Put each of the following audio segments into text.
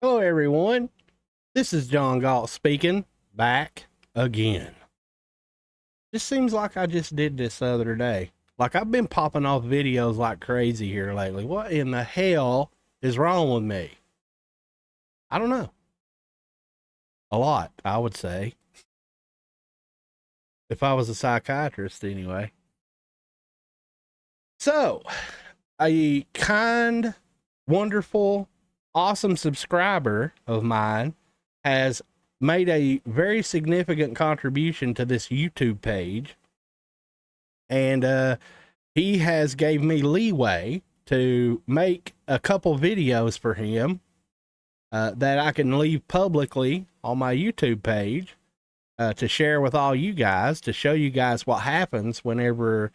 Hello, everyone. This is John Galt speaking, back again. This seems like I just did this the other day. Like, I've been popping off videos like crazy here lately. What in the hell is wrong with me? I don't know. A lot, I would say. If I was a psychiatrist, anyway. So, a kind, wonderful, awesome subscriber of mine has made a very significant contribution to this YouTube page, and he has gave me leeway to make a couple videos for him that I can leave publicly on my YouTube page to share with all you guys, to show you guys what happens whenever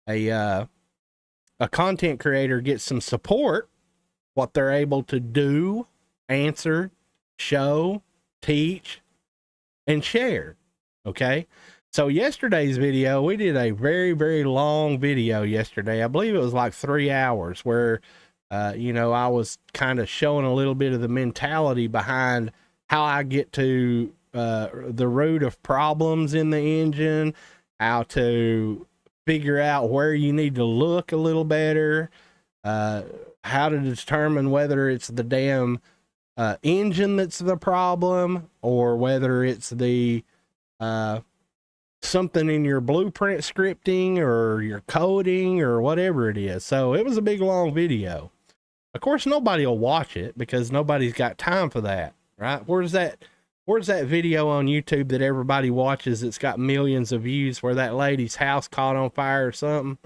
a content creator gets some support, what they're able to do, answer, show, teach, and share. Okay. So yesterday's video, we did a very, very long video yesterday. I believe it was like 3 hours where, I was kind of showing a little bit of the mentality behind how I get to the root of problems in the engine, how to figure out where you need to look a little better, how to determine whether it's the damn engine that's the problem or whether it's the something in your blueprint scripting or your coding or whatever it is. So it was a big long video. Of course, nobody will watch it because nobody's got time for that, right? Where's that video on YouTube that everybody watches that's got millions of views where that lady's house caught on fire or something?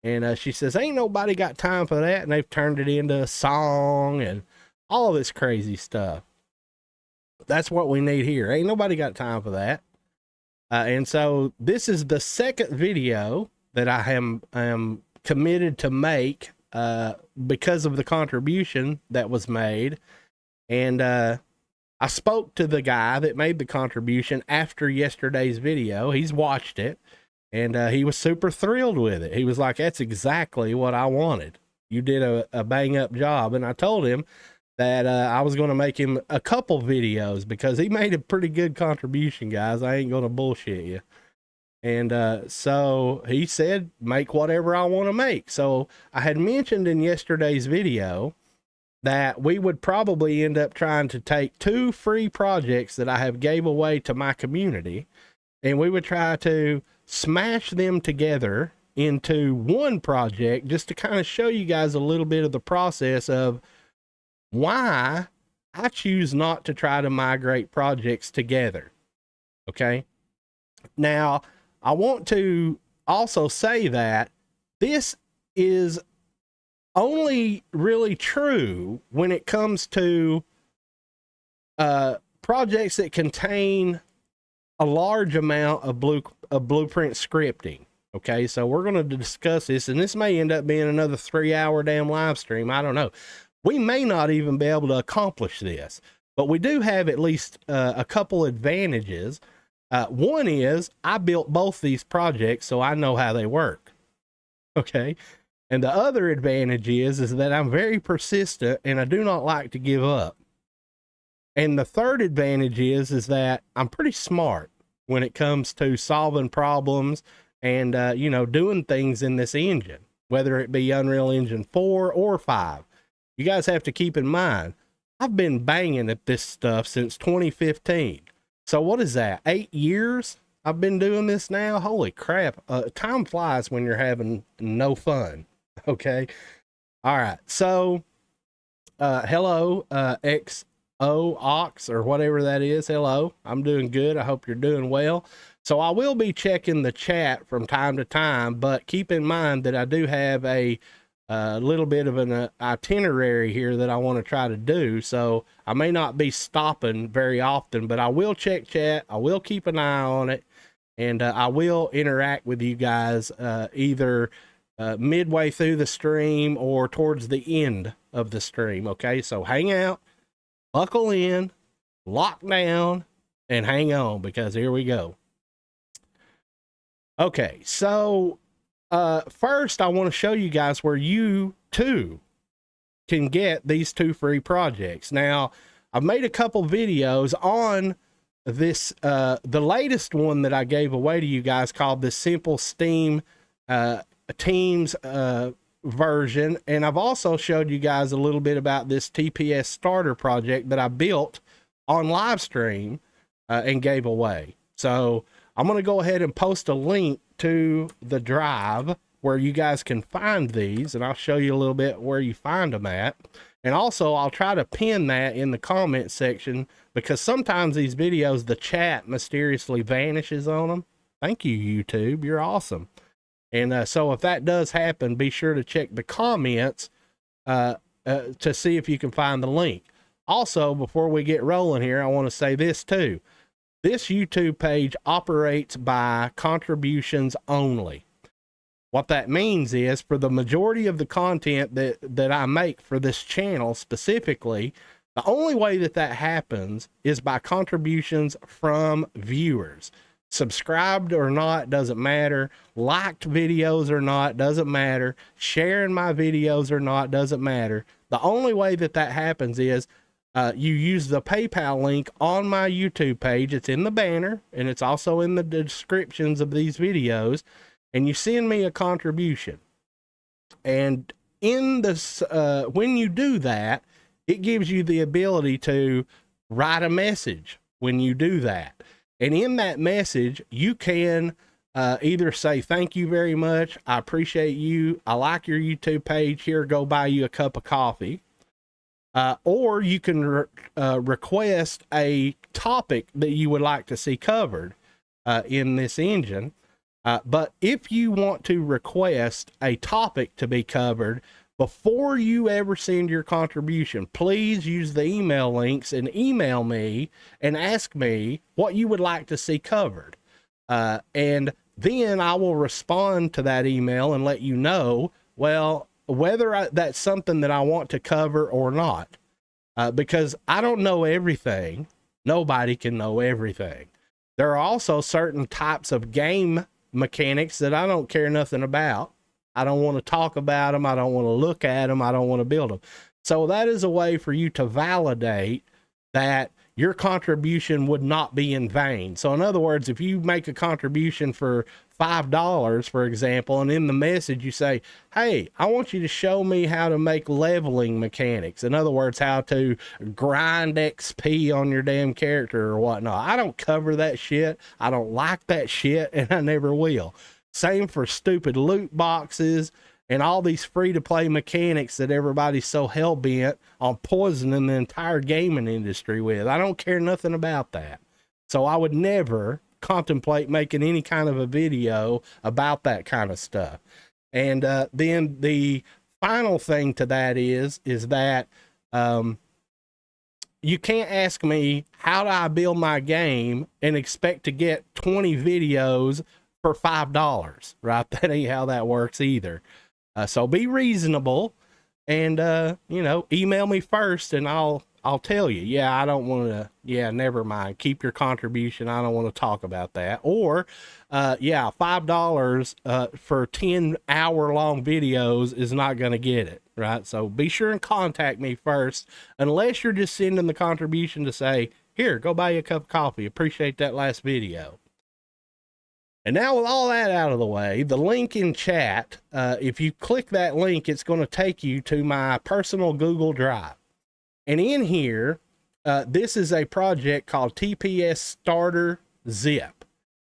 And she says, ain't nobody got time for that. And they've turned it into a song and all of this crazy stuff. That's what we need here. Ain't nobody got time for that. And so this is the second video that I am committed to make because of the contribution that was made. And I spoke to the guy that made the contribution after yesterday's video. He's watched it. And he was super thrilled with it. He was like, that's exactly what I wanted. You did a bang up job. And I told him that I was going to make him a couple videos because he made a pretty good contribution, guys. I ain't going to bullshit you. And so he said, make whatever I want to make. So I had mentioned in yesterday's video that we would probably end up trying to take 2 free projects that I have gave away to my community, and we would try to smash them together into one project just to kind of show you guys a little bit of the process of why I choose not to try to migrate projects together. Okay. Now, I want to also say that this is only really true when it comes to projects that contain a large amount of blueprint scripting. Okay, so we're going to discuss this, and this may end up being another 3-hour damn live stream. I don't know. We may not even be able to accomplish this, but we do have at least a couple advantages. One is I built both these projects, so I know how they work. Okay, and the other advantage is that I'm very persistent and I do not like to give up. And the third advantage is that I'm pretty smart when it comes to solving problems and, doing things in this engine, whether it be Unreal Engine 4 or 5. You guys have to keep in mind, I've been banging at this stuff since 2015. So what is that? 8 years I've been doing this now? Holy crap. Time flies when you're having no fun. Okay. All right. So, hello, Ox or whatever that is. Hello, I'm doing good. I hope you're doing well. So I will be checking the chat from time to time, but keep in mind that I do have a little bit of an itinerary here that I want to try to do. So I may not be stopping very often, but I will check chat. I will keep an eye on it, and I will interact with you guys either midway through the stream or towards the end of the stream. Okay, so hang out. Buckle in, lock down, and hang on, because here we go. Okay, so first I want to show you guys where you too can get these 2 free projects. Now, I've made a couple videos on this, the latest one that I gave away to you guys called the Simple Steam Teams version. And I've also showed you guys a little bit about this TPS starter project that I built on live stream and gave away. So I'm going to go ahead and post a link to the drive where you guys can find these, and I'll show you a little bit where you find them at. And also I'll try to pin that in the comment section, because sometimes these videos, the chat mysteriously vanishes on them. Thank you, YouTube. You're awesome. And so if that does happen, be sure to check the comments to see if you can find the link. Also, before we get rolling here, I want to say this too. This YouTube page operates by contributions only. What that means is, for the majority of the content that I make for this channel specifically, the only way that happens is by contributions from viewers. Subscribed or not, doesn't matter. Liked videos or not, doesn't matter. Sharing my videos or not, doesn't matter. The only way that happens is you use the PayPal link on my YouTube page. It's in the banner, and it's also in the descriptions of these videos. And you send me a contribution. And in this, when you do that, it gives you the ability to write a message when you do that. And in that message, you can either say, thank you very much, I appreciate you, I like your YouTube page, here, go buy you a cup of coffee. Or you can request a topic that you would like to see covered in this engine. But if you want to request a topic to be covered, before you ever send your contribution, please use the email links and email me and ask me what you would like to see covered. And then I will respond to that email and let you know, well, whether that's something that I want to cover or not. Because I don't know everything. Nobody can know everything. There are also certain types of game mechanics that I don't care nothing about. I don't want to talk about them. I don't want to look at them. I don't want to build them. So that is a way for you to validate that your contribution would not be in vain. So in other words, if you make a contribution for $5, for example, and in the message you say, hey, I want you to show me how to make leveling mechanics. In other words, how to grind XP on your damn character or whatnot. I don't cover that shit. I don't like that shit, and I never will. Same for stupid loot boxes and all these free-to-play mechanics that everybody's so hell-bent on poisoning the entire gaming industry with. I don't care nothing about that. So I would never contemplate making any kind of a video about that kind of stuff. And then the final thing to that is that you can't ask me how do I build my game and expect to get 20 videos for $5, right? That ain't how that works either. So be reasonable and, you know, email me first and I'll tell you, yeah, I don't want to, yeah, never mind. Keep your contribution. I don't want to talk about that. Or, yeah, $5 for 10-hour-long videos is not going to get it, right? So be sure and contact me first, unless you're just sending the contribution to say, here, go buy you a cup of coffee. Appreciate that last video. And now with all that out of the way, the link in chat, if you click that link, it's going to take you to my personal Google Drive. And in here, this is a project called TPS Starter Zip.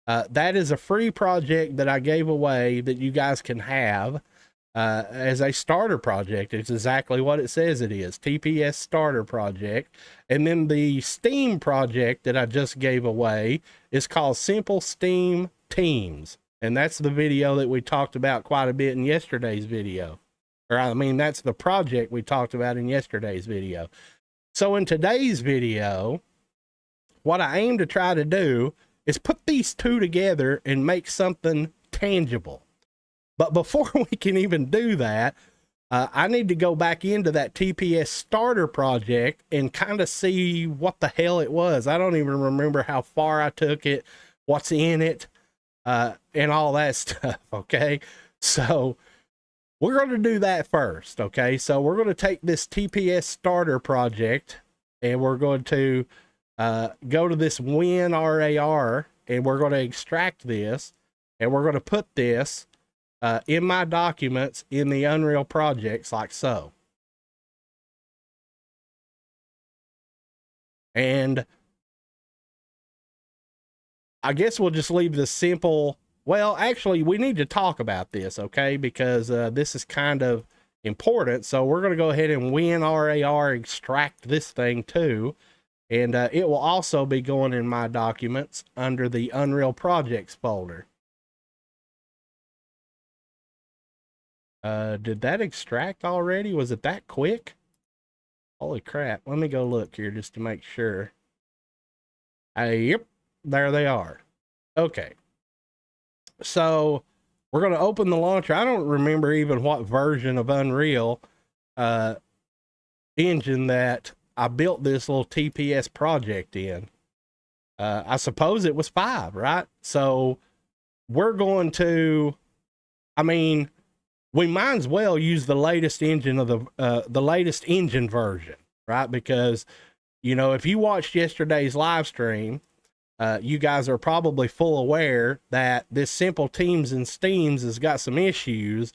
That is a free project that I gave away that you guys can have as a starter project. It's exactly what it says it is, TPS Starter Project. And then the Steam project that I just gave away is called Simple Steam Teams. And that's the video that we talked about quite a bit in yesterday's video. Or I mean, that's the project we talked about in yesterday's video. So in today's video, what I aim to try to do is put these two together and make something tangible. But before we can even do that, I need to go back into that TPS starter project and kind of see what the hell it was. I don't even remember how far I took it, what's in it, and all that stuff. Okay. So we're going to do that first. Okay. So we're going to take this TPS starter project and we're going to go to this WinRAR, and we're going to extract this, and we're going to put this in my documents in the Unreal projects like so. And I guess we'll just leave the simple, well, actually, we need to talk about this, okay? Because this is kind of important. So we're going to go ahead and WinRAR extract this thing too. And it will also be going in my documents under the Unreal Projects folder. Did that extract already? Was it that quick? Holy crap. Let me go look here just to make sure. Yep, there they are. Okay. So we're going to open the launcher. I don't remember even what version of Unreal engine that I built this little TPS project in. I suppose it was 5, right? So we're going to, I mean, we might as well use the latest engine of the latest engine version, right? Because, you know, if you watched yesterday's live stream, you guys are probably full aware that this Simple Teams and Steams has got some issues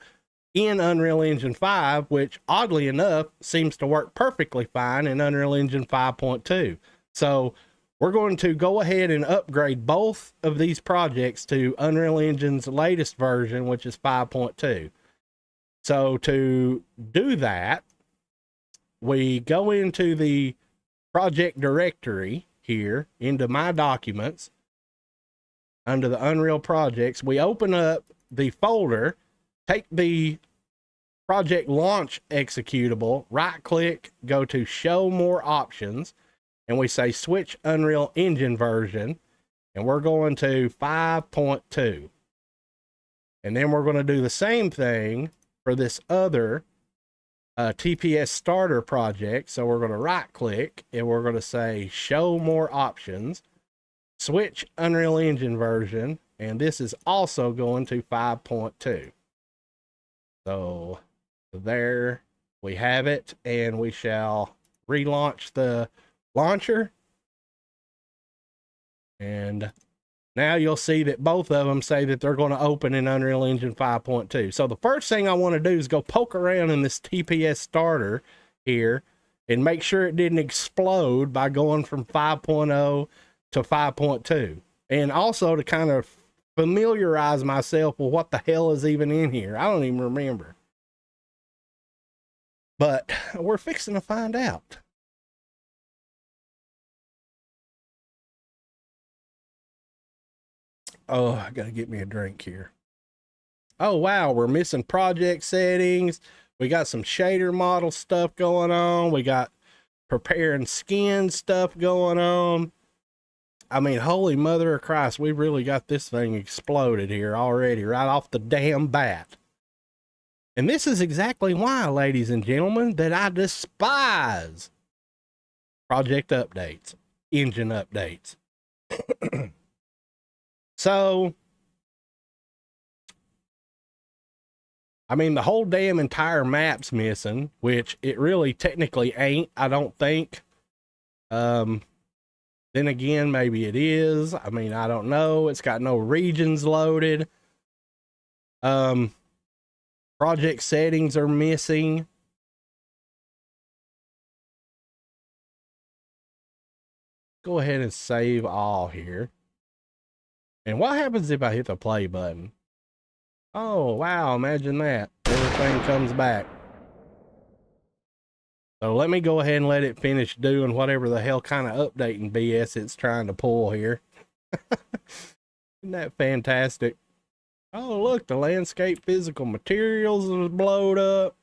in Unreal Engine 5, which oddly enough seems to work perfectly fine in Unreal Engine 5.2. So we're going to go ahead and upgrade both of these projects to Unreal Engine's latest version, which is 5.2. So to do that, we go into the project directory here, into my documents, under the Unreal projects. We open up the folder, take the project launch executable, right click, go to show more options, and we say switch Unreal Engine version, and we're going to 5.2. And then we're going to do the same thing for this other TPS starter project. So we're going to right click and we're going to say show more options, switch Unreal Engine version, and this is also going to 5.2. So there we have it, and we shall relaunch the launcher, and now you'll see that both of them say that they're going to open in Unreal Engine 5.2. So the first thing I want to do is go poke around in this TPS starter here and make sure it didn't explode by going from 5.0 to 5.2. And also to kind of familiarize myself with what the hell is even in here. I don't even remember. But we're fixing to find out. Oh, I gotta get me a drink here. Oh, wow, we're missing project settings. We got some shader model stuff going on. We got preparing skin stuff going on. I mean, holy mother of Christ, we really got this thing exploded here already, right off the damn bat. And this is exactly why, ladies and gentlemen, that I despise project updates, engine updates. So, I mean, the whole damn entire map's missing, which it really technically ain't, I don't think. Then again, maybe it is. I mean, I don't know. It's got no regions loaded. Project settings are missing. Go ahead and save all here. And what happens if I hit the play button? Oh, wow, imagine that. Everything comes back. So let me go ahead and let it finish doing whatever the hell kind of updating BS it's trying to pull here. Isn't that fantastic? Oh, look, the landscape physical materials is blowed up.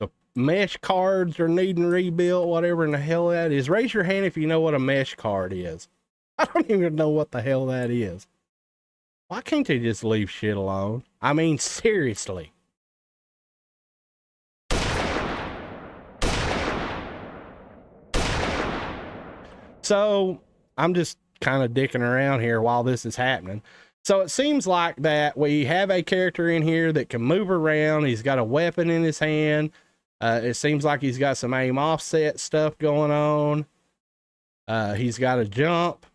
The mesh cards are needing rebuilt, whatever in the hell that is. Raise your hand if you know what a mesh card is. I don't even know what the hell that is. Why can't they just leave shit alone? I mean, seriously. So I'm just kind of dicking around here while this is happening. So it seems like that we have a character in here that can move around. He's got a weapon in his hand. It seems like he's got some aim offset stuff going on. He's got a jump.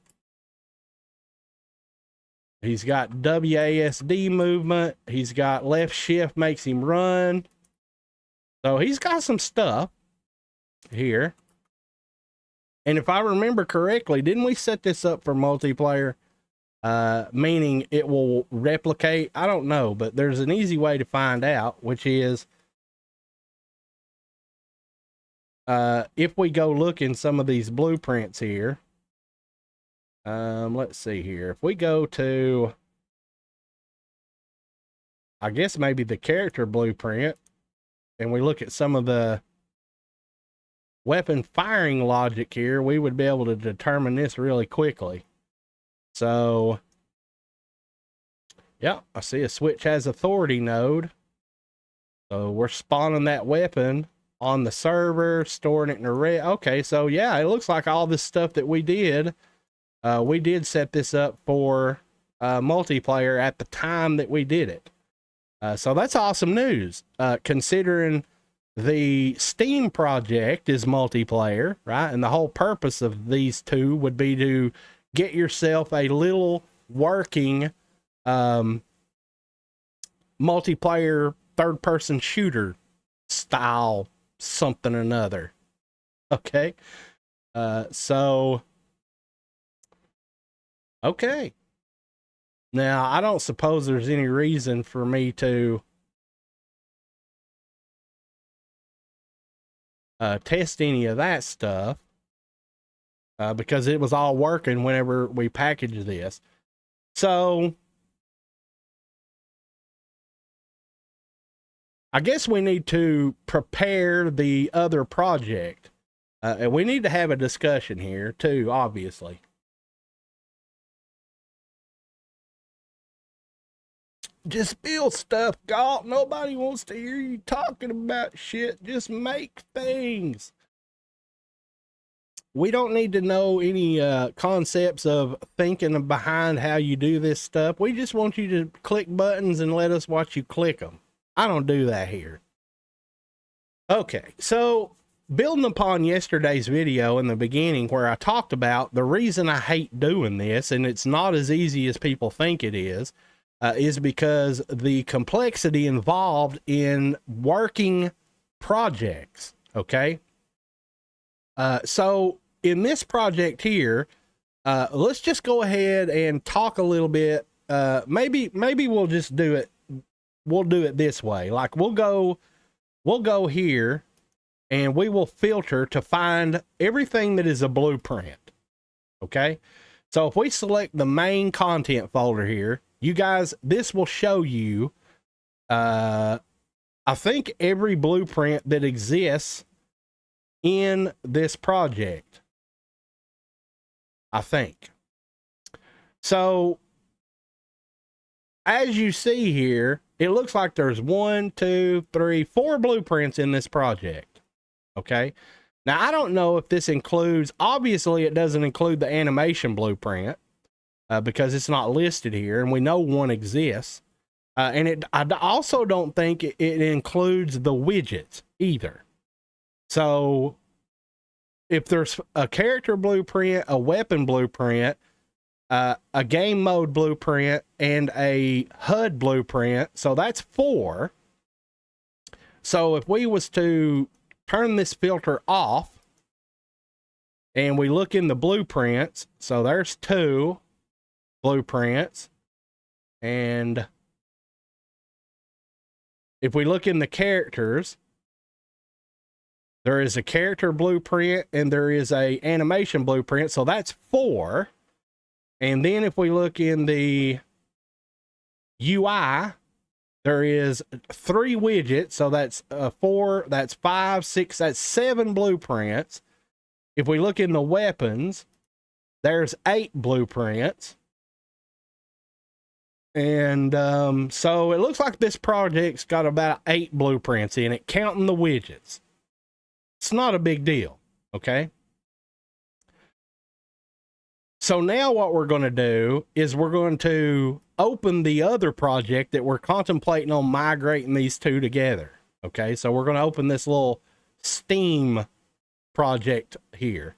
He's got WASD movement. He's got left shift makes him run. So he's got some stuff here. And if I remember correctly, didn't we set this up for multiplayer? Meaning it will replicate. I don't know, but there's an easy way to find out, which is if we go look in some of these blueprints here. Let's see here. If we go to, I guess maybe the character blueprint, and we look at some of the weapon firing logic here, we would be able to determine this really quickly. So, yeah, I see a switch has authority node. So we're spawning that weapon on the server, storing it in array. Okay, so yeah, it looks like all this stuff that we did set this up for multiplayer at the time that we did it. So that's awesome news, considering the Steam project is multiplayer, right? And the whole purpose of these two would be to get yourself a little working multiplayer third-person shooter style something or another. Okay. So okay. Now, I don't suppose there's any reason for me to test any of that stuff because it was all working whenever we packaged this. So I guess we need to prepare the other project. And we need to have a discussion here too, obviously. Just build stuff, Galt. Nobody wants to hear you talking about shit. Just make things. We don't need to know any concepts of thinking behind how you do this stuff. We just want you to click buttons and let us watch you click them. I don't do that here. Okay, so building upon yesterday's video in the beginning where I talked about the reason I hate doing this, and it's not as easy as people think it is because the complexity involved in working projects, okay? So in this project here, let's just go ahead and talk a little bit. Maybe we'll just do it. We'll do it this way. Like we'll go here and we will filter to find everything that is a blueprint. Okay. So if we select the main content folder here, you guys, this will show you, I think every blueprint that exists in this project, I think. So as you see here, it looks like there's 1, 2, 3, 4 blueprints in this project. Okay. Now, I don't know if this includes, obviously it doesn't include the animation blueprint because it's not listed here and we know one exists. And I also don't think it includes the widgets either. So if there's a character blueprint, a weapon blueprint, a game mode blueprint, and a HUD blueprint, so that's 4. So if we was to turn this filter off and we look in the blueprints, so there's 2 blueprints, and if we look in the characters, there is a character blueprint and there is a animation blueprint, so that's 4. And then if we look in the UI, there is 3 widgets, so that's 4, that's 5, 6, that's 7 blueprints. If we look in the weapons, there's 8 blueprints. And so it looks like this project's got about 8 blueprints in it, counting the widgets. It's not a big deal, okay? So now what we're going to do is we're going to open the other project that we're contemplating on migrating these two together, Okay, so we're going to open this little Steam project here.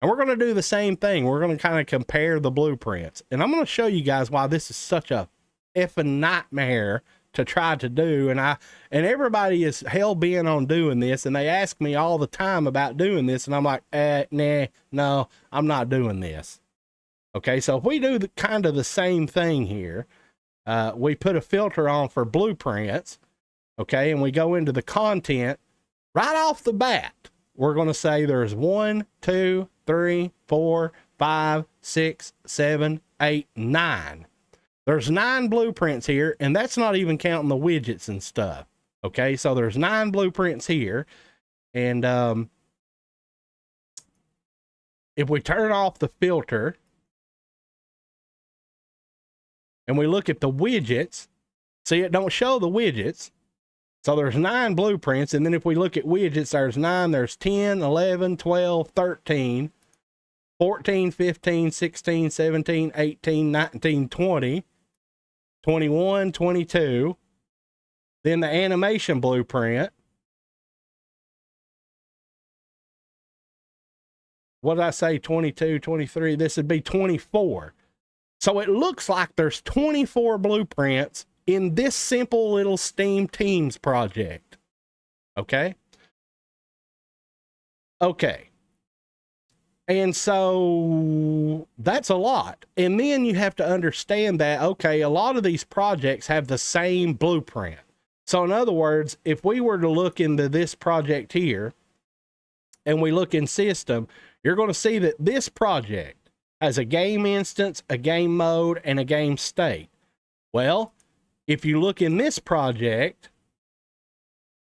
And we're going to do the same thing. We're going to kind of compare the blueprints. And I'm going to show you guys why this is such a effing nightmare to try to do. And everybody is hell bent on doing this. And they ask me all the time about doing this. And I'm like, nah, no, I'm not doing this. Okay, so if we do kind of the same thing here, we put a filter on for blueprints. Okay, and we go into the content right off the bat. We're going to say there's 1, 2, 3, 4, 5, 6, 7, 8, 9. There's 9 blueprints here, and that's not even counting the widgets and stuff. Okay, so there's 9 blueprints here. And if we turn off the filter and we look at the widgets, see, it don't show the widgets. So there's 9 blueprints, and then if we look at widgets, there's 9, there's 10, 11, 12, 13, 14, 15, 16, 17, 18, 19, 20, 21, 22. Then the animation blueprint. What did I say? 22, 23. This would be 24. So it looks like there's 24 blueprints in this simple little Steam Teams project. Okay. Okay. And so that's a lot. And then you have to understand that, okay, a lot of these projects have the same blueprint. So in other words, if we were to look into this project here and we look in system, you're going to see that this project has a game instance, a game mode, and a game state. Well, if you look in this project,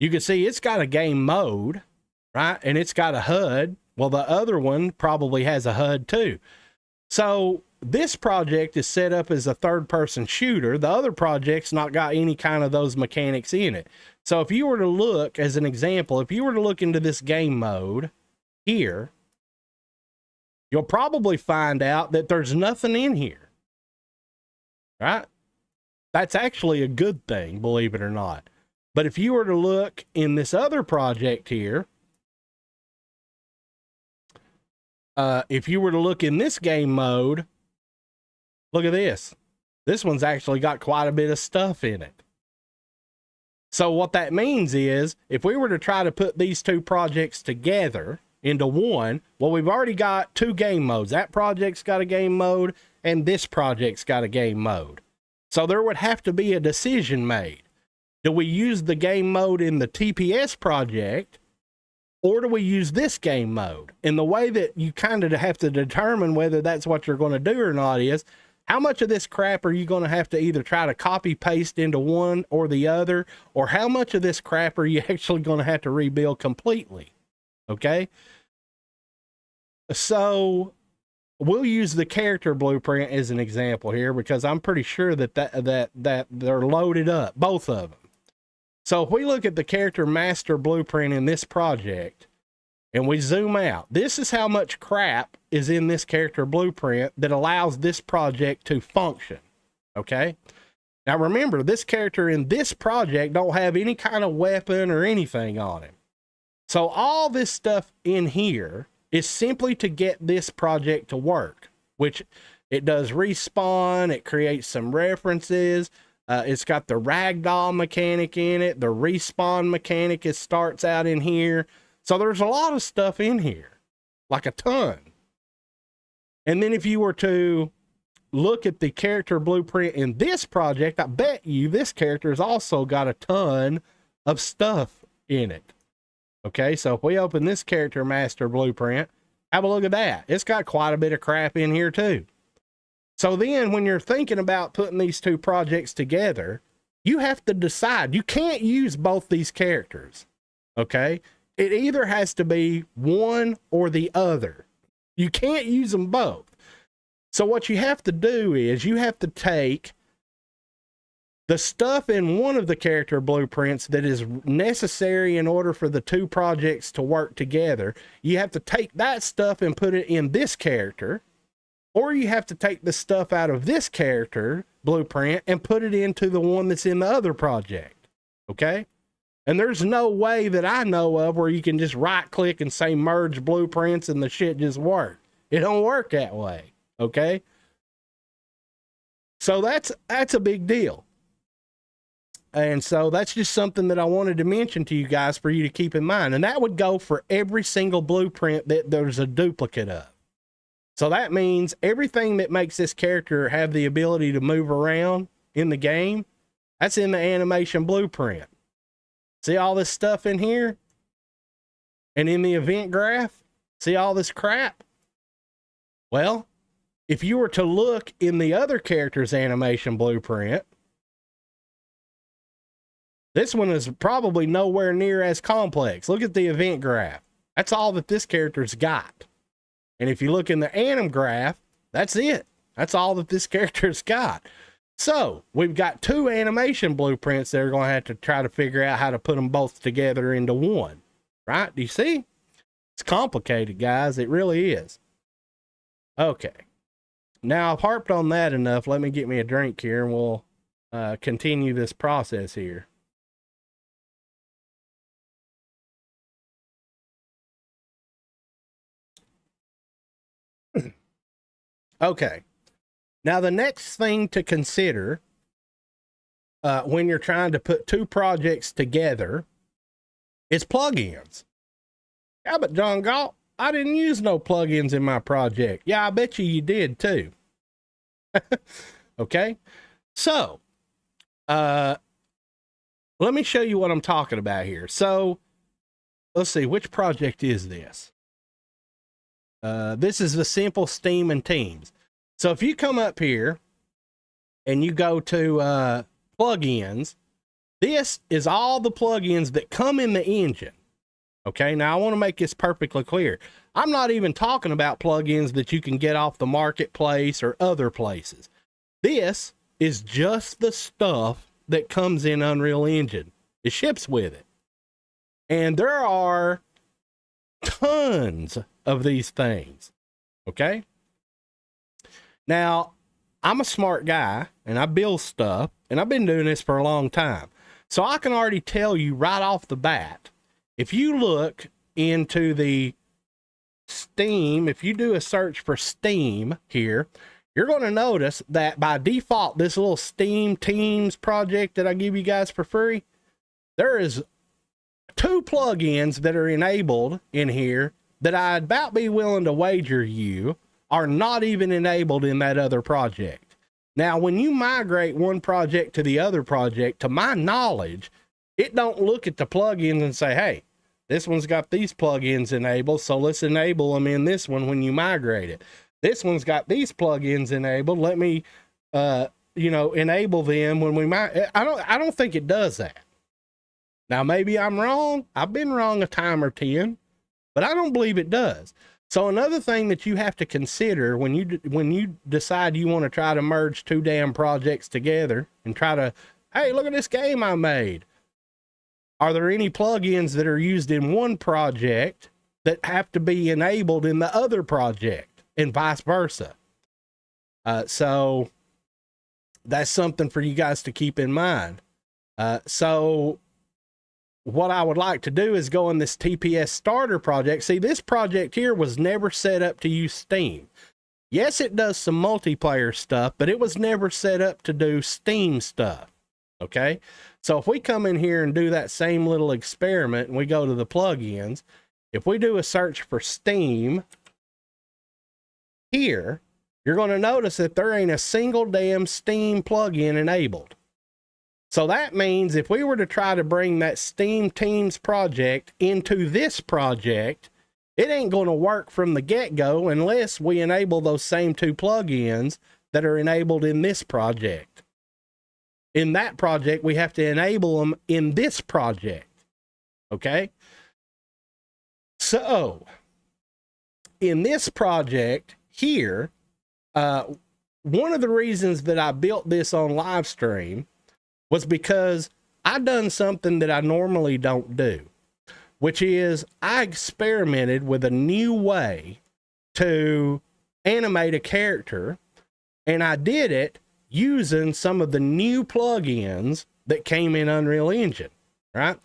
you can see it's got a game mode, right? And it's got a HUD. Well, the other one probably has a HUD too. So this project is set up as a third-person shooter. The other project's not got any kind of those mechanics in it. So if you were to look, as an example, if you were to look into this game mode here, you'll probably find out that there's nothing in here, right? That's actually a good thing, believe it or not. But if you were to look in this other project here, if you were to look in this game mode, look at this. This one's actually got quite a bit of stuff in it. So what that means is, if we were to try to put these two projects together into one, well, we've already got 2 game modes. That project's got a game mode, and this project's got a game mode. So there would have to be a decision made. Do we use the game mode in the TPS project, or do we use this game mode? And the way that you kind of have to determine whether that's what you're going to do or not is, how much of this crap are you going to have to either try to copy paste into one or the other, or how much of this crap are you actually going to have to rebuild completely? Okay? So we'll use the character blueprint as an example here, because I'm pretty sure that they're loaded up, both of them. So if we look at the character master blueprint in this project and we zoom out, this is how much crap is in this character blueprint that allows this project to function. Okay. Now remember, this character in this project don't have any kind of weapon or anything on him. So all this stuff in here is simply to get this project to work, which it does respawn. It creates some references. It's got the ragdoll mechanic in it. The respawn mechanic starts out in here. So there's a lot of stuff in here, like a ton. And then if you were to look at the character blueprint in this project, I bet you this character has also got a ton of stuff in it. Okay, so if we open this character master blueprint, have a look at that. It's got quite a bit of crap in here too. So then when you're thinking about putting these two projects together, you have to decide. You can't use both these characters. Okay, it either has to be one or the other. You can't use them both. So what you have to do is you have to take the stuff in one of the character blueprints that is necessary in order for the two projects to work together. You have to take that stuff and put it in this character, or you have to take the stuff out of this character blueprint and put it into the one that's in the other project. Okay? And there's no way that I know of where you can just right click and say merge blueprints and the shit just work. It don't work that way. Okay. So that's a big deal. And so that's just something that I wanted to mention to you guys for you to keep in mind. And that would go for every single blueprint that there's a duplicate of. So that means everything that makes this character have the ability to move around in the game, that's in the animation blueprint. See all this stuff in here? And in the event graph, see all this crap? Well, if you were to look in the other character's animation blueprint, this one is probably nowhere near as complex. Look at the event graph. That's all that this character's got. And if you look in the anim graph, that's it. That's all that this character's got. So we've got two animation blueprints that are going to have to try to figure out how to put them both together into one. Right? Do you see? It's complicated, guys. It really is. Okay. Now I've harped on that enough. Let me get me a drink here and we'll continue this process here. Okay. Now the next thing to consider when you're trying to put two projects together is plugins. Yeah, but John Galt, I didn't use no plugins in my project. Yeah, I bet you did too. Okay. So, let me show you what I'm talking about here. So let's see, which project is this? This is the simple Steam and Teams. So if you come up here and you go to plugins, this is all the plugins that come in the engine. Okay, now I want to make this perfectly clear. I'm not even talking about plugins that you can get off the marketplace or other places. This is just the stuff that comes in Unreal Engine. It ships with it. And there are tons of these things. Okay? Now, I'm a smart guy and I build stuff and I've been doing this for a long time. So I can already tell you right off the bat, if you look into the Steam, if you do a search for Steam here, you're going to notice that by default, this little Steam Teams project that I give you guys for free, there is two plugins that are enabled in here that I'd about be willing to wager you are not even enabled in that other project. Now, when you migrate one project to the other project, to my knowledge, it don't look at the plugins and say, hey, this one's got these plugins enabled, so let's enable them in this one when you migrate it. This one's got these plugins enabled. Let me, enable them when we migrate. I don't think it does that. Now, maybe I'm wrong. I've been wrong a time or 10, but I don't believe it does. So another thing that you have to consider when you decide you want to try to merge two damn projects together and try to, hey, look at this game I made. Are there any plugins that are used in one project that have to be enabled in the other project and vice versa? So that's something for you guys to keep in mind. So what I would like to do is go in this TPS starter project. See, this project here was never set up to use Steam. Yes, it does some multiplayer stuff, but it was never set up to do Steam stuff. Okay. So if we come in here and do that same little experiment and we go to the plugins, if we do a search for Steam here, you're going to notice that there ain't a single damn Steam plugin enabled. So that means if we were to try to bring that Steam Teams project into this project, it ain't going to work from the get-go unless we enable those same two plugins that are enabled in this project. In that project, we have to enable them in this project. Okay? So, in this project here, one of the reasons that I built this on live stream was because I done something that I normally don't do, which is I experimented with a new way to animate a character, and I did it using some of the new plugins that came in Unreal Engine, right?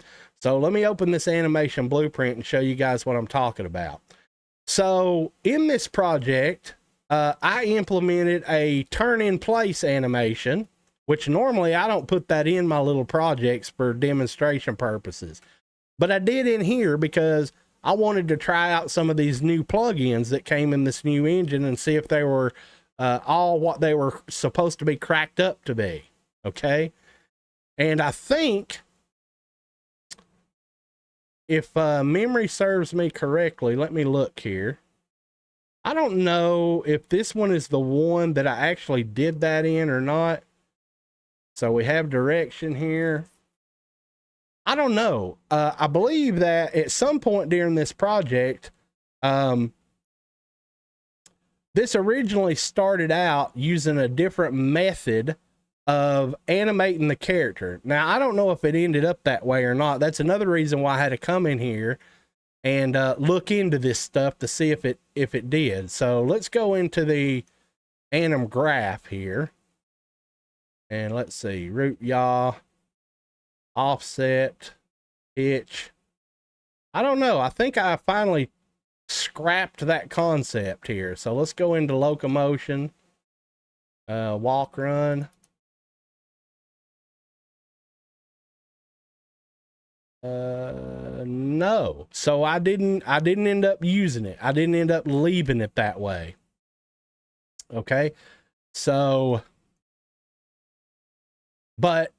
So let me open this animation blueprint and show you guys what I'm talking about. So in this project, I implemented a turn in place animation, which normally I don't put that in my little projects for demonstration purposes. But I did in here because I wanted to try out some of these new plugins that came in this new engine and see if they were all what they were supposed to be cracked up to be. Okay. And I think if memory serves me correctly, let me look here. I don't know if this one is the one that I actually did that in or not. So we have direction here. I don't know. I believe that at some point during this project, this originally started out using a different method of animating the character. Now, I don't know if it ended up that way or not. That's another reason why I had to come in here and look into this stuff to see if it did. So let's go into the anim graph here. And let's see, root yaw, offset, pitch. I don't know. I think I finally scrapped that concept here. So let's go into locomotion, walk, run. No. So I didn't end up using it. I didn't end up leaving it that way. Okay. So, but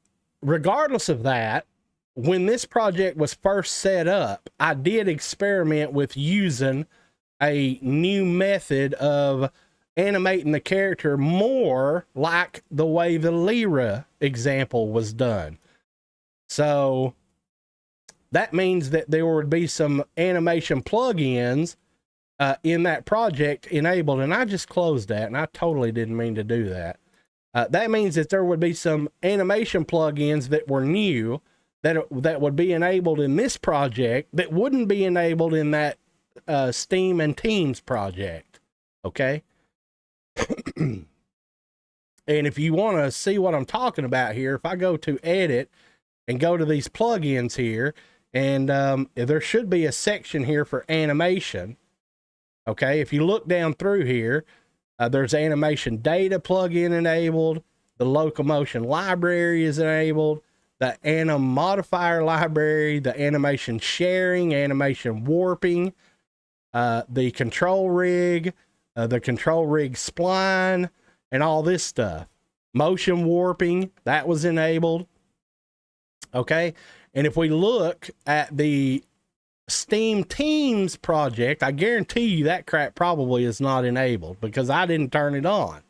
regardless of that, when this project was first set up, I did experiment with using a new method of animating the character more like the way the Lyra example was done. So that means that there would be some animation plugins in that project enabled, and I just closed that, and I totally didn't mean to do that. That means that there would be some animation plugins that were new that would be enabled in this project that wouldn't be enabled in that Steam and Teams project. Okay. And if you want to see what I'm talking about here, if I go to edit and go to these plugins here, and there should be a section here for animation. Okay. If you look down through here, there's animation data plugin enabled. The locomotion library is enabled. The anim modifier library, the animation sharing, animation warping, the control rig spline, and all this stuff. Motion warping, that was enabled. Okay. And if we look at the Steam Teams project, I guarantee you that crap probably is not enabled because I didn't turn it on.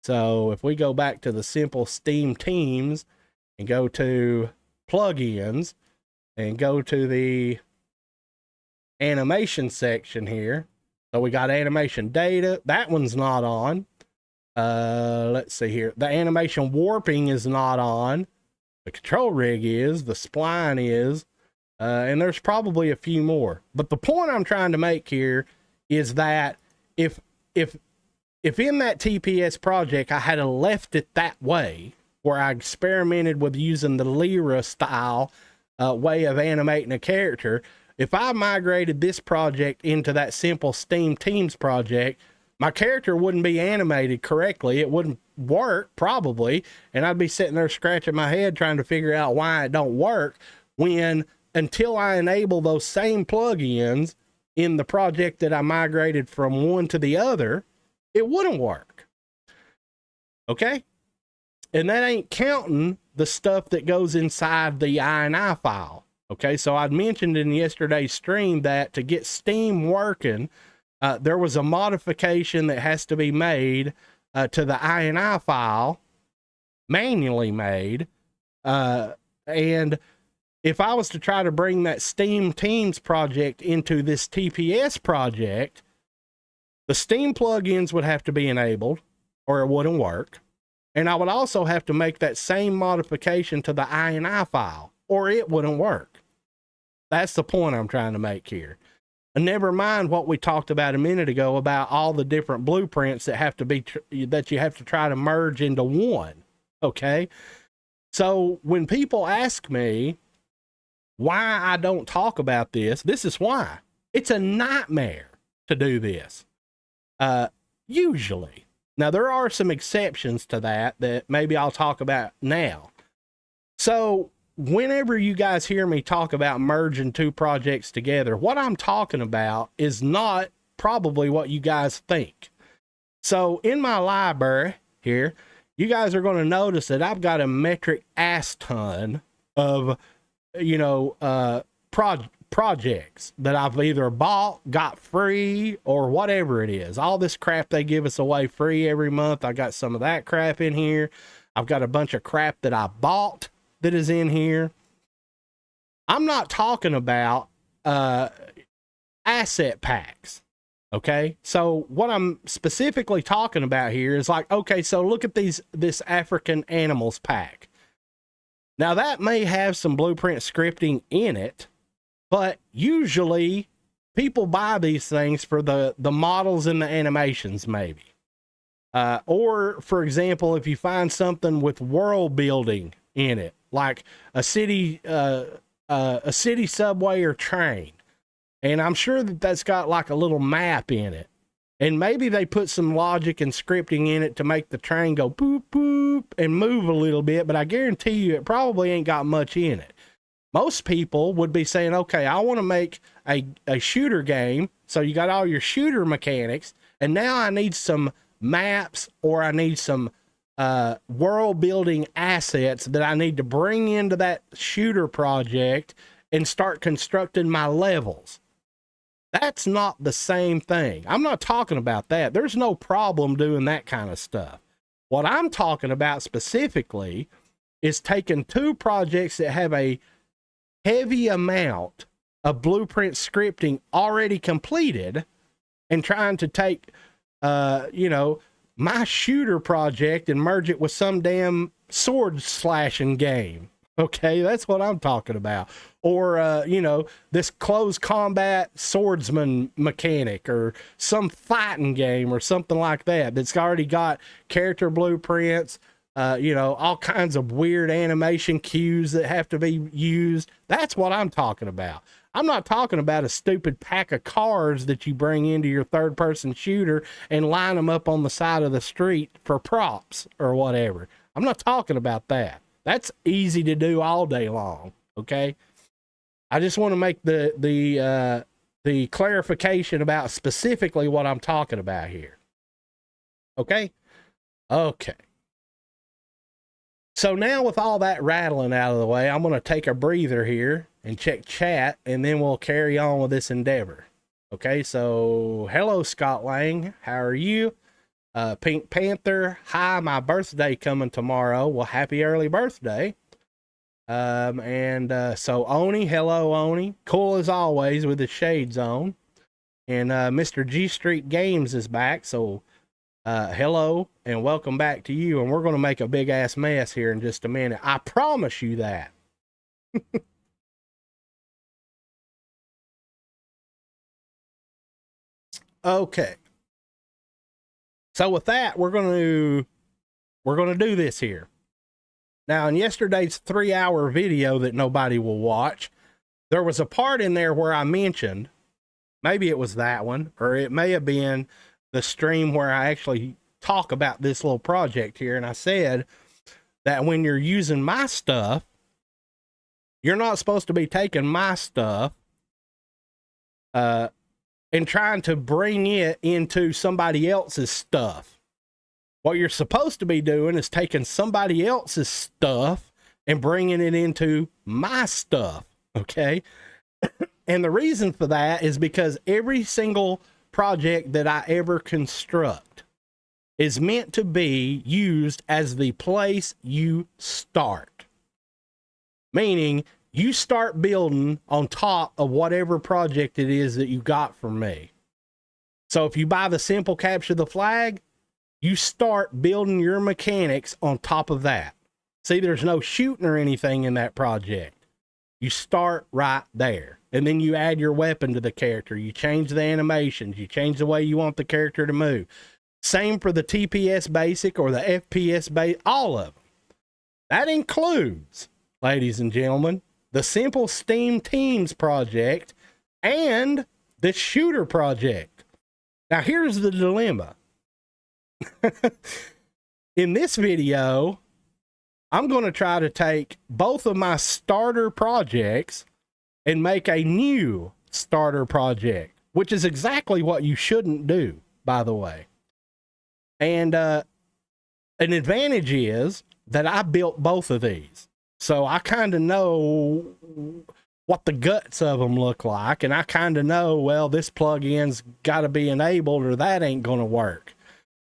So if we go back to the simple Steam Teams and go to plugins and go to the animation section here. So we got animation data. That one's not on. Let's see here. The animation warping is not on. The control rig is, the spline is, and there's probably a few more. But the point I'm trying to make here is that if in that TPS project I had left it that way, where I experimented with using the Lyra style way of animating a character, if I migrated this project into that simple Steam Teams project, my character wouldn't be animated correctly. It wouldn't work probably. And I'd be sitting there scratching my head trying to figure out why it don't work when, until I enable those same plugins in the project that I migrated from one to the other, it wouldn't work. Okay. And that ain't counting the stuff that goes inside the INI file. Okay. So I'd mentioned in yesterday's stream that to get Steam working, there was a modification that has to be made to the INI file, manually made. And if I was to try to bring that Steam Teams project into this TPS project, the Steam plugins would have to be enabled or it wouldn't work. And I would also have to make that same modification to the INI file or it wouldn't work. That's the point I'm trying to make here. And never mind what we talked about a minute ago about all the different blueprints that have to be, that you have to try to merge into one. Okay. So when people ask me, why I don't talk about this. This is why. It's a nightmare to do this. Usually. Now, there are some exceptions to that maybe I'll talk about now. So, whenever you guys hear me talk about merging two projects together, what I'm talking about is not probably what you guys think. So, in my library here, you guys are going to notice that I've got a metric ass ton of, projects that I've either bought, got free, or whatever it is. All this crap they give us away free every month. I got some of that crap in here. I've got a bunch of crap that I bought that is in here. I'm not talking about asset packs. Okay, so what I'm specifically talking about here is like, okay, so look at this African animals pack. Now that may have some blueprint scripting in it, but usually people buy these things for the models and the animations, maybe. Or for example, if you find something with world building in it, like a city subway or train, and I'm sure that's got like a little map in it. And maybe they put some logic and scripting in it to make the train go boop, boop, and move a little bit. But I guarantee you it probably ain't got much in it. Most people would be saying, okay, I want to make a shooter game. So you got all your shooter mechanics. And now I need some maps, or I need some world building assets that I need to bring into that shooter project and start constructing my levels. That's not the same thing. I'm not talking about that. There's no problem doing that kind of stuff. What I'm talking about specifically is taking two projects that have a heavy amount of blueprint scripting already completed and trying to take, my shooter project and merge it with some damn sword slashing game. Okay, that's what I'm talking about. Or, this close combat swordsman mechanic, or some fighting game or something like that that's already got character blueprints, all kinds of weird animation cues that have to be used. That's what I'm talking about. I'm not talking about a stupid pack of cars that you bring into your third-person shooter and line them up on the side of the street for props or whatever. I'm not talking about that. That's easy to do all day long, okay? I just want to make the clarification about specifically what I'm talking about here. Okay? Okay. So now with all that rattling out of the way, I'm going to take a breather here and check chat, and then we'll carry on with this endeavor. Okay, so hello, Scott Lang. How are you? Pink Panther, hi, my birthday coming tomorrow. Well, happy early birthday. So Oni, hello, Oni. Cool as always with the shades on. And Mr. G Street Games is back, so hello and welcome back to you. And we're going to make a big ass mess here in just a minute. I promise you that. Okay. So with that, we're going to do this here. Now, in yesterday's 3-hour video that nobody will watch, there was a part in there where I mentioned, maybe it was that one, or it may have been the stream where I actually talk about this little project here. And I said that when you're using my stuff, you're not supposed to be taking my stuff, and trying to bring it into somebody else's stuff. What you're supposed to be doing is taking somebody else's stuff and bringing it into my stuff, okay? And the reason for that is because every single project that I ever construct is meant to be used as the place you start. Meaning, you start building on top of whatever project it is that you got from me. So if you buy the simple capture the flag, you start building your mechanics on top of that. See, there's no shooting or anything in that project. You start right there. And then you add your weapon to the character. You change the animations. You change the way you want the character to move. Same for the TPS basic or the FPS basic, all of them. That includes, ladies and gentlemen, the Simple Steam Teams project, and the Shooter project. Now, here's the dilemma. In this video, I'm going to try to take both of my starter projects and make a new starter project, which is exactly what you shouldn't do, by the way. And an advantage is that I built both of these. So I kind of know what the guts of them look like. And I kind of know, well, this plugin's got to be enabled or that ain't going to work.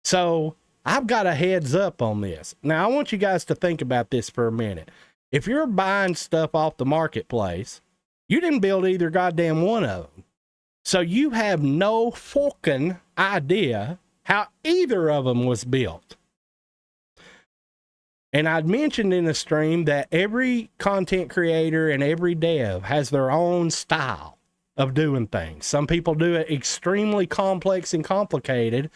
So I've got a heads up on this. Now, I want you guys to think about this for a minute. If you're buying stuff off the marketplace, you didn't build either goddamn one of them. So you have no fucking idea how either of them was built. And I'd mentioned in the stream that every content creator and every dev has their own style of doing things. Some people do it extremely complex and complicated,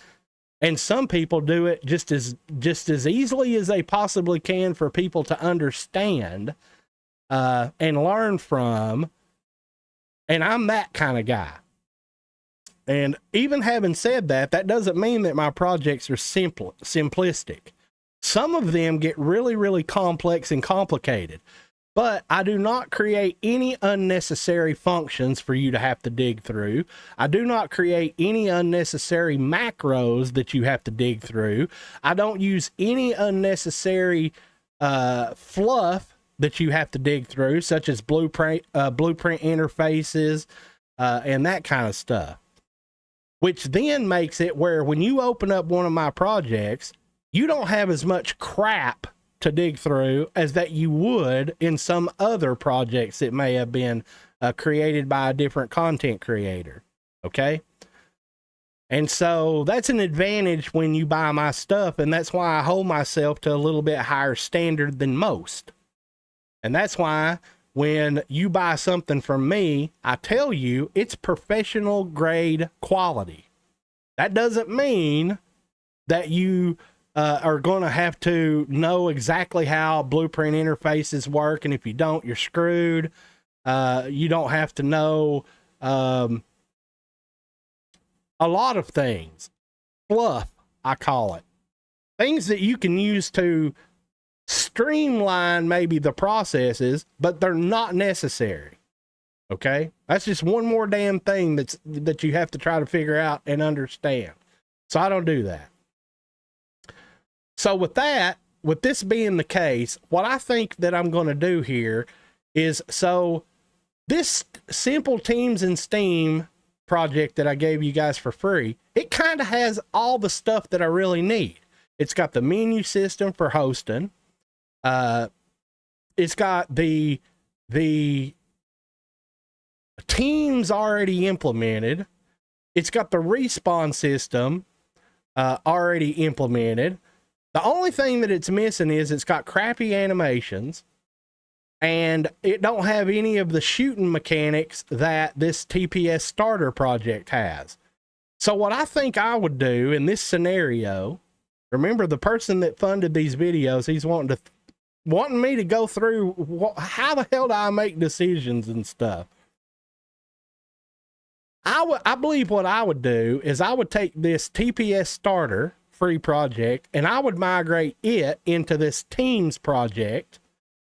and some people do it just as easily as they possibly can for people to understand and learn from. And I'm that kind of guy. And even having said that, that doesn't mean that my projects are simplistic. Some of them get really, really complex and complicated, but I do not create any unnecessary functions for you to have to dig through. I do not create any unnecessary macros that you have to dig through. I don't use any unnecessary fluff that you have to dig through, such as blueprint interfaces and that kind of stuff, which then makes it where when you open up one of my projects, you don't have as much crap to dig through as that you would in some other projects that may have been created by a different content creator. Okay. And so that's an advantage when you buy my stuff. And that's why I hold myself to a little bit higher standard than most. And that's why when you buy something from me, I tell you it's professional grade quality. That doesn't mean that you are going to have to know exactly how blueprint interfaces work. And if you don't, you're screwed. You don't have to know a lot of things. Fluff, I call it. Things that you can use to streamline maybe the processes, but they're not necessary. Okay? That's just one more damn thing that you have to try to figure out and understand. So I don't do that. So with this being the case, what I think that I'm going to do here is, so this Simple Teams and Steam project that I gave you guys for free, it kind of has all the stuff that I really need. It's got the menu system for hosting. It's got the teams already implemented. It's got the respawn system already implemented. The only thing that it's missing is it's got crappy animations, and it don't have any of the shooting mechanics that this TPS starter project has. So what I think I would do in this scenario, remember the person that funded these videos, he's wanting me to go through how the hell do I make decisions and stuff. I believe what I would do is I would take this TPS starter free project and I would migrate it into this Teams project,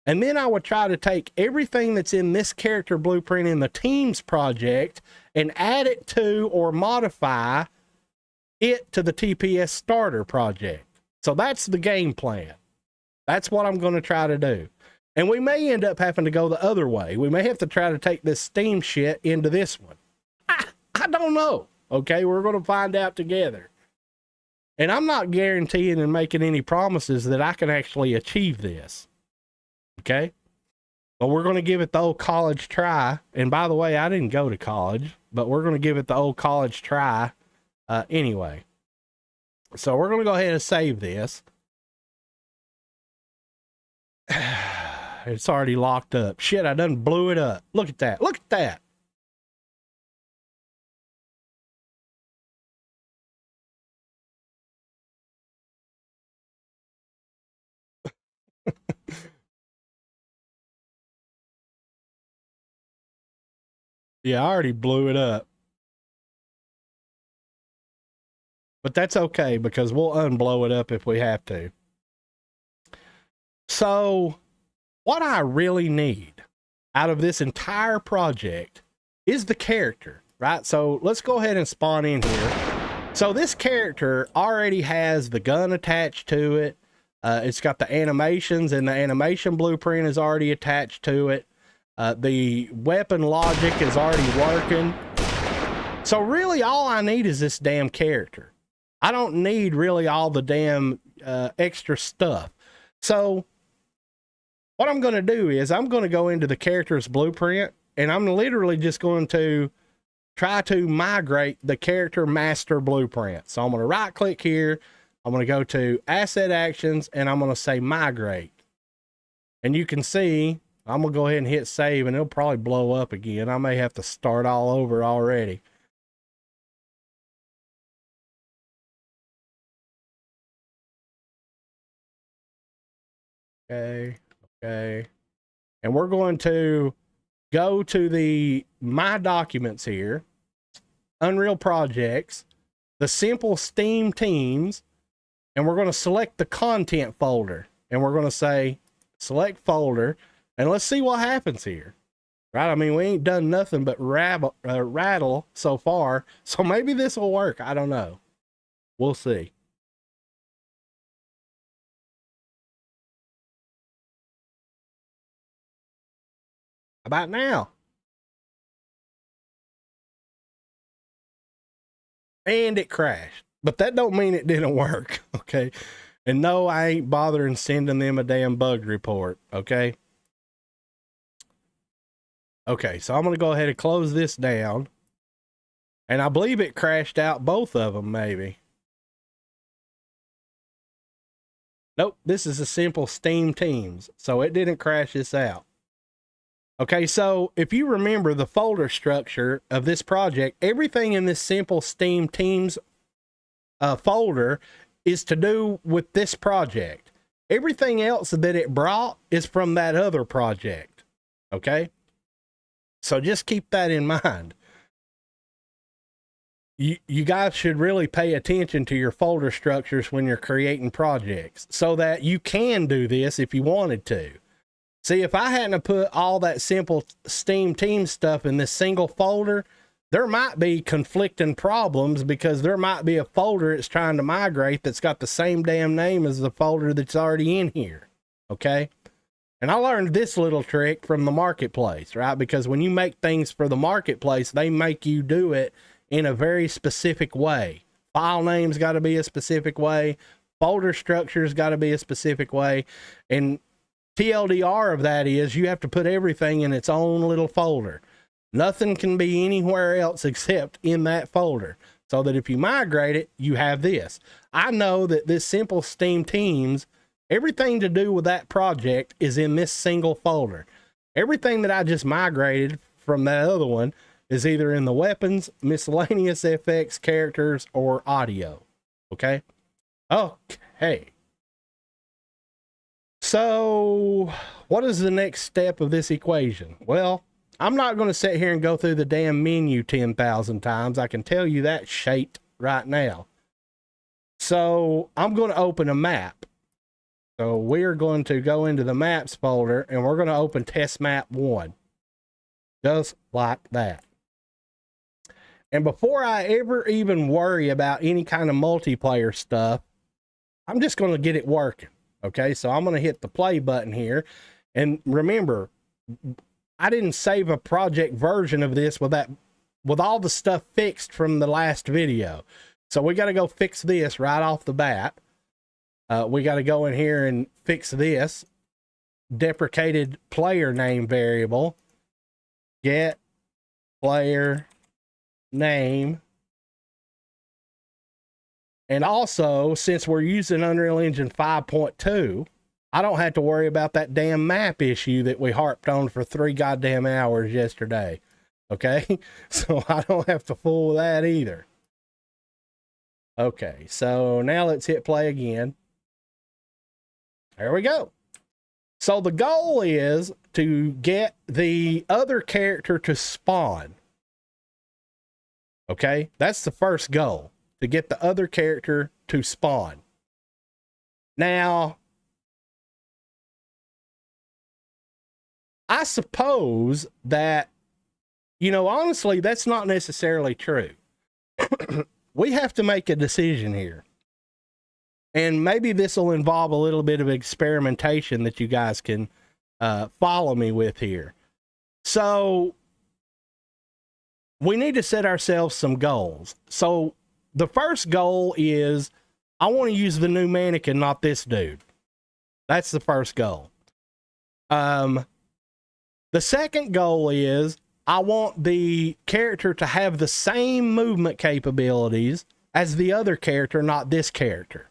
and then I would try to take everything that's in this character blueprint in the Teams project and add it to or modify it to the TPS starter project. So that's the game plan. That's what I'm going to try to do. And we may end up having to go the other way. We may have to try to take this Steam shit into this one. I don't know. Okay, we're going to find out together. And I'm not guaranteeing and making any promises that I can actually achieve this. Okay? But we're going to give it the old college try. And by the way, I didn't go to college, but we're going to give it the old college try anyway. So we're going to go ahead and save this. It's already locked up. Shit, I done blew it up. Look at that. Look at that. Yeah, I already blew it up. But that's okay because we'll unblow it up if we have to. So what I really need out of this entire project is the character, right? So let's go ahead and spawn in here. So this character already has the gun attached to it. It's got the animations, and the animation blueprint is already attached to it. The weapon logic is already working. So really all I need is this damn character. I don't need really all the damn extra stuff. So what I'm going to do is I'm going to go into the character's blueprint, and I'm literally just going to try to migrate the character master blueprint. So I'm going to right click here. I'm going to go to asset actions, and I'm going to say migrate. And you can see I'm going to go ahead and hit save, and it'll probably blow up again. I may have to start all over already. Okay. And we're going to go to the My Documents here, Unreal Projects, the simple Steam Teams, and we're going to select the content folder, and we're going to say select folder, and let's see what happens here. Right? I mean, we ain't done nothing but rattle so far, so maybe this will work. I don't know. We'll see. About now. And it crashed, but that don't mean it didn't work. Okay. And no, I ain't bothering sending them a damn bug report. Okay. Okay. So I'm going to go ahead and close this down, and I believe it crashed out both of them. Maybe. Nope. This is a simple Steam Teams. So it didn't crash this out. Okay, so if you remember the folder structure of this project, everything in this simple Steam Teams folder is to do with this project. Everything else that it brought is from that other project. Okay, so just keep that in mind. You guys should really pay attention to your folder structures when you're creating projects so that you can do this if you wanted to. See, if I hadn't put all that simple Steam Team stuff in this single folder, there might be conflicting problems because there might be a folder it's trying to migrate that's got the same damn name as the folder that's already in here. Okay? And I learned this little trick from the marketplace, right? Because when you make things for the marketplace, they make you do it in a very specific way. File name's got to be a specific way. Folder structure's got to be a specific way. And TLDR of that is you have to put everything in its own little folder. Nothing can be anywhere else except in that folder, so that if you migrate it, you have this. I know that this simple Steam Teams, everything to do with that project is in this single folder. Everything that I just migrated from that other one is either in the weapons, miscellaneous FX, characters, or audio. Okay? Okay. So what is the next step of this equation? Well, I'm not going to sit here and go through the damn menu 10,000 times. I can tell you that shit right now. So I'm going to open a map. So we're going to go into the maps folder, and we're going to open test map 1. Just like that. And before I ever even worry about any kind of multiplayer stuff, I'm just going to get it working. Okay, so I'm going to hit the play button here. And remember, I didn't save a project version of this with all the stuff fixed from the last video. So we got to go fix this right off the bat. We got to go in here and fix this. Deprecated player name variable. Get player name. And also, since we're using Unreal Engine 5.2, I don't have to worry about that damn map issue that we harped on for 3 goddamn hours yesterday. Okay? So I don't have to fool with that either. Okay, so now let's hit play again. There we go. So the goal is to get the other character to spawn. Okay, that's the first goal, to get the other character to spawn. Now, I suppose that, you know, honestly, that's not necessarily true. We have to make a decision here. And maybe this will involve a little bit of experimentation that you guys can follow me with here. So we need to set ourselves some goals. So the first goal is, I want to use the new mannequin, not this dude. That's the first goal. The second goal is, I want the character to have the same movement capabilities as the other character, not this character.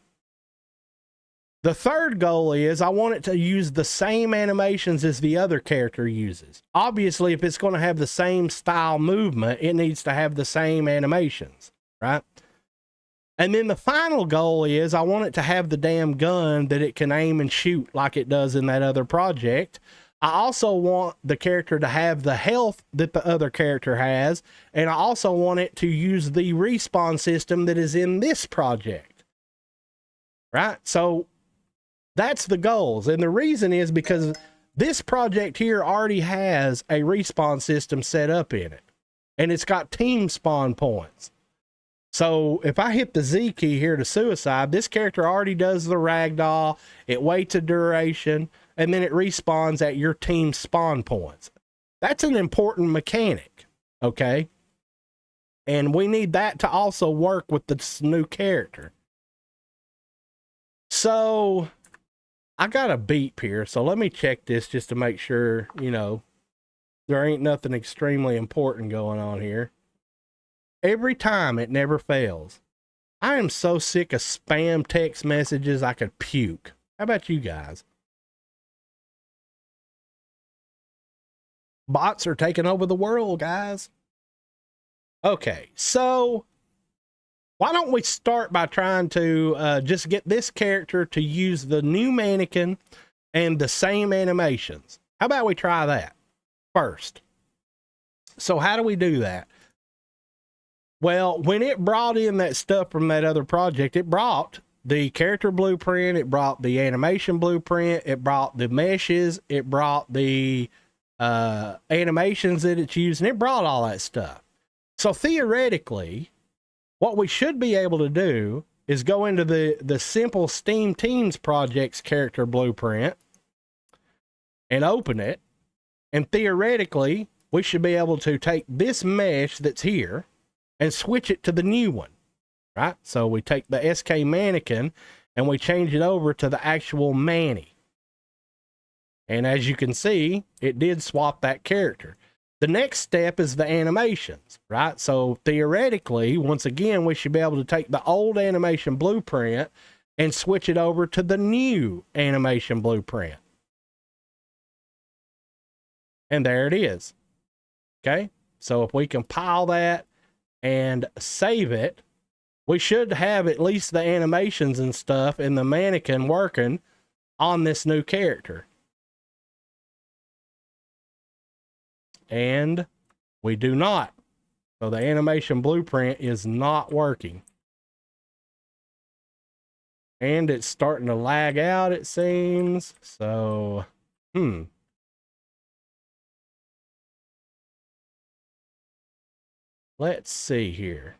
The third goal is, I want it to use the same animations as the other character uses. Obviously, if it's going to have the same style movement, it needs to have the same animations, right? And then the final goal is, I want it to have the damn gun that it can aim and shoot like it does in that other project. I also want the character to have the health that the other character has, and I also want it to use the respawn system that is in this project, right? So that's the goals. And the reason is because this project here already has a respawn system set up in it, and it's got team spawn points. So if I hit the Z key here to suicide, this character already does the ragdoll, it waits a duration, and then it respawns at your team spawn points. That's an important mechanic, okay? And we need that to also work with this new character. So I got a beep here, so let me check this just to make sure, you know, there ain't nothing extremely important going on here. Every time, it never fails. I am so sick of spam text messages I could puke. How about you guys? Bots are taking over the world, guys. Okay, so why don't we start by trying to just get this character to use the new mannequin and the same animations? How about we try that first? So how do we do that? Well, when it brought in that stuff from that other project, it brought the character blueprint, it brought the animation blueprint, it brought the meshes, it brought the animations that it's using, it brought all that stuff. So theoretically, what we should be able to do is go into the simple Steam Teams projects character blueprint and open it. And theoretically, we should be able to take this mesh that's here and switch it to the new one, right? So we take the SK mannequin and we change it over to the actual Manny. And as you can see, it did swap that character. The next step is the animations, right? So theoretically, once again, we should be able to take the old animation blueprint and switch it over to the new animation blueprint. And there it is. Okay, so if we compile that and save it, we should have at least the animations and stuff in the mannequin working on this new character. And we do not. So the animation blueprint is not working. And it's starting to lag out, it seems. So, let's see here.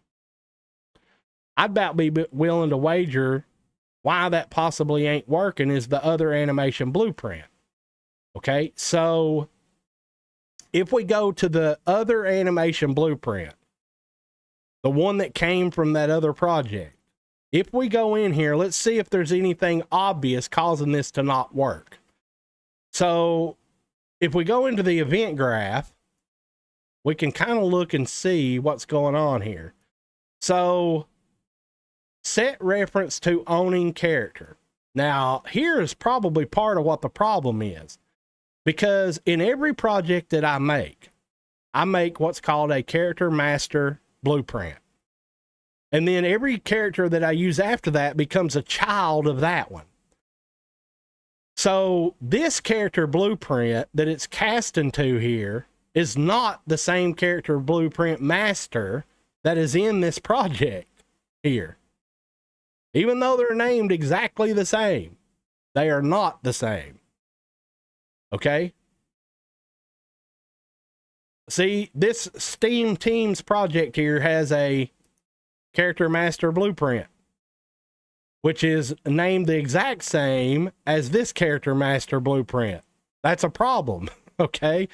I'd about be willing to wager why that possibly ain't working is the other animation blueprint. Okay, so if we go to the other animation blueprint, the one that came from that other project, if we go in here, let's see if there's anything obvious causing this to not work. So if we go into the event graph, we can kind of look and see what's going on here. So set reference to owning character. Now, here is probably part of what the problem is. Because in every project that I make what's called a character master blueprint. And then every character that I use after that becomes a child of that one. So this character blueprint that it's casting to here is not the same character blueprint master that is in this project here. Even though they're named exactly the same, they are not the same. Okay? See, this Steam Teams project here has a character master blueprint, which is named the exact same as this character master blueprint. That's a problem, okay?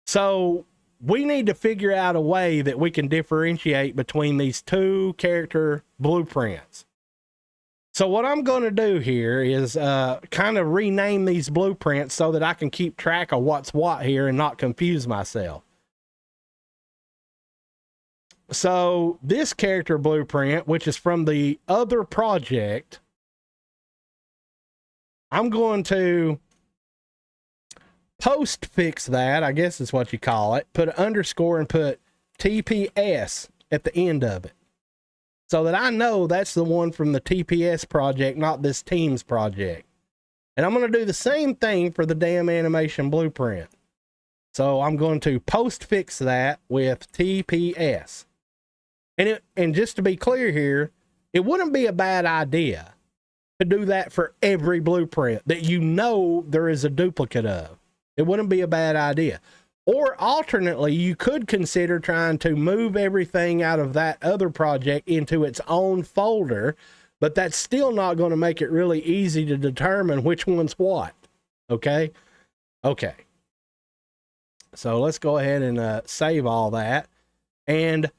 So we need to figure out a way that we can differentiate between these two character blueprints. So what I'm going to do here is kind of rename these blueprints so that I can keep track of what's what here and not confuse myself. So this character blueprint, which is from the other project, I'm going to postfix that, I guess is what you call it, put an underscore and put TPS at the end of it, so that I know that's the one from the TPS project, not this Teams project. And I'm going to do the same thing for the damn animation blueprint. So I'm going to postfix that with TPS. And just to be clear here, it wouldn't be a bad idea to do that for every blueprint that you know there is a duplicate of. It wouldn't be a bad idea. Or alternately, you could consider trying to move everything out of that other project into its own folder, but that's still not going to make it really easy to determine which one's what. Okay? Okay. So let's go ahead and save all that. And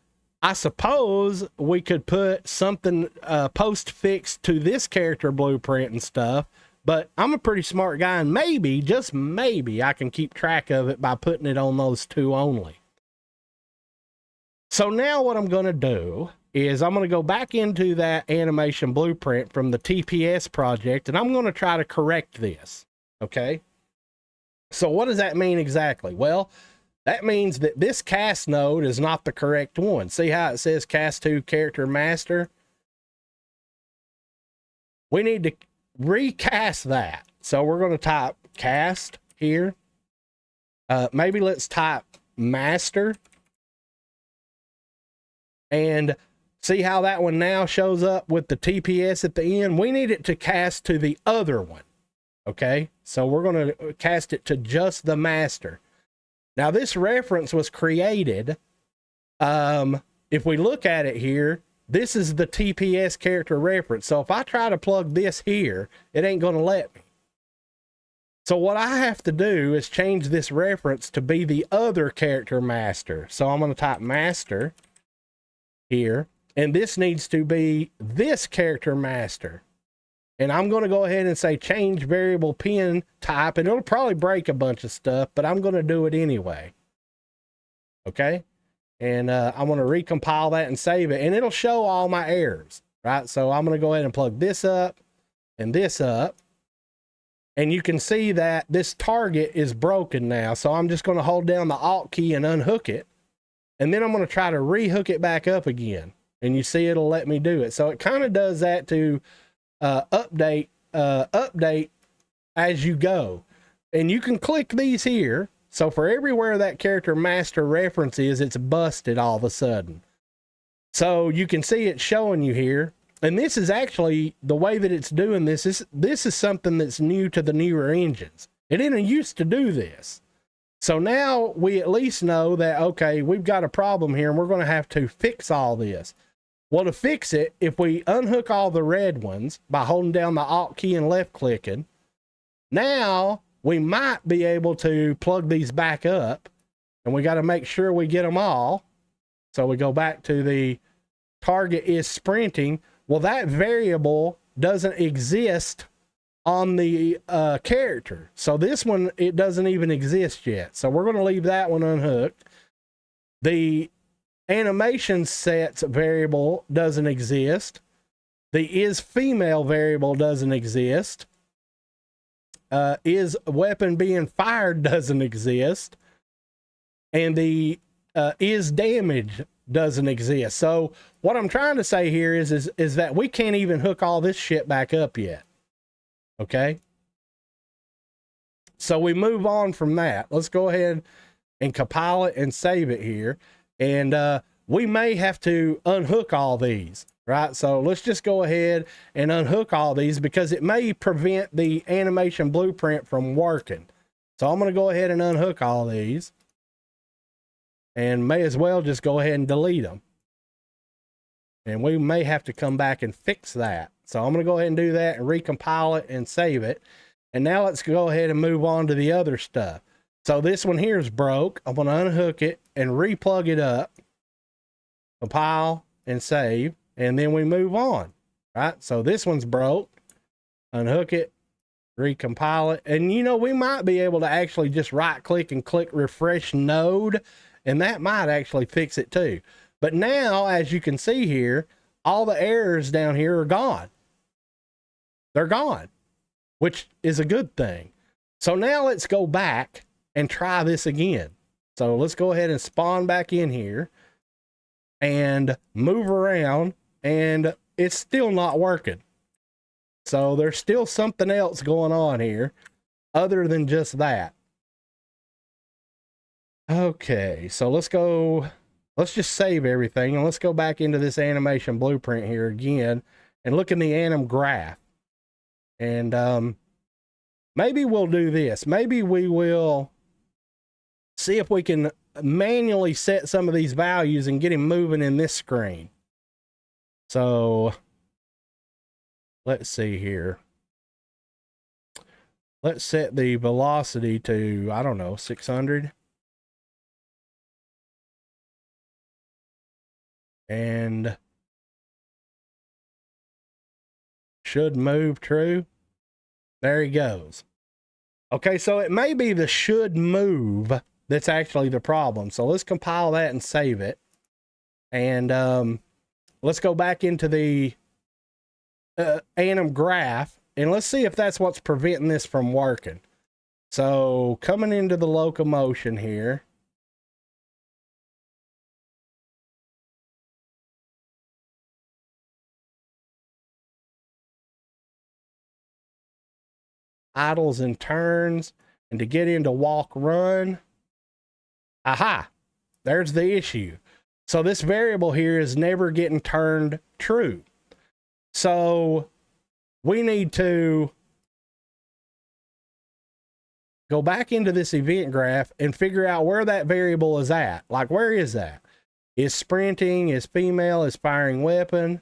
I suppose we could put something postfix to this character blueprint and stuff, but I'm a pretty smart guy, and maybe, just maybe, I can keep track of it by putting it on those two only. So now what I'm going to do is I'm going to go back into that animation blueprint from the TPS project, and I'm going to try to correct this, okay? So what does that mean exactly? Well, that means that this cast node is not the correct one. See how it says cast 2 character master? We need to recast that. So we're going to type cast here. Maybe let's type master. And see how that one now shows up with the TPS at the end? We need it to cast to the other one. Okay, so we're going to cast it to just the master. Now, this reference was created, if we look at it here, this is the TPS character reference. So if I try to plug this here, it ain't going to let me. So what I have to do is change this reference to be the other character master. So I'm going to type master here, and this needs to be this character master. And I'm going to go ahead and say change variable pin type, and it'll probably break a bunch of stuff, but I'm going to do it anyway. Okay. And I'm going to recompile that and save it, and it'll show all my errors, right? So I'm going to go ahead and plug this up and this up. And you can see that this target is broken now. So I'm just going to hold down the Alt key and unhook it. And then I'm going to try to rehook it back up again. And you see it'll let me do it. So it kind of does that to update as you go, and you can click these here. So for everywhere that character master reference is, it's busted all of a sudden. So you can see it showing you here, and this is actually the way that it's doing this. This is something that's new to the newer engines. It didn't used to do this. So now we at least know that, okay, we've got a problem here and we're going to have to fix all this. Well, to fix it, if we unhook all the red ones by holding down the Alt key and left clicking, now we might be able to plug these back up, and we got to make sure we get them all. So we go back to the target is sprinting. Well, that variable doesn't exist on the character. So this one, it doesn't even exist yet. So we're going to leave that one unhooked. The animation sets variable doesn't exist. The is female variable doesn't exist. Is weapon being fired doesn't exist. And the is damage doesn't exist. So what I'm trying to say here is that we can't even hook all this shit back up yet. Okay. So we move on from that. Let's go ahead and compile it and save it here. And we may have to unhook all these, right? So let's just go ahead and unhook all these because it may prevent the animation blueprint from working. So I'm going to go ahead and unhook all these, and may as well just go ahead and delete them. And we may have to come back and fix that. So I'm going to go ahead and do that and recompile it and save it. And now let's go ahead and move on to the other stuff. So this one here is broke. I'm going to unhook it and replug it up, compile and save, and then we move on, right? So this one's broke. Unhook it, recompile it. And you know, we might be able to actually just right click and click refresh node, and that might actually fix it too. But now, as you can see here, all the errors down here are gone. They're gone, which is a good thing. So now let's go back and try this again. So let's go ahead and spawn back in here and move around, and it's still not working. So there's still something else going on here other than just that. Okay, so let's just save everything, and let's go back into this animation blueprint here again and look in the anim graph. And maybe we'll do this. Maybe we will see if we can manually set some of these values and get him moving in this screen. So let's see here. Let's set the velocity to, I don't know, 600. And should move true. There he goes. Okay, so it may be the should move that's actually the problem. So let's compile that and save it. And let's go back into the anim graph, and let's see if that's what's preventing this from working. So coming into the locomotion here. Idles and turns, and to get into walk run. Aha, there's the issue. So this variable here is never getting turned true. So we need to go back into this event graph and figure out where that variable is at. Like, where is that? Is sprinting, is female, is firing weapon.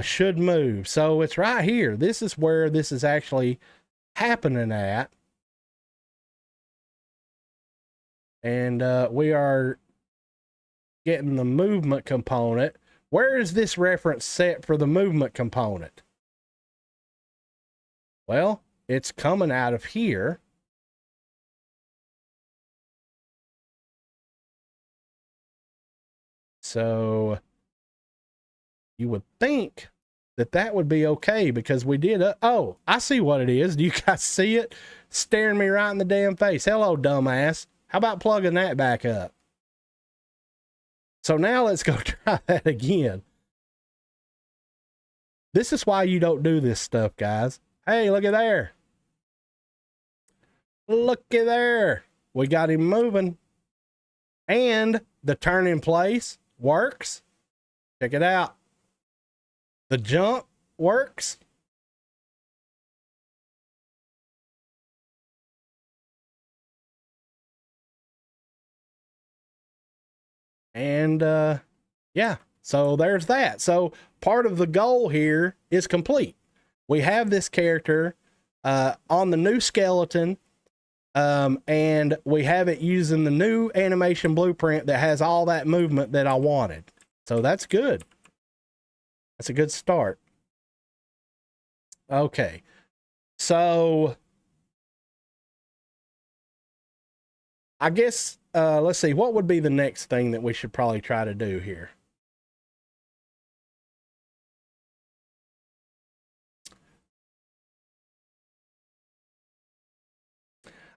Should move. So it's right here. This is where this is actually happening at. And we are getting the movement component. Where is this reference set for the movement component? Well, it's coming out of here. So you would think that that would be okay because we did. Oh, I see what it is. Do you guys see it? Staring me right in the damn face. Hello, dumbass. How about plugging that back up? So now let's go try that again. This is why you don't do this stuff, guys. Hey, look at there. Looky there. We got him moving. And the turn in place works. Check it out. The jump works. And yeah, so there's that. So part of the goal here is complete. We have this character on the new skeleton, and we have it using the new animation blueprint that has all that movement that I wanted. So that's good. That's a good start. Okay, so I guess let's see, what would be the next thing that we should probably try to do here?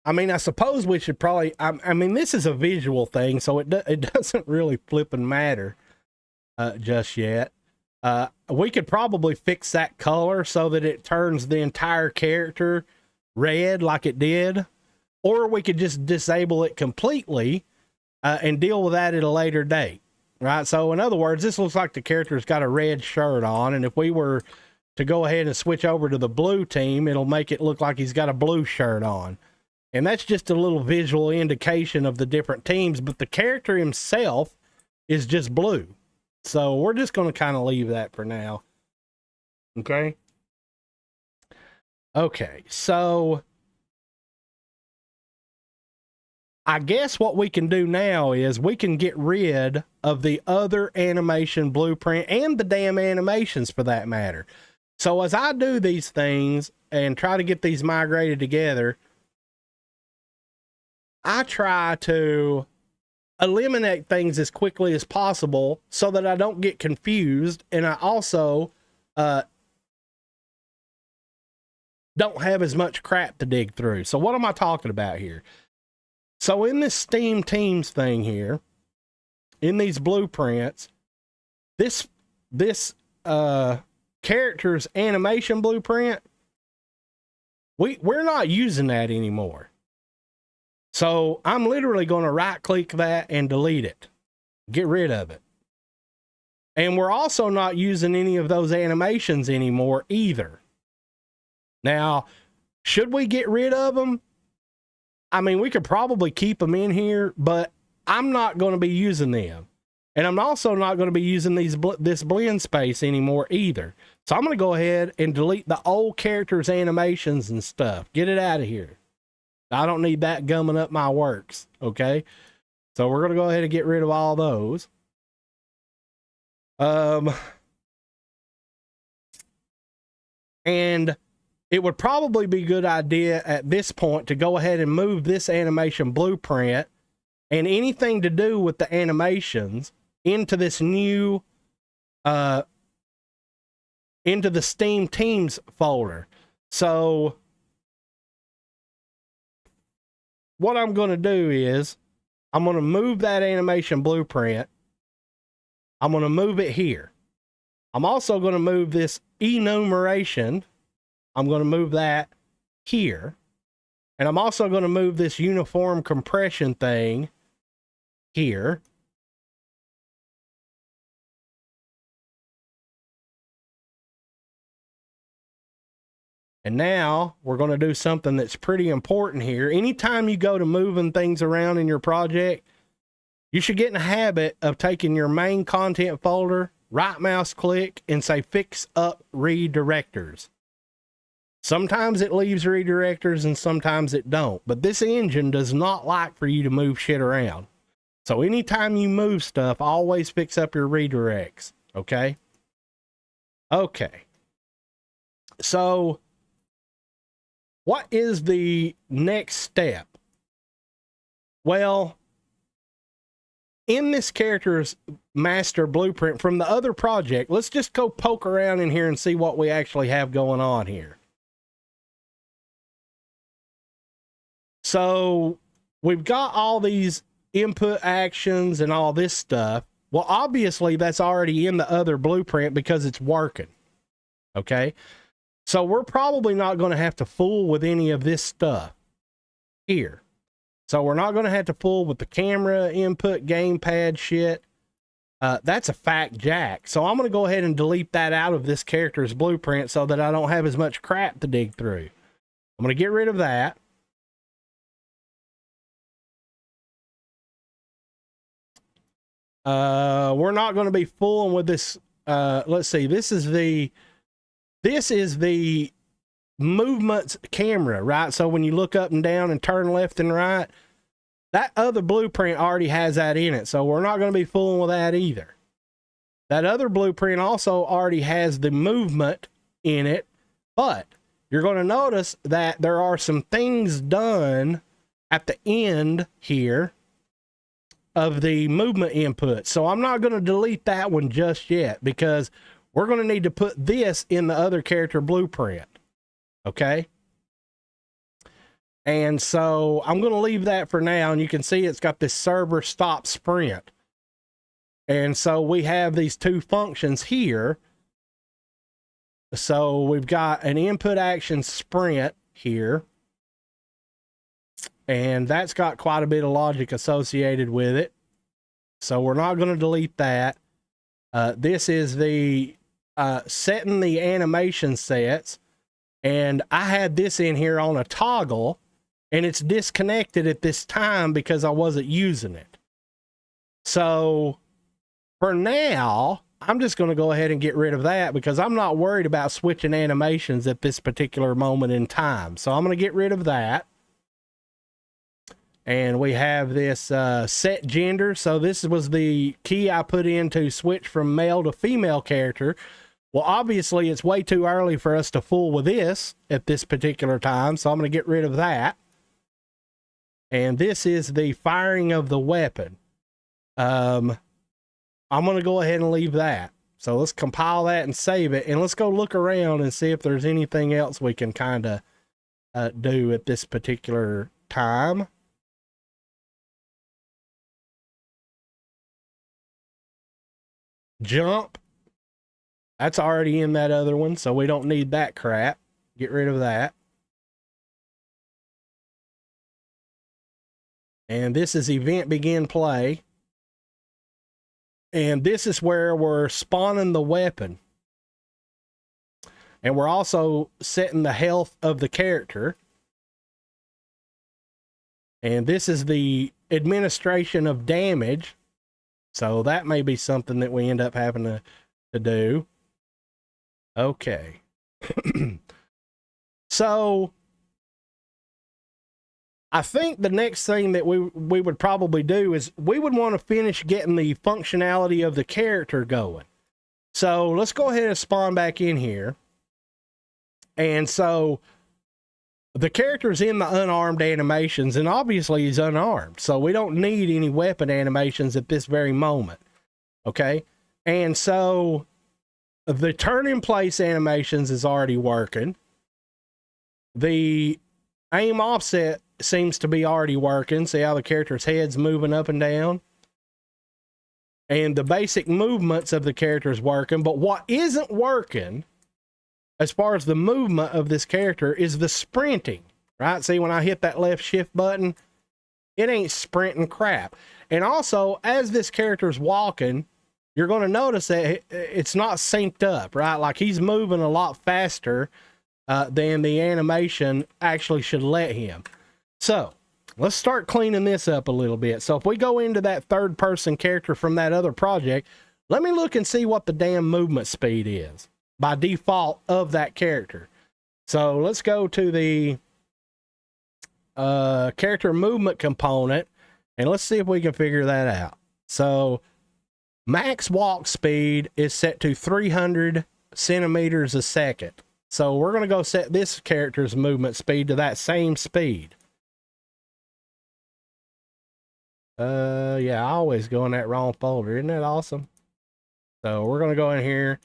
I mean, I suppose we should probably, I mean, this is a visual thing, so it doesn't really flipping matter just yet. We could probably fix that color so that it turns the entire character red like it did, or we could just disable it completely and deal with that at a later date, right? So in other words, this looks like the character's got a red shirt on, and if we were to go ahead and switch over to the blue team, it'll make it look like he's got a blue shirt on. And that's just a little visual indication of the different teams, but the character himself is just blue. So we're just going to kind of leave that for now. Okay. Okay, so I guess what we can do now is we can get rid of the other animation blueprint and the damn animations for that matter. So as I do these things and try to get these migrated together, I try to eliminate things as quickly as possible so that I don't get confused, and I also don't have as much crap to dig through. So what am I talking about here? So in this Steam Teams thing here, in these blueprints, this character's animation blueprint, we're not using that anymore. So I'm literally going to right click that and delete it, get rid of it. And we're also not using any of those animations anymore either. Now, should we get rid of them? I mean, we could probably keep them in here, but I'm not going to be using them. And I'm also not going to be using this blend space anymore either. So I'm going to go ahead and delete the old characters' animations and stuff. Get it out of here. I don't need that gumming up my works. Okay. So we're going to go ahead and get rid of all those. And it would probably be a good idea at this point to go ahead and move this animation blueprint and anything to do with the animations into this new, into the Steam Teams folder. So what I'm going to do is I'm going to move that animation blueprint. I'm going to move it here. I'm also going to move this enumeration. I'm going to move that here. And I'm also going to move this uniform compression thing here. And now we're going to do something that's pretty important here. Anytime you go to moving things around in your project, you should get in the habit of taking your main content folder, right mouse click, and say fix up redirectors. Sometimes it leaves redirectors and sometimes it don't, but this engine does not like for you to move shit around. So anytime you move stuff, always fix up your redirects. Okay. Okay. So what is the next step? Well, in this character's master blueprint from the other project, let's just go poke around in here and see what we actually have going on here. So we've got all these input actions and all this stuff. Well, obviously that's already in the other blueprint because it's working. Okay. So we're probably not going to have to fool with any of this stuff here. So we're not going to have to fool with the camera input gamepad shit. That's a fact jack. So I'm going to go ahead and delete that out of this character's blueprint so that I don't have as much crap to dig through. I'm going to get rid of that. We're not going to be fooling with this. Let's see. This is the movements camera, right? So when you look up and down and turn left and right, that other blueprint already has that in it. So we're not going to be fooling with that either. That other blueprint also already has the movement in it, but you're going to notice that there are some things done at the end here of the movement input. So I'm not going to delete that one just yet because we're going to need to put this in the other character blueprint. Okay. And so I'm going to leave that for now. And you can see it's got this server stop sprint. And so we have these two functions here. So we've got an input action sprint here. And that's got quite a bit of logic associated with it. So we're not going to delete that. This is the setting the animation sets. And I had this in here on a toggle, and it's disconnected at this time because I wasn't using it. So for now, I'm just going to go ahead and get rid of that because I'm not worried about switching animations at this particular moment in time. So I'm going to get rid of that. And we have this set gender. So this was the key I put in to switch from male to female character. Well, obviously, it's way too early for us to fool with this at this particular time. So I'm going to get rid of that. And this is the firing of the weapon. I'm going to go ahead and leave that. So let's compile that and save it. And let's go look around and see if there's anything else we can kind of do at this particular time. Jump. That's already in that other one, so we don't need that crap. Get rid of that. And this is event begin play. And this is where we're spawning the weapon. And we're also setting the health of the character. And this is the administration of damage. So that may be something that we end up having to do. Okay. So I think the next thing that we would probably do is we would want to finish getting the functionality of the character going. So let's go ahead and spawn back in here. And so the character's in the unarmed animations, and obviously he's unarmed. So we don't need any weapon animations at this very moment. Okay. And so the turn in place animations is already working. The aim offset seems to be already working. See how the character's head's moving up and down? And the basic movements of the character's working. But what isn't working, as far as the movement of this character, is the sprinting. Right? See, when I hit that left shift button, it ain't sprinting crap. And also, as this character's walking, you're going to notice that it's not synced up, right? Like he's moving a lot faster than the animation actually should let him. So let's start cleaning this up a little bit. So if we go into that third person character from that other project, let me look and see what the damn movement speed is by default of that character. So let's go to the character movement component and let's see if we can figure that out. So max walk speed is set to 300 centimeters a second. So we're going to go set this character's movement speed to that same speed. Yeah, I always go in that wrong folder. Isn't that awesome? So we're going to go in here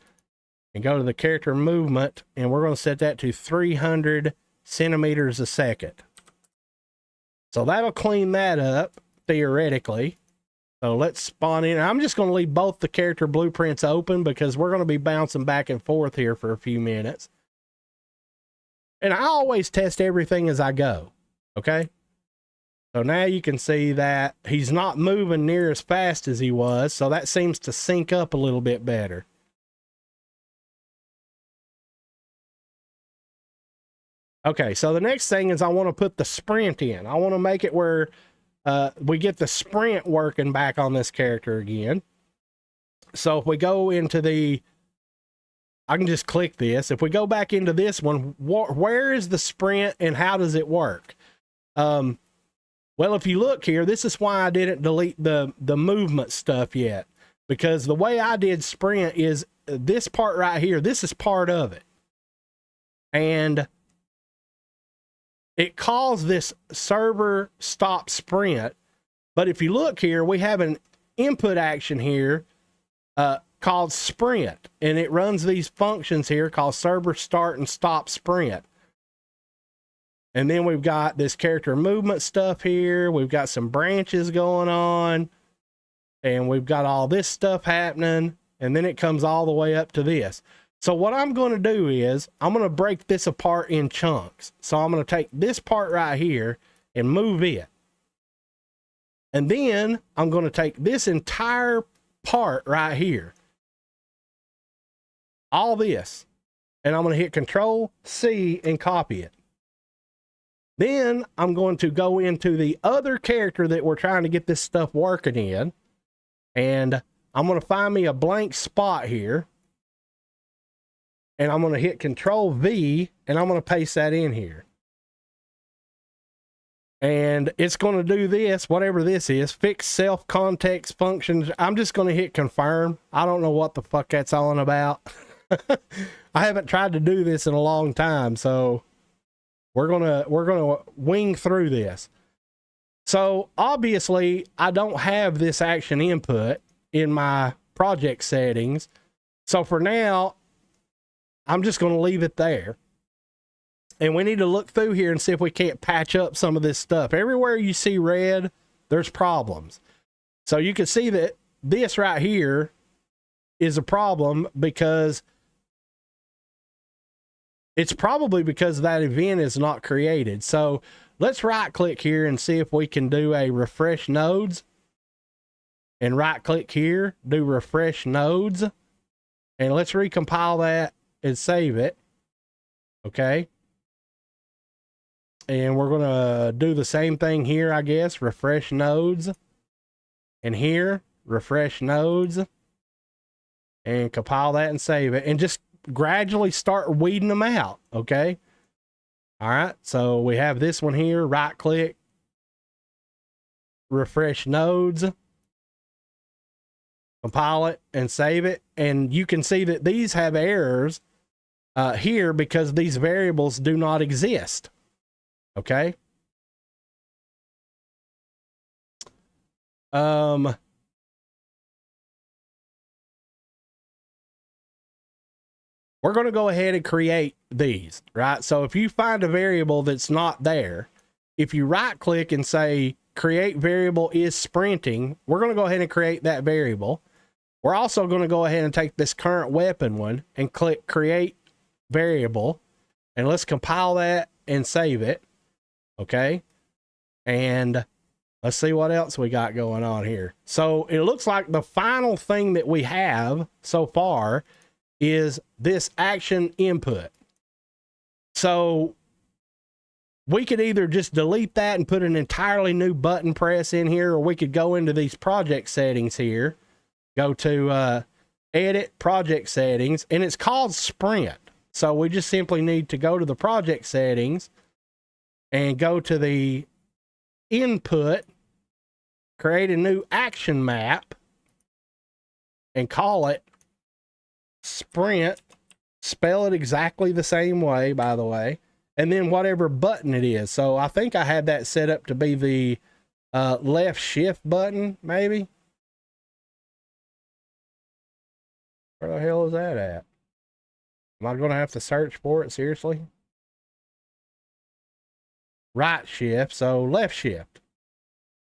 and go to the character movement, and we're going to set that to 300 centimeters a second. So that'll clean that up, theoretically. So let's spawn in. I'm just going to leave both the character blueprints open because we're going to be bouncing back and forth here for a few minutes. And I always test everything as I go. Okay. So now you can see that he's not moving near as fast as he was. So that seems to sync up a little bit better. Okay. So the next thing is I want to put the sprint in. I want to make it where we get the sprint working back on this character again. So if we go into I can just click this. If we go back into this one, where is the sprint and how does it work? Well, if you look here, this is why I didn't delete the movement stuff yet, because the way I did sprint is this part right here. This is part of it. And it calls this server stop sprint. But if you look here, we have an input action here called sprint, and it runs these functions here called server start and stop sprint. And then we've got this character movement stuff here. We've got some branches going on, and we've got all this stuff happening. And then it comes all the way up to this. So what I'm going to do is I'm going to break this apart in chunks. So I'm going to take this part right here and move it. And then I'm going to take this entire part right here, all this, and I'm going to hit Control C and copy it. Then I'm going to go into the other character that we're trying to get this stuff working in, and I'm going to find me a blank spot here, and I'm going to hit Control V, and I'm going to paste that in here. And it's going to do this, whatever this is, fix self context functions. I'm just going to hit confirm. I don't know what the fuck that's all about. I haven't tried to do this in a long time, so we're going to wing through this. So obviously I don't have this action input in my project settings. So for now, I'm just going to leave it there. And we need to look through here and see if we can't patch up some of this stuff. Everywhere you see red, there's problems. So you can see that this right here is a problem because it's probably because that event is not created. So let's right click here and see if we can do a refresh nodes. And right click here, do refresh nodes. And let's recompile that and save it. Okay. And we're going to do the same thing here, I guess. Refresh nodes. And here, refresh nodes. And compile that and save it. And just gradually start weeding them out. Okay. All right. So we have this one here. Right click. Refresh nodes. Compile it and save it. And you can see that these have errors here because these variables do not exist. Okay. We're going to go ahead and create these, right? So if you find a variable that's not there, if you right click and say create variable is sprinting, we're going to go ahead and create that variable. We're also going to go ahead and take this current weapon one and click create variable, and let's compile that and save it. Okay. And let's see what else we got going on here. So it looks like the final thing that we have so far is this action input. So we could either just delete that and put an entirely new button press in here, or we could go into these project settings here, go to edit project settings, and it's called sprint. So we just simply need to go to the project settings and go to the input, create a new action map, and call it sprint. Spell it exactly the same way, by the way, and then whatever button it is. So I think I had that set up to be the left shift button, maybe. Where the hell is that at? Am I going to have to search for it? Seriously? Right shift, so left shift.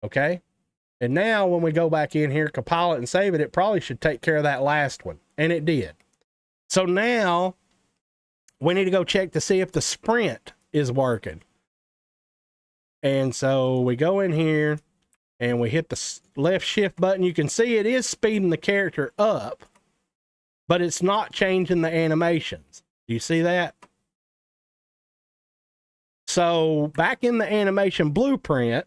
Okay. And now when we go back in here, compile it and save it, it probably should take care of that last one. And it did. So now we need to go check to see if the sprint is working. And so we go in here and we hit the left shift button. You can see it is speeding the character up, but it's not changing the animations. Do you see that? So back in the animation blueprint,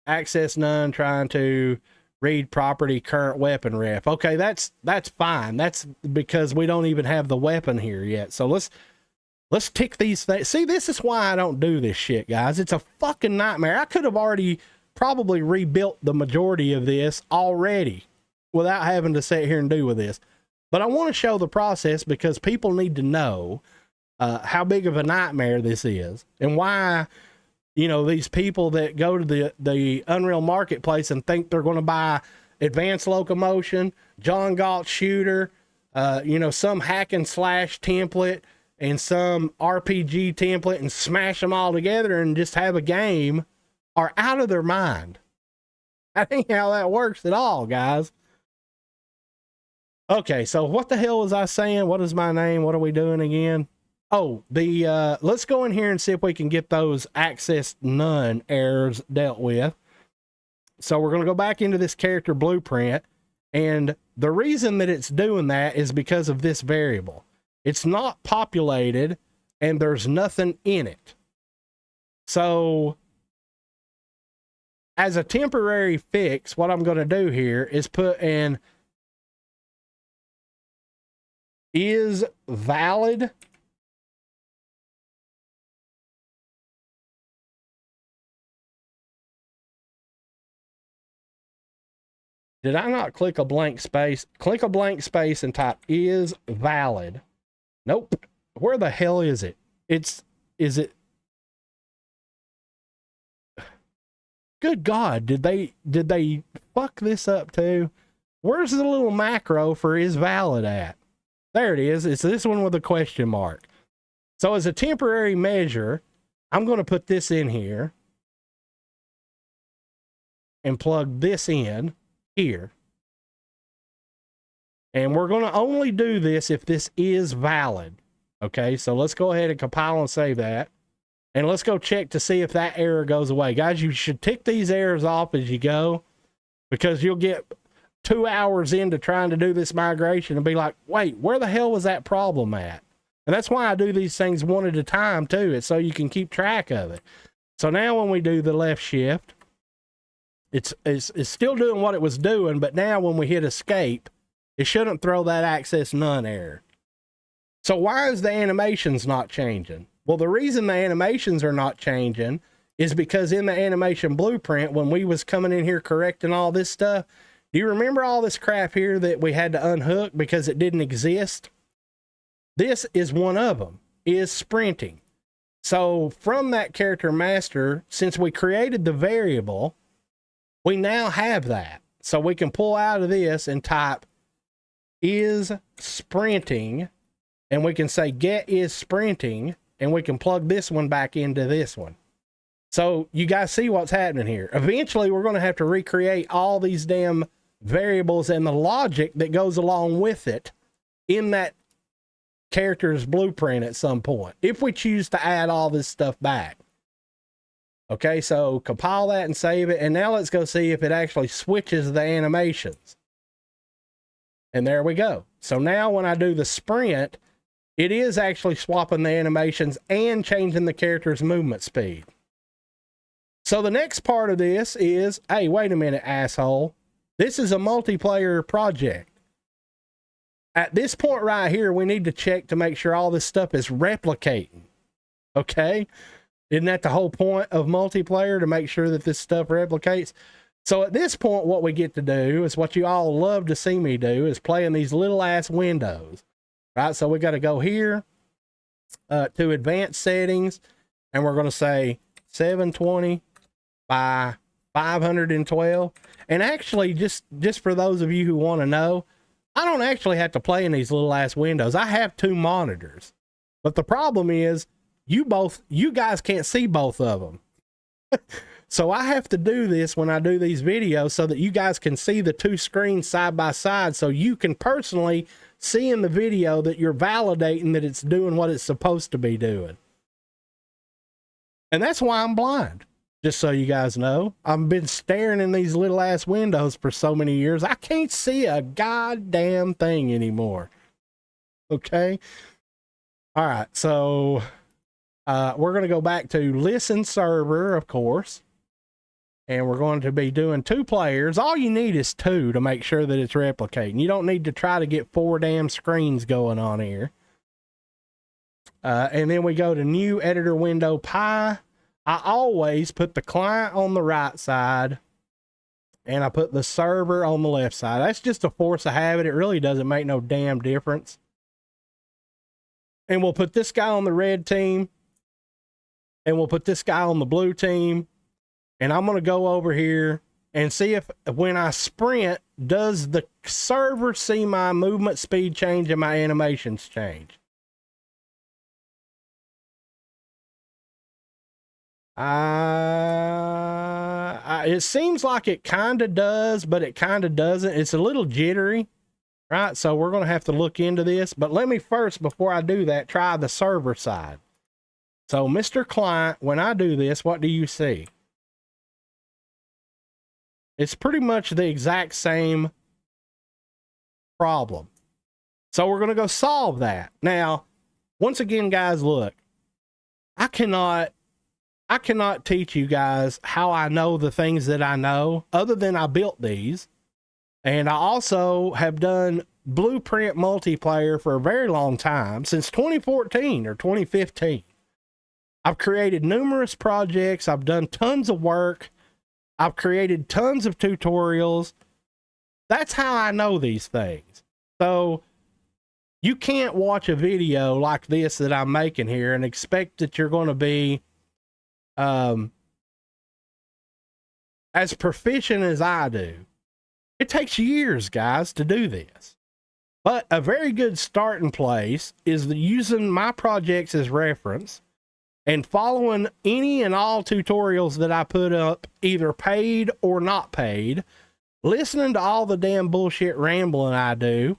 access none, trying to read property current weapon ref. Okay, that's fine. That's because we don't even have the weapon here yet. So let's tick these things. See, this is why I don't do this shit, guys. It's a fucking nightmare. I could have already probably rebuilt the majority of this already without having to sit here and do with this. But I want to show the process because people need to know how big of a nightmare this is, and why, you know, these people that go to the Unreal Marketplace and think they're going to buy advanced locomotion, John Galt shooter, you know, some hack and slash template and some RPG template and smash them all together and just have a game, are out of their mind. That ain't how that works at all, guys. Okay, so what the hell was I saying? What is my name? What are we doing again? Oh, the let's go in here and see if we can get those access none errors dealt with. So we're going to go back into this character blueprint, and the reason that it's doing that is because of this variable. It's not populated and there's nothing in it. So as a temporary fix, what I'm going to do here is put in is valid Did I not click a blank space? Click a blank space and type is valid. Nope. Where the hell is it? Is it? Good God, did they fuck this up too? Where's the little macro for is valid at? There it is. It's this one with a question mark. So as a temporary measure, I'm going to put this in here and plug this in here. And we're going to only do this if this is valid. Okay, so let's go ahead and compile and save that. And let's go check to see if that error goes away. Guys, you should tick these errors off as you go, because you'll get 2 hours into trying to do this migration and be like, wait, where the hell was that problem at? And that's why I do these things one at a time too. It's so you can keep track of it. So now when we do the left shift, it's still doing what it was doing, but now when we hit escape, it shouldn't throw that access none error. So why is the animations not changing? Well, the reason the animations are not changing is because in the animation blueprint, when we was coming in here correcting all this stuff, do you remember all this crap here that we had to unhook because it didn't exist? This is one of them, is sprinting. So from that character master, since we created the variable, we now have that. So we can pull out of this and type is sprinting, and we can say get is sprinting, and we can plug this one back into this one. So you guys see what's happening here. Eventually, we're going to have to recreate all these damn variables and the logic that goes along with it in that character's blueprint at some point, if we choose to add all this stuff back. Okay, so compile that and save it. And now let's go see if it actually switches the animations. And there we go. So now when I do the sprint, it is actually swapping the animations and changing the character's movement speed. So the next part of this is, hey, wait a minute, asshole. This is a multiplayer project. At this point right here, we need to check to make sure all this stuff is replicating. Okay? Isn't that the whole point of multiplayer, to make sure that this stuff replicates? So at this point, what we get to do is what you all love to see me do, is play in these little ass windows, right? So we got to go here to advanced settings, and we're going to say 720 by 512. And actually, just for those of you who want to know, I don't actually have to play in these little ass windows. I have 2 monitors, but the problem is you guys can't see both of them. So I have to do this when I do these videos so that you guys can see the 2 screens side by side, so you can personally see in the video that you're validating that it's doing what it's supposed to be doing. And that's why I'm blind. Just so you guys know, I've been staring in these little ass windows for so many years. I can't see a goddamn thing anymore. Okay. All right. So we're going to go back to listen server, of course. And we're going to be doing 2 players. All you need is 2 to make sure that it's replicating. You don't need to try to get 4 damn screens going on here. And then we go to new editor window Pi. I always put the client on the right side and I put the server on the left side. That's just a force of habit. It really doesn't make no damn difference. And we'll put this guy on the red team and we'll put this guy on the blue team. And I'm going to go over here and see if when I sprint, does the server see my movement speed change and my animations change? It seems like it kind of does, but it kind of doesn't. It's a little jittery. right? So we're going to have to look into this, but let me first, before I do that, try the server side. So Mr. Client, when I do this, what do you see? It's pretty much the exact same problem. So we're going to go solve that. Now, once again, guys, look, I cannot teach you guys how I know the things that I know, other than I built these. And I also have done Blueprint multiplayer for a very long time, since 2014 or 2015. I've created numerous projects. I've done tons of work. I've created tons of tutorials. That's how I know these things. So you can't watch a video like this that I'm making here and expect that you're going to be as proficient as I do. It takes years, guys, to do this. But a very good starting place is using my projects as reference and following any and all tutorials that I put up, either paid or not paid, listening to all the damn bullshit rambling I do,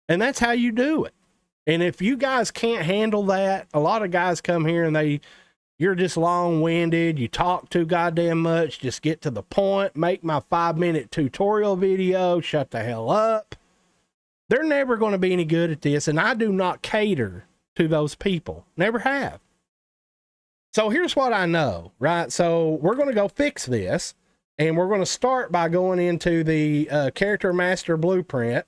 and that's how you do it. And if you guys can't handle that, a lot of guys come here and you're just long-winded, you talk too goddamn much, just get to the point, make my 5-minute tutorial video, shut the hell up. They're never going to be any good at this, and I do not cater to those people. Never have. So here's what I know, right? So we're going to go fix this, and we're going to start by going into the Character Master Blueprint,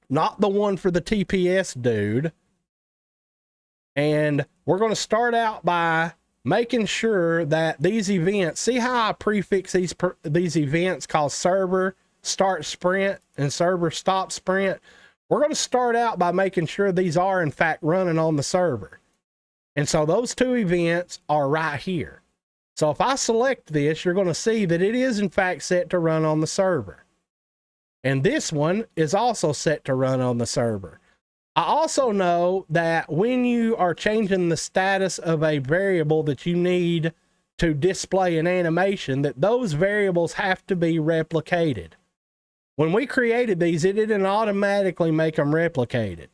not the one for the TPS dude. And we're going to start out by making sure that these events, see how I prefix these events called server start sprint and server stop sprint? We're going to start out by making sure these are in fact running on the server. And so those two events are right here. So if I select this, you're going to see that it is in fact set to run on the server. And this one is also set to run on the server. I also know that when you are changing the status of a variable that you need to display an animation, that those variables have to be replicated. When we created these, it didn't automatically make them replicated.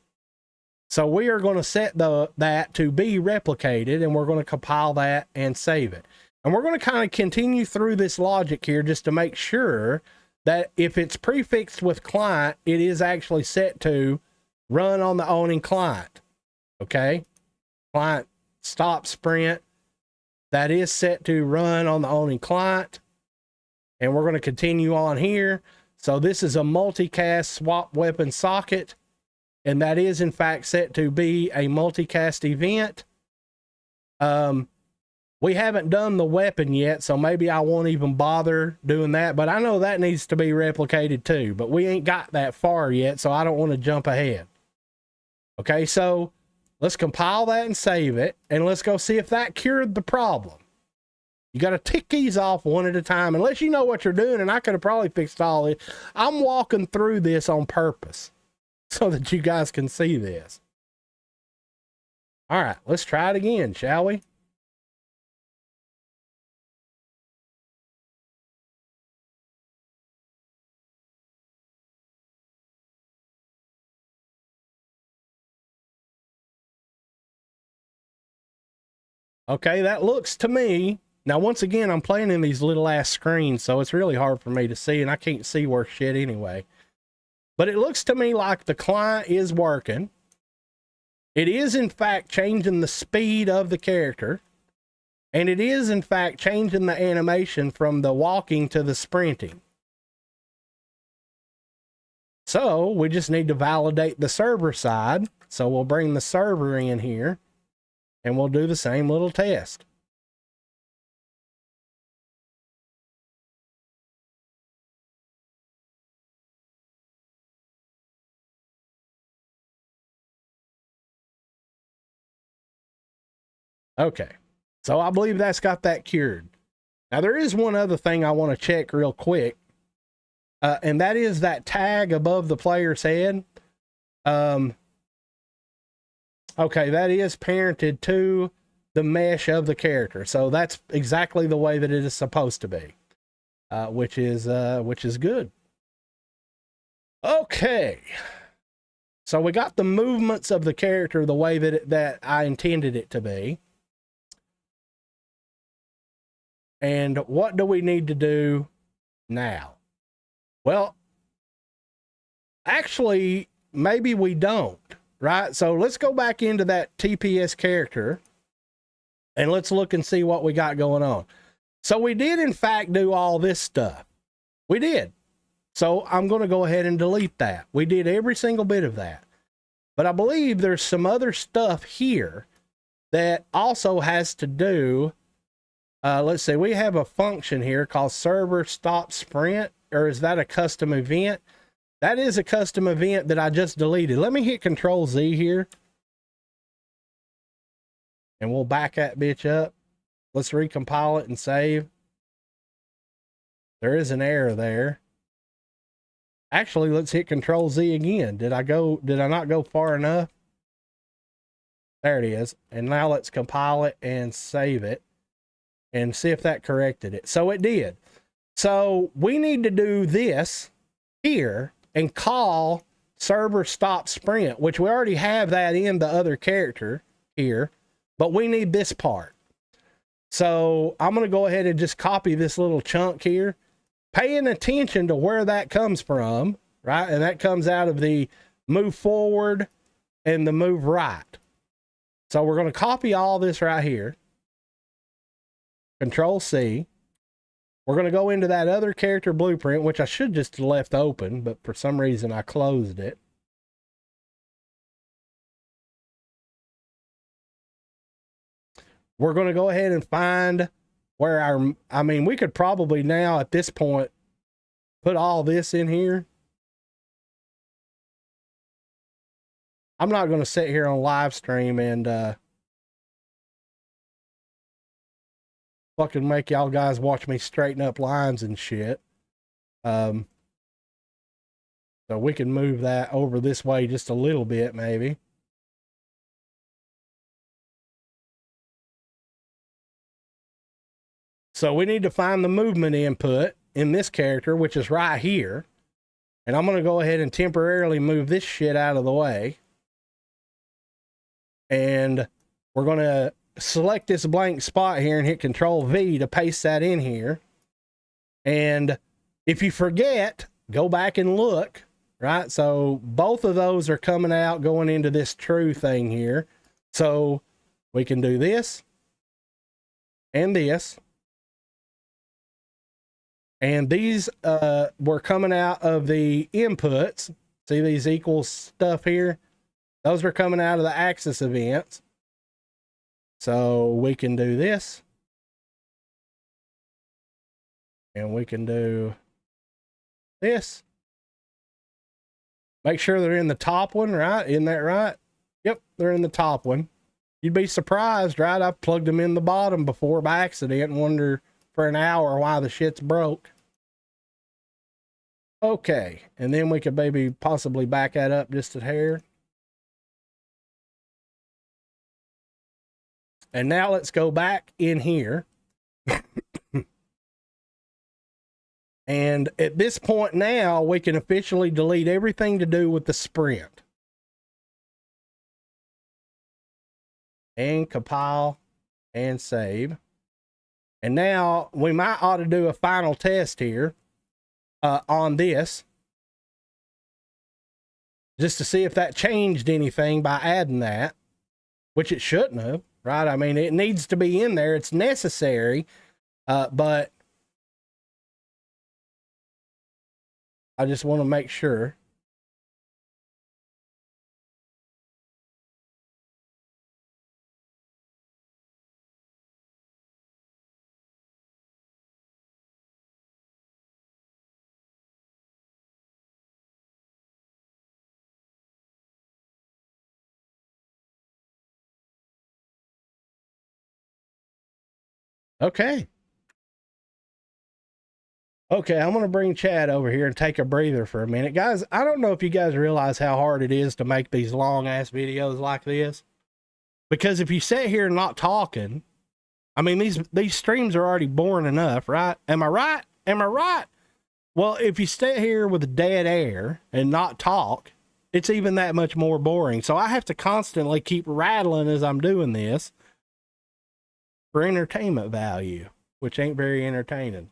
So we are going to set that to be replicated, and we're going to compile that and save it. And we're going to kind of continue through this logic here just to make sure that if it's prefixed with client, it is actually set to run on the owning client. Okay, client stop sprint, that is set to run on the owning client. And we're going to continue on here. So this is a multicast swap weapon socket, and that is in fact set to be a multicast event. We haven't done the weapon yet, so maybe I won't even bother doing that, but I know that needs to be replicated too, but we ain't got that far yet, so I don't want to jump ahead. Okay, so let's compile that and save it, and let's go see if that cured the problem. You got to tick these off one at a time, unless you know what you're doing, and I could have probably fixed all it. I'm walking through this on purpose so that you guys can see this. All right, let's try it again, shall we? Okay, that looks to me, now once again, I'm playing in these little ass screens, so it's really hard for me to see, and I can't see worth shit anyway. But it looks to me like the client is working. It is in fact changing the speed of the character, and it is in fact changing the animation from the walking to the sprinting. So we just need to validate the server side. So we'll bring the server in here, and we'll do the same little test. Okay, so I believe that's got that cured. Now there is one other thing I want to check real quick, and that is that tag above the player's head. Okay, that is parented to the mesh of the character, so that's exactly the way that it is supposed to be, which is good. Okay. So we got the movements of the character the way that I intended it to be. And what do we need to do now? Well, actually, maybe we don't, right? So let's go back into that TPS character and let's look and see what we got going on. So we did, in fact, do all this stuff. We did. So I'm going to go ahead and delete that. We did every single bit of that. But I believe there's some other stuff here that also has to do. Let's see, we have a function here called server stop sprint, or is that a custom event? That is a custom event that I just deleted. Let me hit Control Z here. And we'll back that bitch up. Let's recompile it and save. There is an error there. Actually, let's hit Control Z again. Did I not go far enough? There it is. And now let's compile it and save it and see if that corrected it. So it did. So we need to do this here and call server stop sprint, which we already have that in the other character here, but we need this part. So I'm going to go ahead and just copy this little chunk here, paying attention to where that comes from, right? And that comes out of the move forward and the move right. So we're going to copy all this right here. Control C. We're going to go into that other character blueprint, which I should just have left open, but for some reason I closed it. We're going to go ahead and find where we could probably now at this point put all this in here. I'm not going to sit here on live stream and fucking make y'all guys watch me straighten up lines and shit. So we can move that over this way just a little bit, maybe. So we need to find the movement input in this character, which is right here. And I'm going to go ahead and temporarily move this shit out of the way. And we're going to select this blank spot here and hit Control V to paste that in here. And if you forget, go back and look, right? So both of those are coming out, going into this true thing here. So we can do this and this. And these were coming out of the inputs. See these equals stuff here? Those are coming out of the axis events. So we can do this. And we can do this. Make sure they're in the top one, right? Isn't that right? Yep, they're in the top one. You'd be surprised, right? I've plugged them in the bottom before by accident and wonder for an hour why the shit's broke. Okay, and then we could maybe possibly back that up just a hair. And now let's go back in here. And at this point now, we can officially delete everything to do with the sprint. And compile and save. And now we might ought to do a final test here on this. Just to see if that changed anything by adding that. Which it shouldn't have, right? I mean, it needs to be in there. It's necessary. But I just want to make sure. Okay. Okay, I'm going to bring Chad over here and take a breather for a minute. Guys, I don't know if you guys realize how hard it is to make these long-ass videos like this. Because if you sit here not talking, I mean, these streams are already boring enough, right? Am I right? Am I right? Well, if you stay here with dead air and not talk, it's even that much more boring. So I have to constantly keep rattling as I'm doing this for entertainment value, which ain't very entertaining.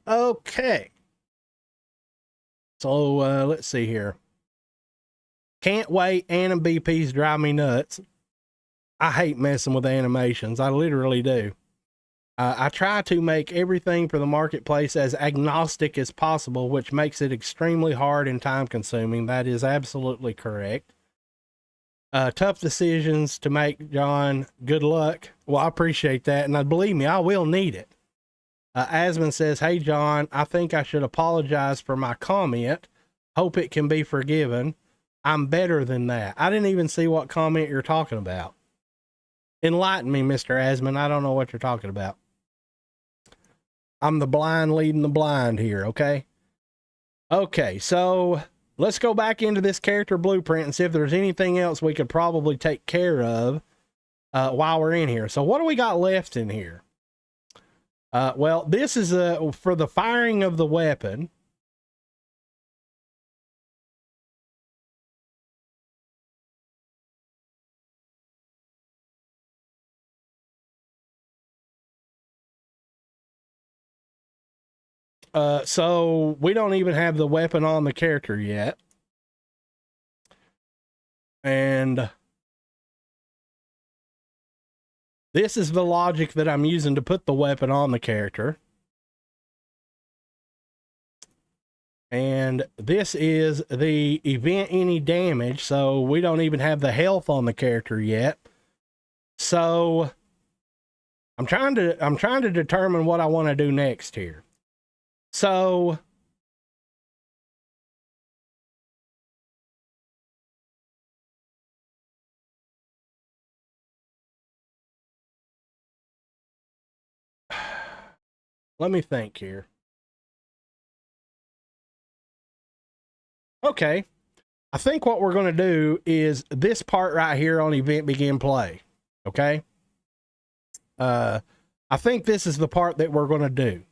Okay. So let's see here. Can't wait. Anim BPs drive me nuts. I hate messing with animations. I literally do. I try to make everything for the marketplace as agnostic as possible, which makes it extremely hard and time consuming. That is absolutely correct. Tough decisions to make, John. Good luck. Well, I appreciate that. And believe me, I will need it. Asman says, hey, John, I think I should apologize for my comment. Hope it can be forgiven. I'm better than that. I didn't even see what comment you're talking about. Enlighten me, Mr. Asman. I don't know what you're talking about. I'm the blind leading the blind here, okay? Okay, so let's go back into this character blueprint and see if there's anything else we could probably take care of while we're in here. So what do we got left in here? Well, this is for the firing of the weapon. So we don't even have the weapon on the character yet. And this is the logic that I'm using to put the weapon on the character. And this is the event any damage. So we don't even have the health on the character yet. So I'm trying to determine what I want to do next here. So let me think here. Okay. I think what we're going to do is this part right here on event begin play. Okay. I think this is the part that we're going to do.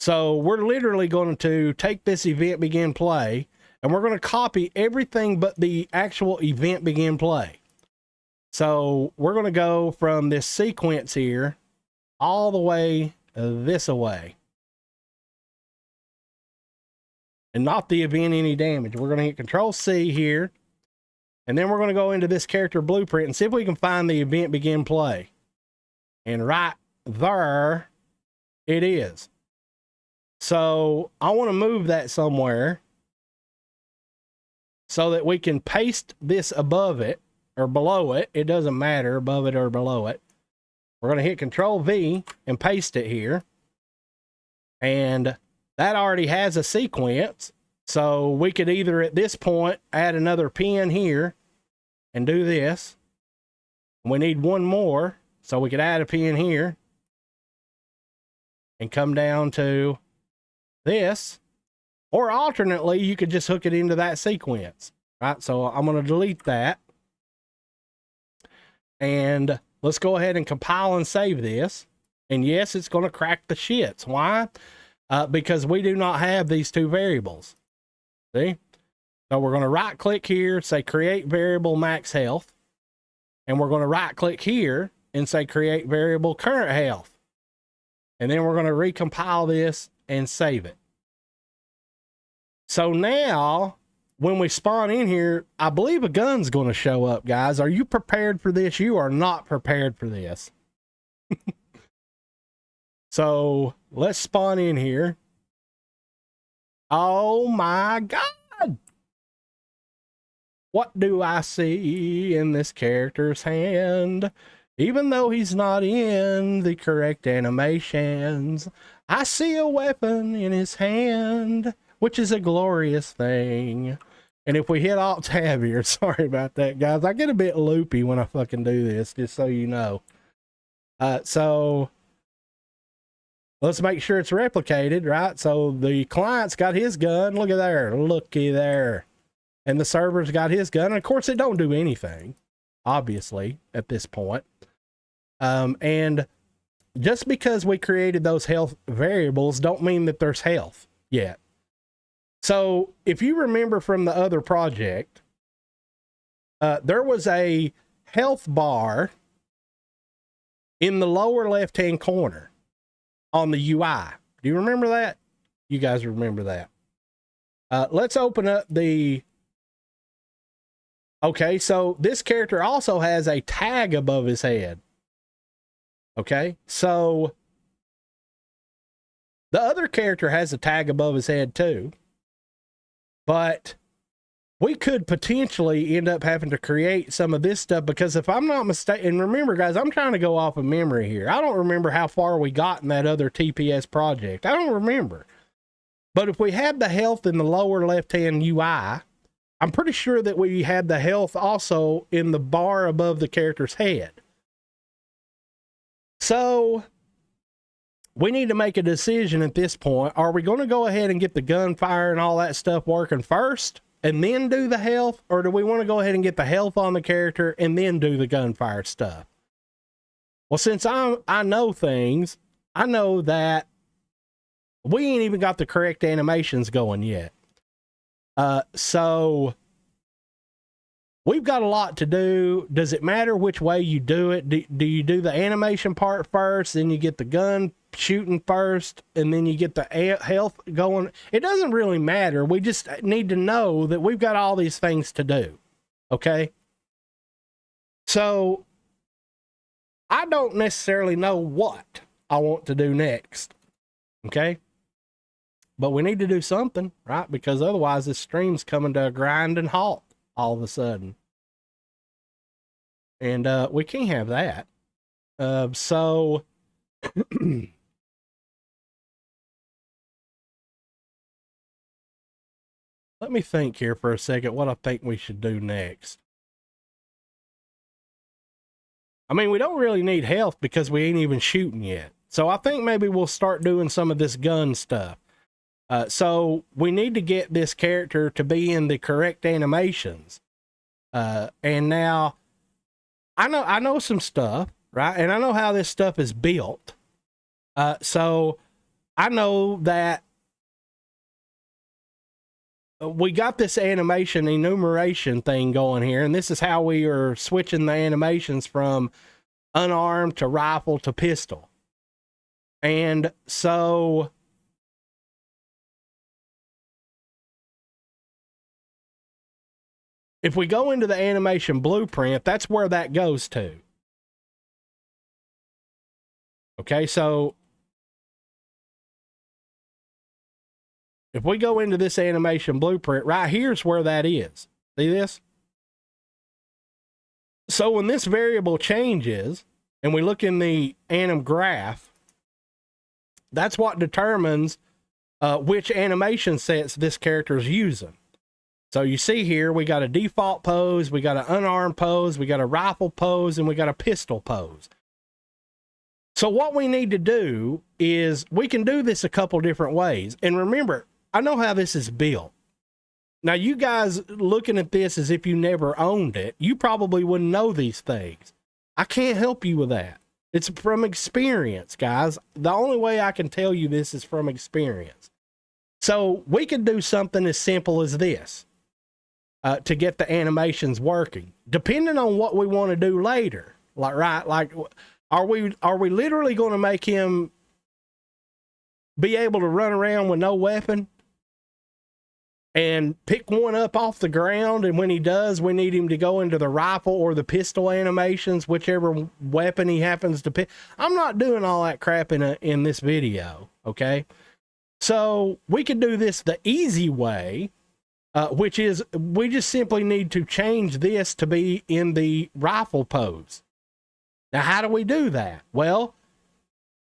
So we're literally going to take this event begin play and we're going to copy everything but the actual event begin play. So we're going to go from this sequence here all the way this away. And not the event any damage. We're going to hit Control C here. And then we're going to go into this character blueprint and see if we can find the event begin play. And right there it is. So I want to move that somewhere so that we can paste this above it or below it. It doesn't matter above it or below it. We're going to hit Control V and paste it here. And that already has a sequence. So we could either at this point add another pin here and do this. We need one more. So we could add a pin here and come down to this, or alternately, you could just hook it into that sequence, right? So I'm going to delete that. And let's go ahead and compile and save this. And yes, it's going to crack the shits. Why? Because we do not have these two variables. See? So we're going to right click here, say create variable max health. And we're going to right click here and say create variable current health. And then we're going to recompile this and save it. So now when we spawn in here, I believe a gun's going to show up, guys. Are you prepared for this? You are not prepared for this. So let's spawn in here. Oh my God. What do I see in this character's hand? Even though he's not in the correct animations, I see a weapon in his hand, which is a glorious thing. And if we hit Alt Tab here, sorry about that, guys. I get a bit loopy when I fucking do this, just so you know. So let's make sure it's replicated, right? So the client's got his gun. Look at there. Looky there. And the server's got his gun. And of course, it don't do anything. obviously, at this point. And just because we created those health variables don't mean that there's health yet. So if you remember from the other project, there was a health bar in the lower left-hand corner on the UI. Do you remember that? You guys remember that? Let's open up the... Okay, so this character also has a tag above his head. Okay, so the other character has a tag above his head too, but we could potentially end up having to create some of this stuff, because if I'm not mistaken, and remember guys, I'm trying to go off of memory here. I don't remember how far we got in that other TPS project. I don't remember. But if we had the health in the lower left-hand UI, I'm pretty sure that we had the health also in the bar above the character's head. So we need to make a decision at this point. Are we going to go ahead and get the gunfire and all that stuff working first and then do the health? Or do we want to go ahead and get the health on the character and then do the gunfire stuff? Well, since I know things, I know that we ain't even got the correct animations going yet. So we've got a lot to do. Does it matter which way you do it? Do you do the animation part first, then you get the gun shooting first, and then you get the health going? It doesn't really matter. We just need to know that we've got all these things to do. Okay? So I don't necessarily know what I want to do next. Okay? But we need to do something, right? Because otherwise this stream's coming to a grinding halt all of a sudden. And we can't have that. So let me think here for a second what I think we should do next. I mean, we don't really need health because we ain't even shooting yet. So I think maybe we'll start doing some of this gun stuff. So we need to get this character to be in the correct animations. And now I know some stuff, right? And I know how this stuff is built. So I know that we got this animation enumeration thing going here, and this is how we are switching the animations from unarmed to rifle to pistol. And so if we go into the animation blueprint, that's where that goes to. Okay, so if we go into this animation blueprint, right here's where that is. See this? So when this variable changes and we look in the anim graph, that's what determines which animation sets this character is using. So you see here, we got a default pose, we got an unarmed pose, we got a rifle pose, and we got a pistol pose. So what we need to do is we can do this a couple different ways. And remember, I know how this is built. Now, you guys looking at this as if you never owned it, you probably wouldn't know these things. I can't help you with that. It's from experience, guys. The only way I can tell you this is from experience. So we could do something as simple as this to get the animations working, depending on what we want to do later. Like, are we literally going to make him be able to run around with no weapon and pick one up off the ground? And when he does, we need him to go into the rifle or the pistol animations, whichever weapon he happens to pick. I'm not doing all that crap in this video. Okay. So we could do this the easy way, which is we just simply need to change this to be in the rifle pose. Now, how do we do that? Well,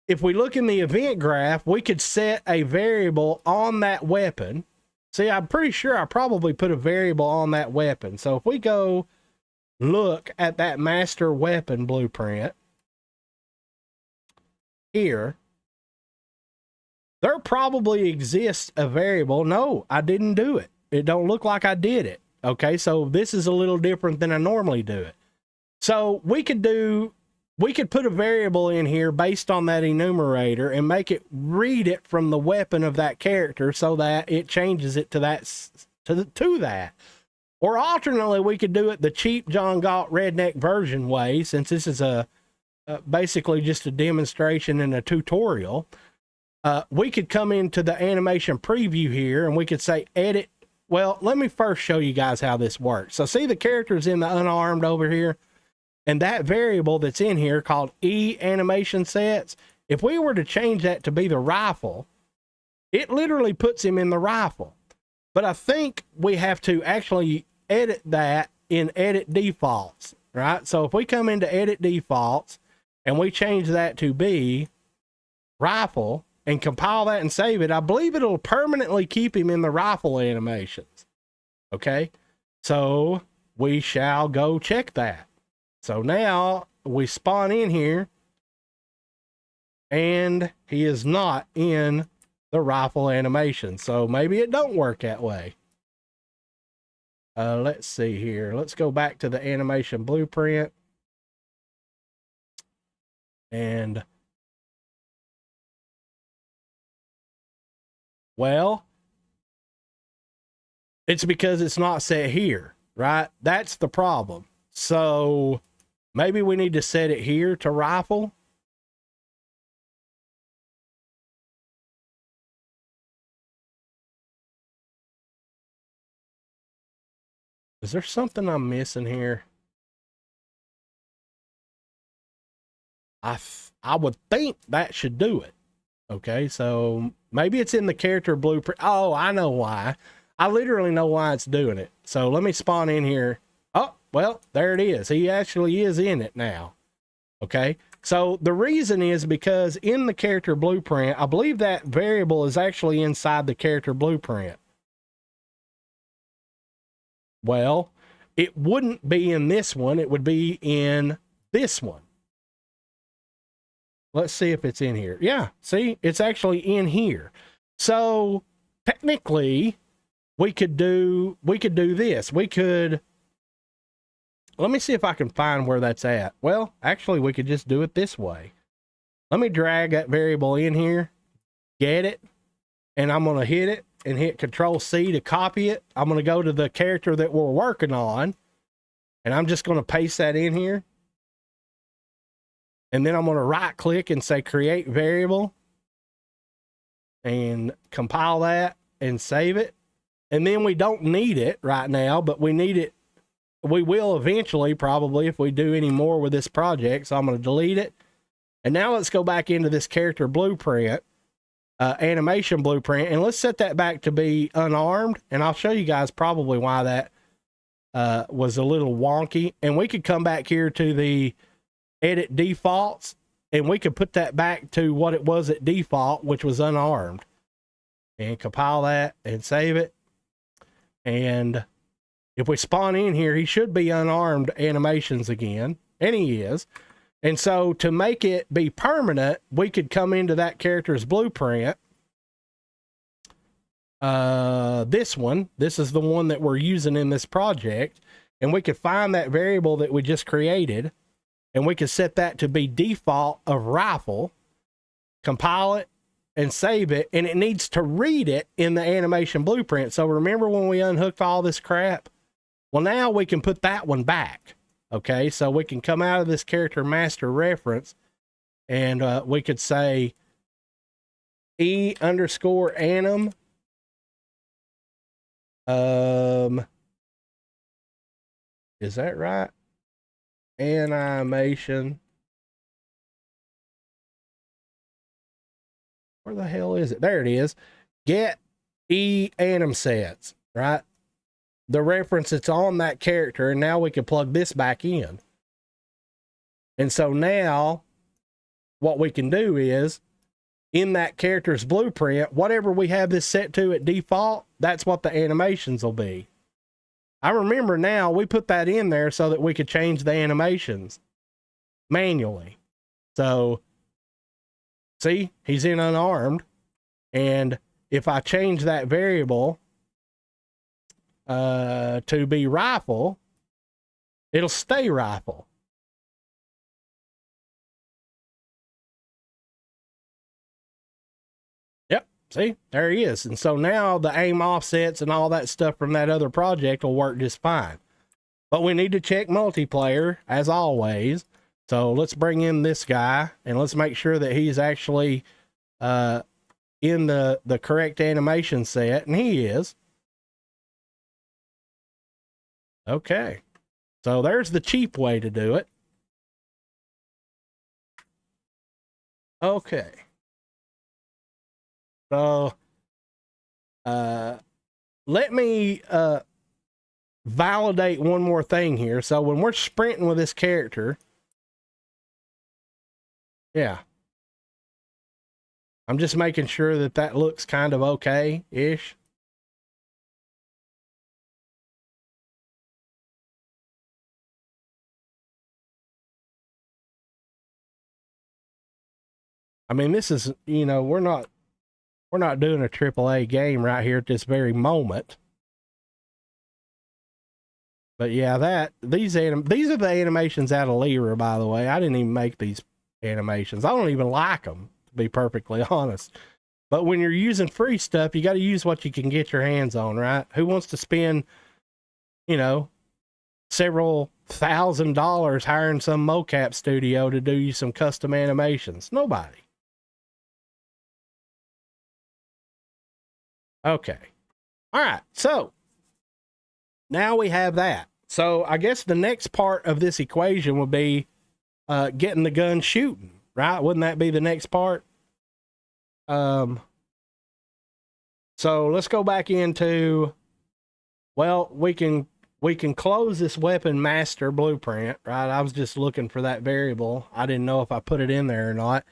if we look in the event graph, we could set a variable on that weapon. See, I'm pretty sure I probably put a variable on that weapon. So if we go look at that master weapon blueprint here, there probably exists a variable. No, I didn't do it. It don't look like I did it. Okay, so this is a little different than I normally do it. So we could put a variable in here based on that enumerator and make it read it from the weapon of that character so that it changes it to that. Or alternately, we could do it the cheap John Galt redneck version way, since this is basically just a demonstration and a tutorial. We could come into the animation preview here and we could say edit. Well, let me first show you guys how this works. So see the characters in the unarmed over here? And that variable that's in here called E animation sets, if we were to change that to be the rifle, it literally puts him in the rifle. But I think we have to actually edit that in edit defaults, right? So if we come into edit defaults and we change that to be rifle and compile that and save it, I believe it'll permanently keep him in the rifle animations. Okay, so we shall go check that. So now we spawn in here and he is not in the rifle animation. So maybe it don't work that way. Let's see here. Let's go back to the animation blueprint. And well, it's because it's not set here, right? That's the problem. So maybe we need to set it here to rifle. Is there something I'm missing here? I would think that should do it. Okay, so maybe it's in the character blueprint. Oh, I know why. I literally know why it's doing it. So let me spawn in here. Oh, well, there it is. He actually is in it now. Okay, so the reason is because in the character blueprint, I believe that variable is actually inside the character blueprint. Well, it wouldn't be in this one. It would be in this one. Let's see if it's in here. Yeah, see, it's actually in here. So technically, we could do this. We could, let me see if I can find where that's at. Well, actually, we could just do it this way. Let me drag that variable in here, get it, and I'm going to hit it and hit Control-C to copy it. I'm going to go to the character that we're working on, and I'm just going to paste that in here. And then I'm going to right click and say create variable and compile that and save it. And then we don't need it right now, but we need it. We will eventually, probably, if we do any more with this project. So I'm going to delete it. And now let's go back into this character blueprint, animation blueprint, and let's set that back to be unarmed. And I'll show you guys probably why that was a little wonky. And we could come back here to the edit defaults and we could put that back to what it was at default, which was unarmed, and compile that and save it. And if we spawn in here, he should be unarmed animations again, and he is. And so to make it be permanent, we could come into that character's blueprint. This is the one that we're using in this project, and we could find that variable that we just created, and we could set that to be default of rifle, compile it, and save it, and it needs to read it in the animation blueprint. So remember when we unhooked all this crap? Well, now we can put that one back. Okay, so we can come out of this character master reference, and we could say E_anim. Is that right? Animation. Where the hell is it? There it is. Get E_anim sets, right? The reference that's on that character, and now we can plug this back in. And so now what we can do is in that character's blueprint, whatever we have this set to at default, that's what the animations will be. I remember now we put that in there so that we could change the animations manually. So see, he's in unarmed. And if I change that variable to be rifle, it'll stay rifle. See, there he is. And so now the aim offsets and all that stuff from that other project will work just fine. But we need to check multiplayer as always. So let's bring in this guy and let's make sure that he's actually in the correct animation set, and he is. Okay. So there's the cheap way to do it. Okay. So let me validate one more thing here. So when we're sprinting with this character, yeah, I'm just making sure that that looks kind of okay-ish. I mean, this is, you know, we're not doing a AAA game right here at this very moment. But yeah, these are the animations out of Lyra, by the way. I didn't even make these animations. I don't even like them, to be perfectly honest. But when you're using free stuff, you got to use what you can get your hands on, right? Who wants to spend, you know, several $1,000 hiring some mocap studio to do you some custom animations? Nobody. Okay. All right. So now we have that. So I guess the next part of this equation would be getting the gun shooting, right? Wouldn't that be the next part? So let's go back into, well, we can close this weapon master blueprint, right? I was just looking for that variable. I didn't know if I put it in there or not.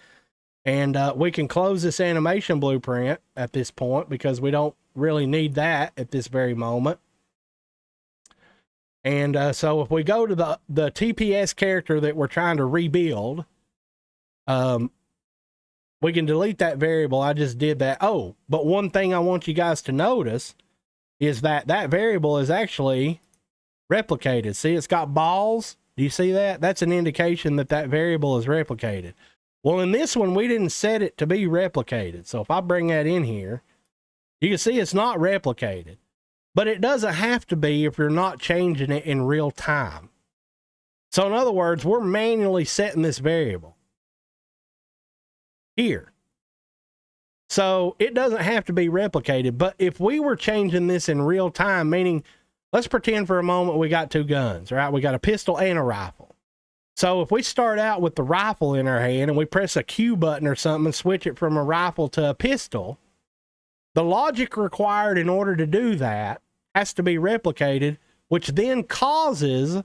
And we can close this animation blueprint at this point because we don't really need that at this very moment. And so if we go to the TPS character that we're trying to rebuild, we can delete that variable. I just did that. Oh, but one thing I want you guys to notice is that that variable is actually replicated. See, it's got balls. Do you see that? That's an indication that that variable is replicated. Well, in this one, we didn't set it to be replicated. So if I bring that in here, you can see it's not replicated. But it doesn't have to be if you're not changing it in real time. So in other words, we're manually setting this variable here. So it doesn't have to be replicated. But if we were changing this in real time, meaning, let's pretend for a moment we got two guns, right? We got a pistol and a rifle. So if we start out with the rifle in our hand and we press a Q button or something and switch it from a rifle to a pistol, the logic required in order to do that has to be replicated, which then causes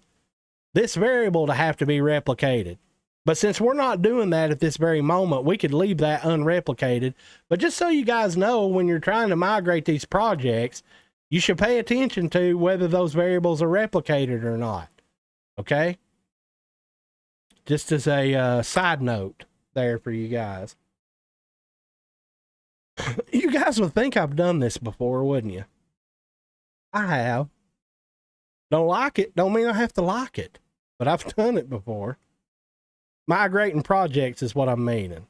this variable to have to be replicated. But since we're not doing that at this very moment, we could leave that unreplicated. But just so you guys know, when you're trying to migrate these projects, you should pay attention to whether those variables are replicated or not. Okay? Just as a side note there for you guys. You guys would think I've done this before, wouldn't you? I have. Don't like it, don't mean I have to like it. But I've done it before. Migrating projects is what I'm meaning.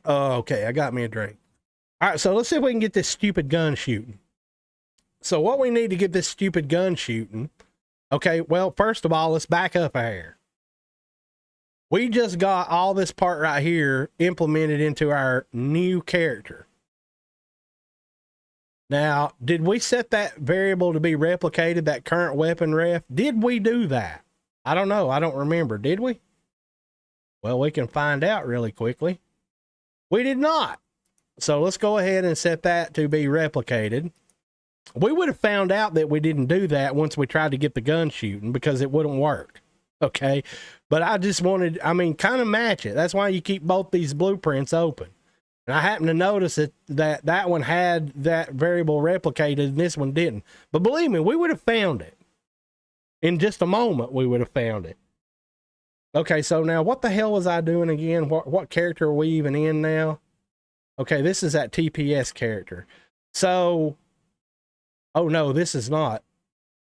Oh, okay, I got me a drink. All right, so let's see if we can get this stupid gun shooting. So what we need to get this stupid gun shooting, okay, well, first of all, let's back up a hair. We just got all this part right here implemented into our new character. Now, did we set that variable to be replicated, that current weapon ref? Did we do that? I don't know. I don't remember. Did we? Well, we can find out really quickly. We did not. So let's go ahead and set that to be replicated. We would have found out that we didn't do that once we tried to get the gun shooting because it wouldn't work. Okay. But I just wanted, I mean, kind of match it. That's why you keep both these blueprints open. And I happened to notice that one had that variable replicated and this one didn't. But believe me, we would have found it. In just a moment, we would have found it. Okay, so now what the hell was I doing again? What character are we even in now? Okay, this is that TPS character. So, oh no, this is not.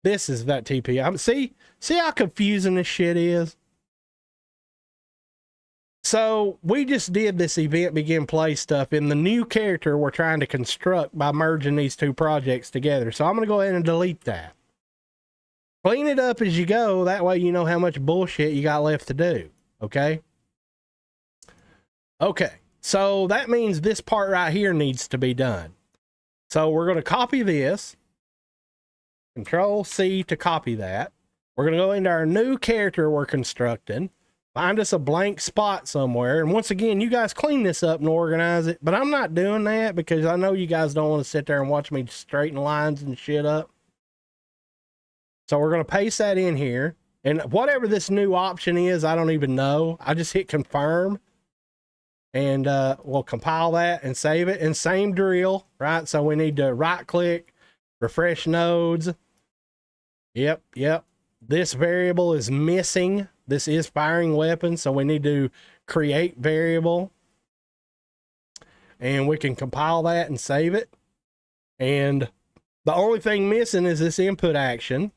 This is that TPS. See how confusing this shit is? So we just did this event begin play stuff in the new character we're trying to construct by merging these two projects together. So I'm going to go ahead and delete that. Clean it up as you go. That way you know how much bullshit you got left to do. Okay? Okay. So that means this part right here needs to be done. So we're going to copy this. Control C to copy that. We're going to go into our new character we're constructing. Find us a blank spot somewhere. And once again, you guys clean this up and organize it. But I'm not doing that because I know you guys don't want to sit there and watch me straighten lines and shit up. So we're going to paste that in here. And whatever this new option is, I don't even know. I just hit confirm. And we'll compile that and save it. And same drill, right? So we need to right click, refresh nodes. Yep. This variable is missing. This is firing weapon, so we need to create variable. And we can compile that and save it. And the only thing missing is this input action.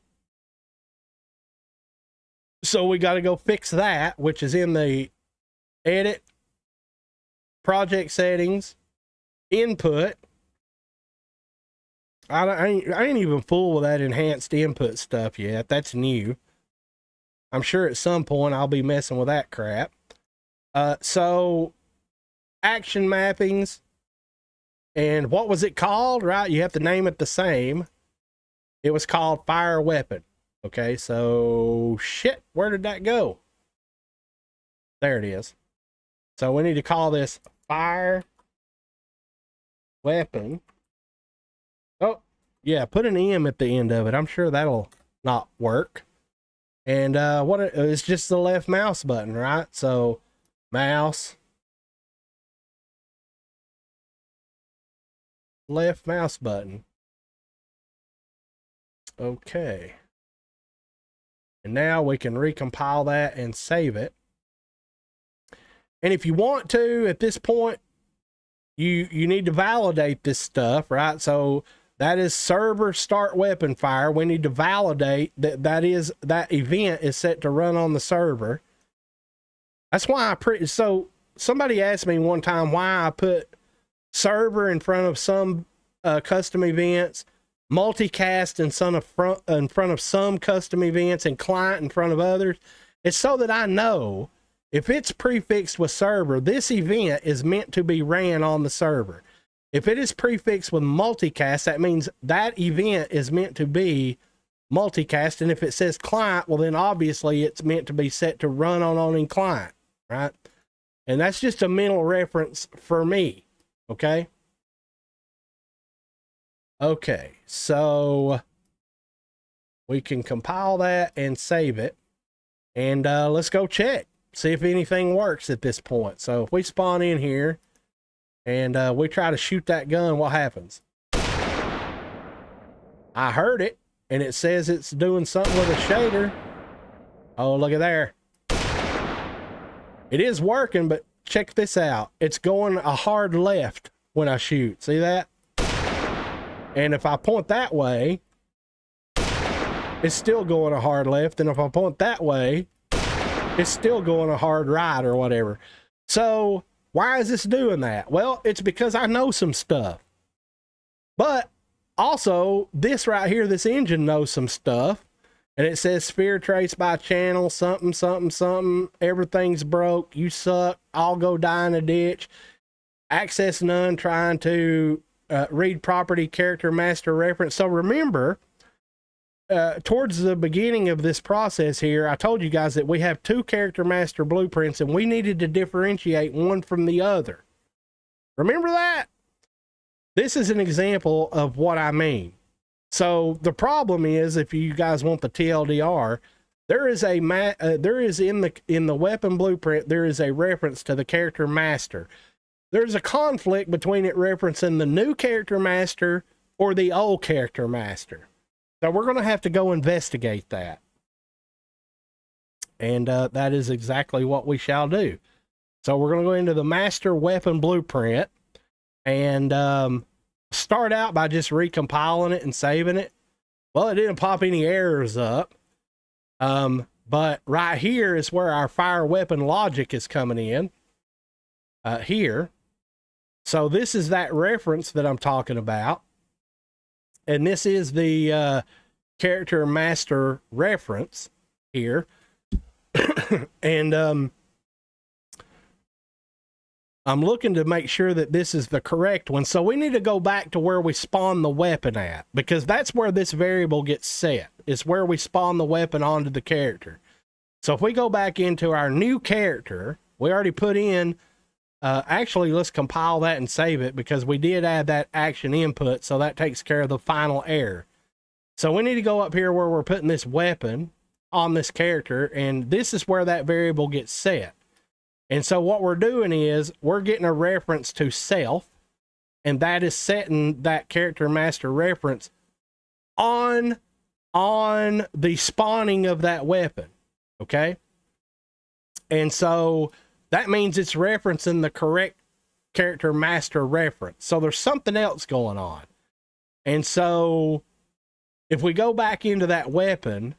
So we got to go fix that, which is in the edit, project settings, input. I ain't even fool with that enhanced input stuff yet. That's new. I'm sure at some point I'll be messing with that crap. So action mappings, and what was it called, right? You have to name it the same. It was called fire weapon. Okay, so shit, where did that go? There it is. So we need to call this fire weapon. Oh, yeah, put an M at the end of it. I'm sure that'll not work. And it's just the left mouse button, right? So mouse, left mouse button. Okay. And now we can recompile that and save it. And if you want to, at this point, you need to validate this stuff, right? So that is server start weapon fire. We need to validate that event is set to run on the server. That's why so somebody asked me one time why I put server in front of some custom events, multicast in front of some custom events, and client in front of others. It's so that I know if it's prefixed with server, this event is meant to be ran on the server. If it is prefixed with multicast, that means that event is meant to be multicast. And if it says client, well, then obviously it's meant to be set to run on any client, right? And that's just a mental reference for me, okay? Okay, so we can compile that and save it. And let's go check, see if anything works at this point. So if we spawn in here, and we try to shoot that gun, what happens? I heard it, and it says it's doing something with a shader. Oh, look at there. It is working, but check this out. It's going a hard left when I shoot. See that? And if I point that way, it's still going a hard left. And if I point that way, it's still going a hard right or whatever. So why is this doing that? Well, it's because I know some stuff. But also, this right here, this engine knows some stuff. And it says sphere trace by channel, something, something, something. Everything's broke. You suck. I'll go die in a ditch. Access none, trying to read property character master reference. So remember, towards the beginning of this process here, I told you guys that we have two character master blueprints and we needed to differentiate one from the other. Remember that? This is an example of what I mean. So the problem is, if you guys want the TLDR, there is in the weapon blueprint, there is a reference to the character master. There's a conflict between it referencing the new character master or the old character master. So we're going to have to go investigate that. And that is exactly what we shall do. So we're going to go into the master weapon blueprint and start out by just recompiling it and saving it. Well, it didn't pop any errors up. But right here is where our fire weapon logic is coming in. Here. So this is that reference that I'm talking about. And this is the character master reference here. And I'm looking to make sure that this is the correct one. So we need to go back to where we spawn the weapon at, because that's where this variable gets set. It's where we spawn the weapon onto the character. So if we go back into our new character, we already put in, actually, let's compile that and save it, because we did add that action input. So that takes care of the final error. So we need to go up here where we're putting this weapon on this character. And this is where that variable gets set. And so what we're doing is we're getting a reference to self, and that is setting that character master reference on the spawning of that weapon. Okay. And so that means it's referencing the correct character master reference. So there's something else going on. And so if we go back into that weapon,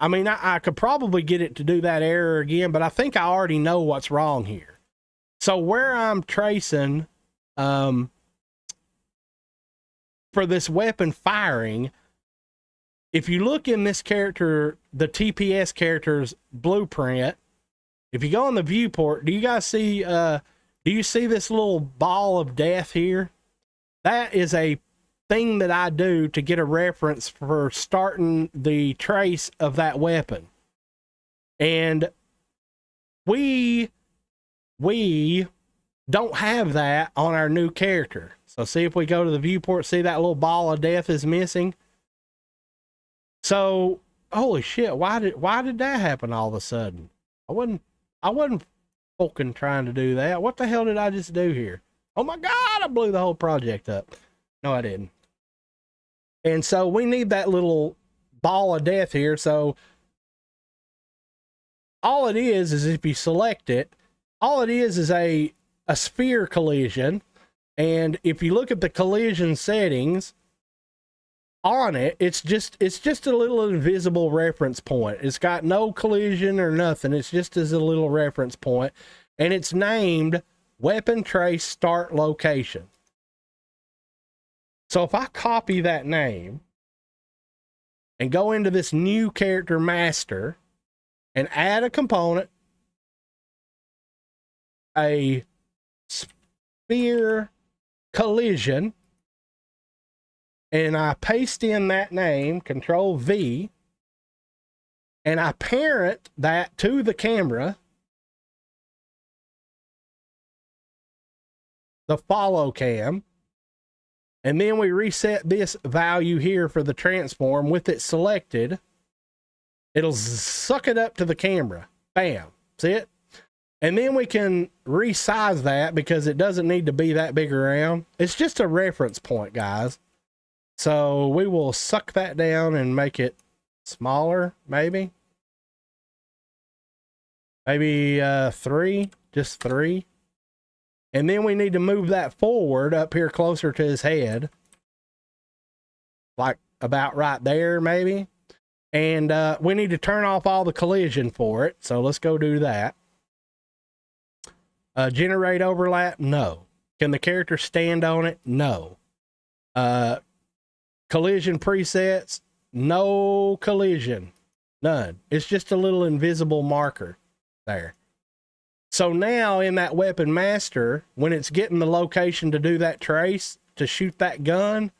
I mean, I could probably get it to do that error again, but I think I already know what's wrong here. So where I'm tracing for this weapon firing, if you look in this character, the TPS character's blueprint, if you go on the viewport, do you guys see, do you see this little ball of death here? That is a thing that I do to get a reference for starting the trace of that weapon. And we don't have that on our new character. So see, if we go to the viewport, see that little ball of death is missing. So holy shit, why did that happen all of a sudden? I wasn't fucking trying to do that. What the hell did I just do here? Oh my God, I blew the whole project up. No, I didn't. And so we need that little ball of death here. So all it is if you select it, all it is a sphere collision. And if you look at the collision settings on it, it's just a little invisible reference point. It's got no collision or nothing. It's just as a little reference point, and it's named weapon trace start location. So if I copy that name and go into this new character master and add a component, a sphere collision, and I paste in that name, Control V, and I parent that to the camera, the follow cam, and then we reset this value here for the transform with it selected. It'll suck it up to the camera. Bam. See it? And then we can resize that because it doesn't need to be that big around. It's just a reference point, guys. So we will suck that down and make it smaller, maybe. Maybe 3, just 3. And then we need to move that forward up here closer to his head. Like about right there, maybe. And we need to turn off all the collision for it. So let's go do that. Generate overlap? No. Can the character stand on it? No. Collision presets? No collision. None. It's just a little invisible marker there. So now in that weapon master, when it's getting the location to do that trace, to shoot that gun,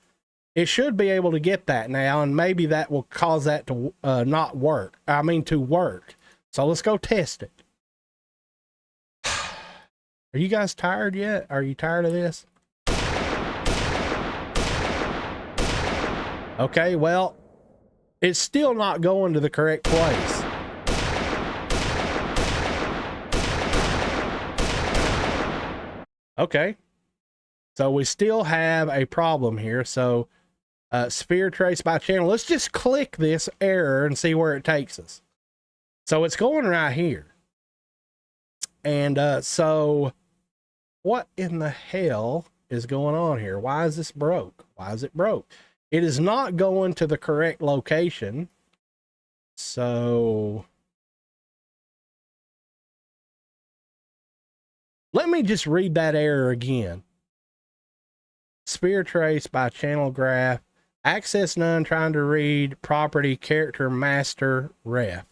it should be able to get that now, and maybe that will cause that to not work. I mean, to work. So let's go test it. Are you guys tired yet? Are you tired of this? Okay, well, it's still not going to the correct place. Okay, so we still have a problem here. So sphere trace by channel. Let's just click this error and see where it takes us. So it's going right here. And so what in the hell is going on here? Why is this broke? Why is it broke? It is not going to the correct location. So Let me just read that error again. Sphere trace by channel graph. Access none, trying to read property character master ref.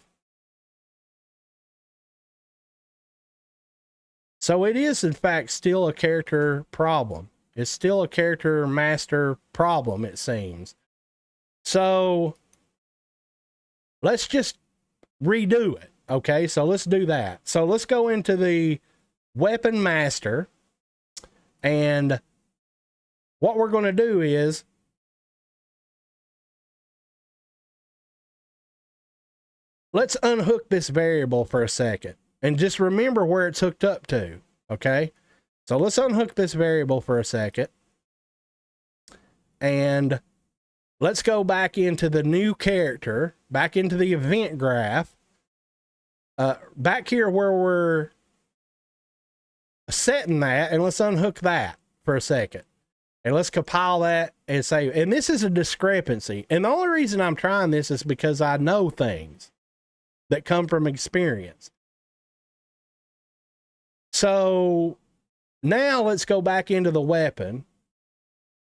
So it is in fact still a character problem. It's still a character master problem, it seems. So let's just redo it. Okay, so let's do that. So let's go into the weapon master, and what we're going to do is let's unhook this variable for a second and just remember where it's hooked up to. Okay, so let's unhook this variable for a second, and let's go back into the new character, back into the event graph, back here where we're setting that, and let's unhook that for a second. And let's compile that and save. And this is a discrepancy. And the only reason I'm trying this is because I know things that come from experience. So now let's go back into the weapon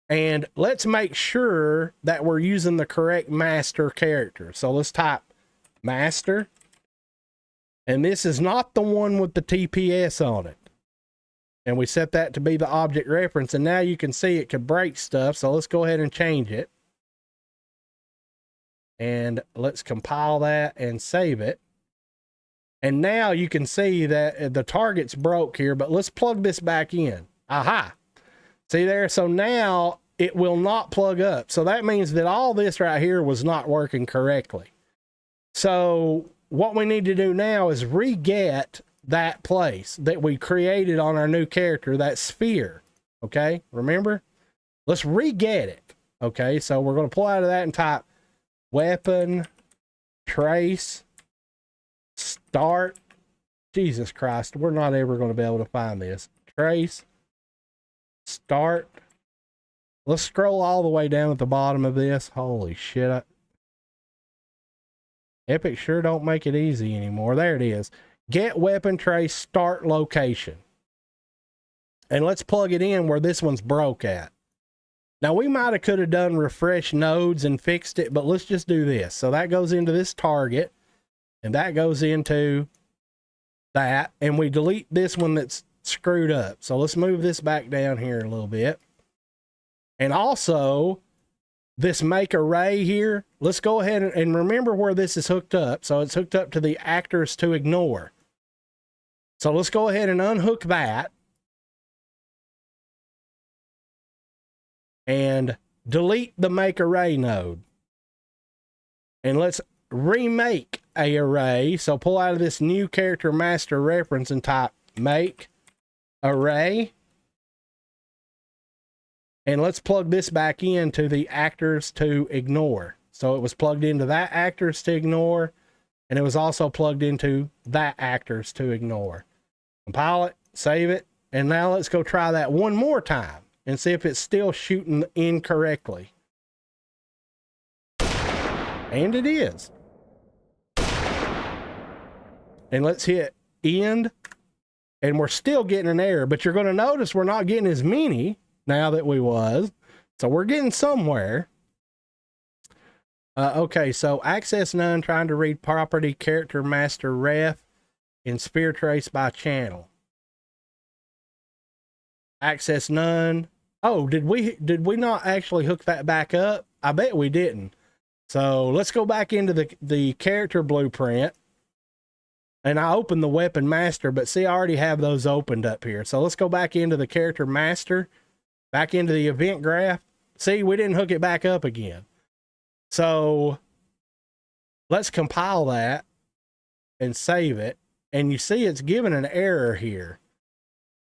and let's make sure that we're using the correct master character. So let's type master. And this is not the one with the TPS on it. And we set that to be the object reference. And now you can see it could break stuff. So let's go ahead and change it. And let's compile that and save it. And now you can see that the target's broke here, but let's plug this back in. Aha. See there? So now it will not plug up. So that means that all this right here was not working correctly. So what we need to do now is re-get that place that we created on our new character, that sphere. Okay, remember? Let's re-get it. Okay, so we're going to pull out of that and type weapon trace start. Jesus Christ, we're not ever going to be able to find this. Trace start. Let's scroll all the way down at the bottom of this. Holy shit. Epic sure don't make it easy anymore. There it is. Get weapon trace start location. And let's plug it in where this one's broke at. Now we might have could have done refresh nodes and fixed it, but let's just do this. So that goes into this target, and that goes into that, and we delete this one that's screwed up. So let's move this back down here a little bit. And also this make array here, let's go ahead and remember where this is hooked up. So it's hooked up to the actors to ignore. So let's go ahead and unhook that and delete the make array node. And let's remake a array. So pull out of this new character master reference and type make array. And let's plug this back into the actors to ignore. So it was plugged into that actors to ignore, and it was also plugged into that actors to ignore. Compile it, save it, and now let's go try that one more time and see if it's still shooting incorrectly. And it is. And let's hit end, and we're still getting an error, but you're going to notice we're not getting as many now that we was. So we're getting somewhere. Okay, so access none, trying to read property character master ref in sphere trace by channel. Access none. Oh, did we not actually hook that back up? I bet we didn't. So let's go back into the character blueprint. And I opened the weapon master, but see, I already have those opened up here. So let's go back into the character master, back into the event graph. See, we didn't hook it back up again. So let's compile that and save it. And you see it's giving an error here.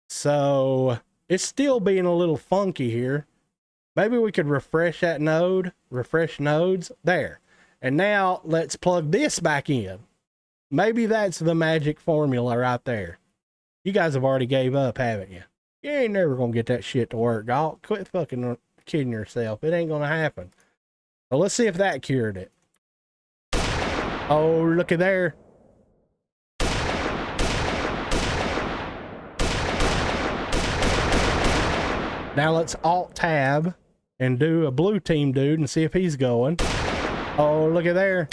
So it's still being a little funky here. Maybe we could refresh that node, refresh nodes there. And now let's plug this back in. Maybe that's the magic formula right there. You guys have already gave up, haven't you? You ain't never going to get that shit to work, dog. Quit fucking kidding yourself. It ain't going to happen. So let's see if that cured it. Oh, look at there. Now let's Alt Tab and do a blue team dude and see if he's going. Oh, look at there.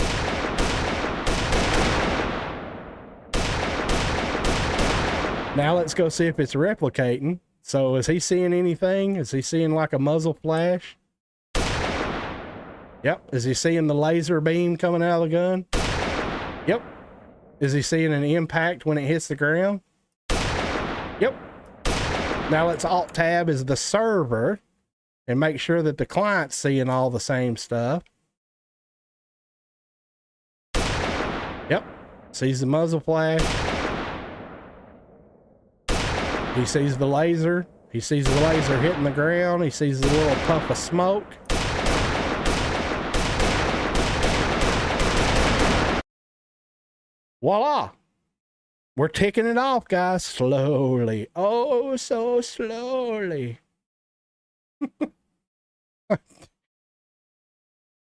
Now let's go see if it's replicating. So is he seeing anything? Is he seeing like a muzzle flash? Yep. Is he seeing the laser beam coming out of the gun? Yep. Is he seeing an impact when it hits the ground? Yep. Now let's Alt Tab as the server and make sure that the client's seeing all the same stuff. Yep. Sees the muzzle flash. He sees the laser. He sees the laser hitting the ground. He sees the little puff of smoke. Voila. We're ticking it off, guys, slowly. Oh, so slowly.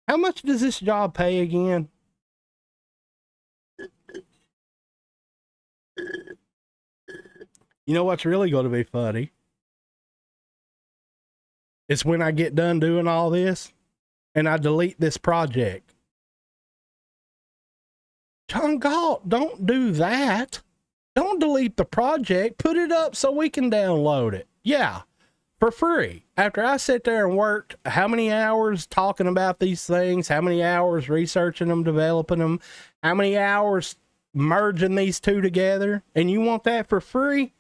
How much does this job pay again? You know what's really going to be funny? It's when I get done doing all this and I delete this project. John Galt, don't do that. Don't delete the project. Put it up so we can download it. Yeah, for free. After I sit there and worked how many hours talking about these things, how many hours researching them, developing them, how many hours merging these two together, and you want that for free?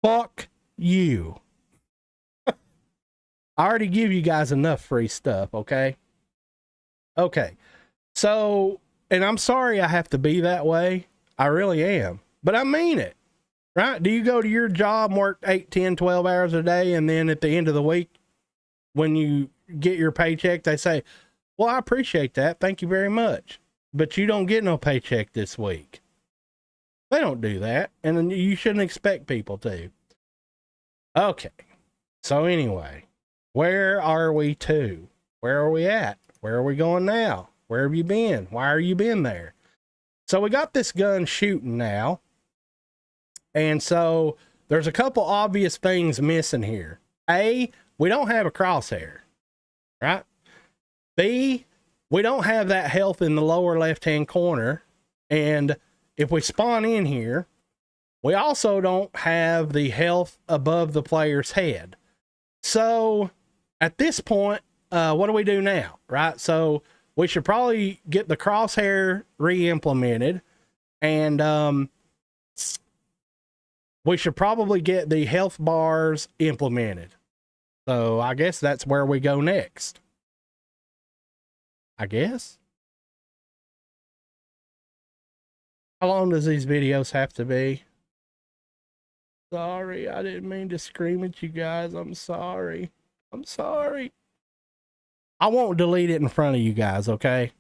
Fuck you. I already give you guys enough free stuff, okay? Okay. So, and I'm sorry I have to be that way. I really am. But I mean it, right? Do you go to your job, work 8, 10, 12 hours a day, and then at the end of the week, when you get your paycheck, they say, well, I appreciate that. Thank you very much. But you don't get no paycheck this week. They don't do that, and you shouldn't expect people to. Okay. So anyway, where are we to? Where are we at? Where are we going now? Where have you been? Why are you been there? So we got this gun shooting now. And so there's a couple obvious things missing here. A, we don't have a crosshair, right? B, we don't have that health in the lower left-hand corner. And if we spawn in here, we also don't have the health above the player's head. So at this point, what do we do now, right? So we should probably get the crosshair re-implemented, and we should probably get the health bars implemented. So I guess that's where we go next. I guess. How long does these videos have to be? Sorry, I didn't mean to scream at you guys. I'm sorry. I'm sorry. I won't delete it in front of you guys, okay?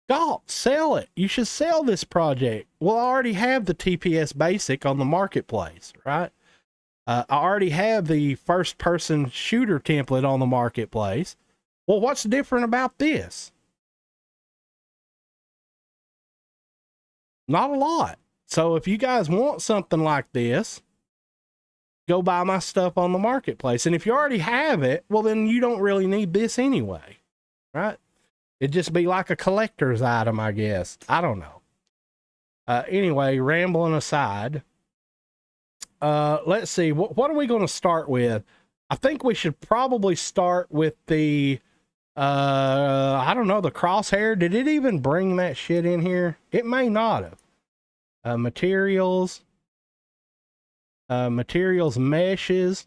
Galt, sell it. You should sell this project. Well, I already have the TPS Basic on the marketplace, right? I already have the first-person shooter template on the marketplace. Well, what's different about this? Not a lot. So if you guys want something like this, go buy my stuff on the marketplace. And if you already have it, well, then you don't really need this anyway, right? It'd just be like a collector's item, I guess. I don't know. Anyway, rambling aside, let's see. What are we going to start with? I think we should probably start with the, I don't know, the crosshair. Did it even bring that shit in here? It may not have. Materials meshes,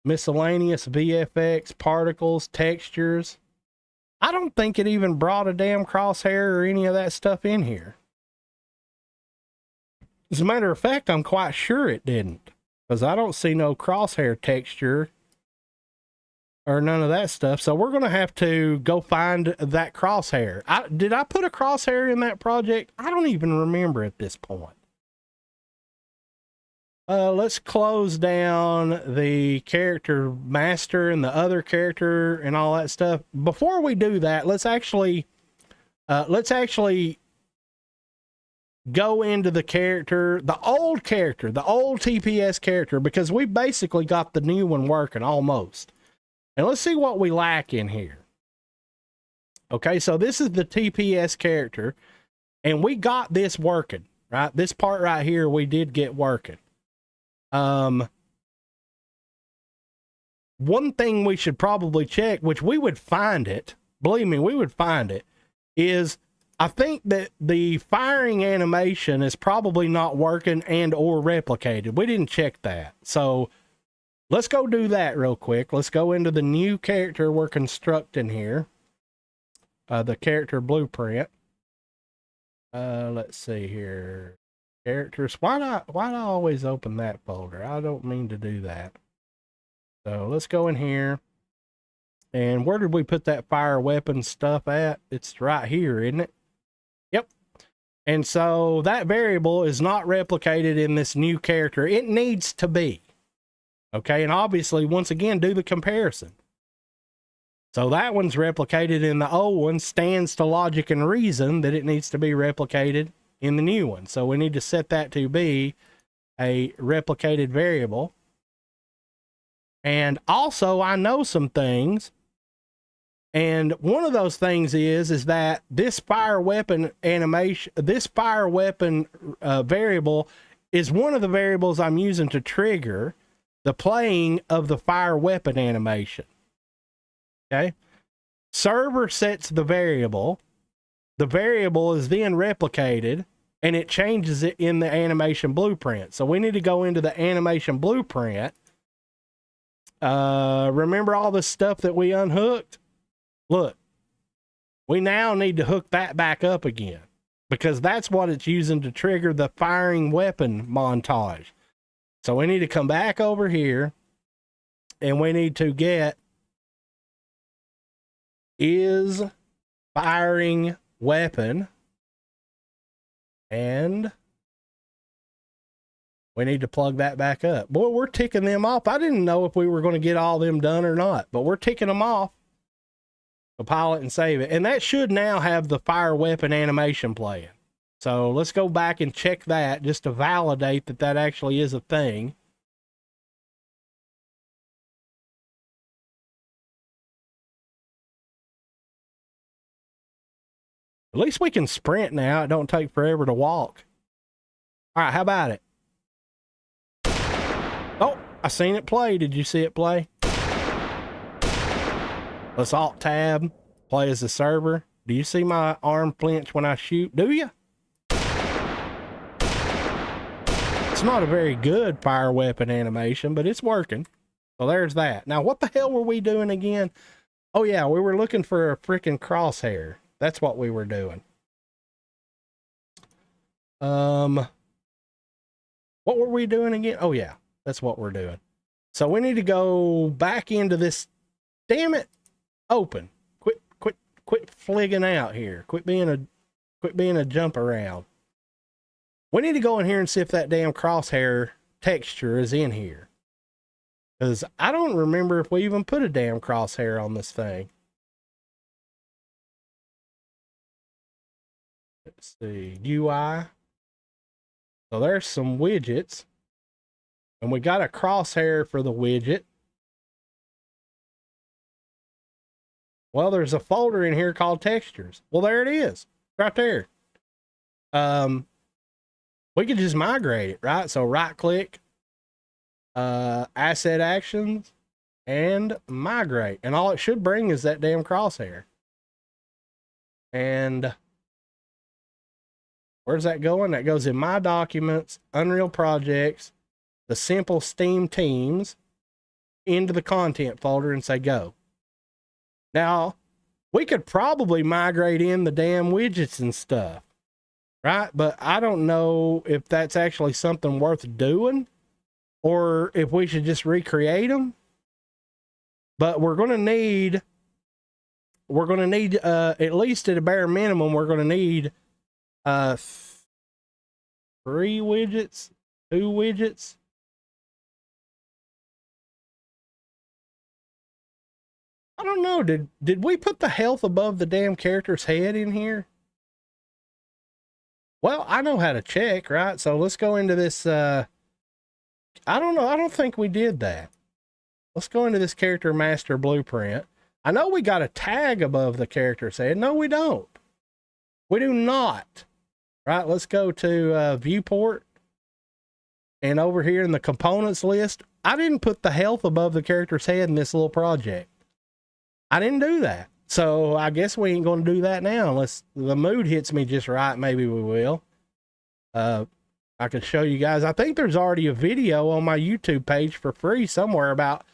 miscellaneous VFX, particles, textures. I don't think it even brought a damn crosshair or any of that stuff in here. As a matter of fact, I'm quite sure it didn't, because I don't see no crosshair texture or none of that stuff. So we're going to have to go find that crosshair. Did I put a crosshair in that project? I don't even remember at this point. Let's close down the character master and the other character and all that stuff. Before we do that, let's actually go into the character, the old TPS character, because we basically got the new one working almost. And let's see what we lack in here. Okay, so this is the TPS character, and we got this working, right? This part right here we did get working. One thing we should probably check, which we would find it, believe me, we would find it, is I think that the firing animation is probably not working and or replicated. We didn't check that. So let's go do that real quick. Let's go into the new character we're constructing here. The character blueprint. Let's see here. Characters. Why do I always open that folder? I don't mean to do that. So let's go in here. And where did we put that fire weapon stuff at? It's right here, isn't it? Yep. And so that variable is not replicated in this new character. It needs to be. Okay, and obviously, once again, do the comparison. So that one's replicated in the old one, stands to logic and reason that it needs to be replicated in the new one. So we need to set that to be a replicated variable. And also, I know some things. And one of those things is that this fire weapon animation, this fire weapon variable is one of the variables I'm using to trigger the playing of the fire weapon animation. Okay. Server sets the variable. The variable is then replicated and it changes it in the animation blueprint. So we need to go into the animation blueprint. Remember all the stuff that we unhooked? Look, we now need to hook that back up again because that's what it's using to trigger the firing weapon montage. So we need to come back over here and we need to get is firing weapon, and we need to plug that back up. Boy, we're ticking them off. I didn't know if we were going to get all them done or not, but we're ticking them off. Compile it and save it. And that should now have the fire weapon animation playing. So let's go back and check that just to validate that that actually is a thing. At least we can sprint now. It don't take forever to walk. All right, how about it? Oh, I seen it play. Did you see it play? Let's alt tab, play as the server. Do you see my arm flinch when I shoot? Do you? It's not a very good fire weapon animation, but it's working. So there's that. Now, what the hell were we doing again? Oh yeah, we were looking for a freaking crosshair. That's what we were doing. What were we doing again? Oh yeah, that's what we're doing. So we need to go back into this. Damn it! Open. Quit fligging out here. Quit being a jump around. We need to go in here and see if that damn crosshair texture is in here. Because I don't remember if we even put a damn crosshair on this thing. Let's see, UI. So there's some widgets. And we got a crosshair for the widget. Well, there's a folder in here called textures. Well, there it is. Right there. We could just migrate it, right? So right click, asset actions, and migrate. And all it should bring is that damn crosshair. And where's that going? That goes in my documents, Unreal Projects, the simple Steam teams, into the content folder and say go. Now, we could probably migrate in the damn widgets and stuff, right? But I don't know if that's actually something worth doing or if we should just recreate them. But we're going to need, at least at a bare minimum, we're going to need 3 widgets, 2 widgets. I don't know. Did we put the health above the damn character's head in here? Well, I know how to check, right? So let's go into this. I don't know. I don't think we did that. Let's go into this character master blueprint. I know we got a tag above the character's head. No, we don't. We do not. Right? Let's go to viewport. And over here in the components list, I didn't put the health above the character's head in this little project. I didn't do that. So I guess we ain't going to do that now unless the mood hits me just right. Maybe we will. I could show you guys. I think there's already a video on my YouTube page for free somewhere about,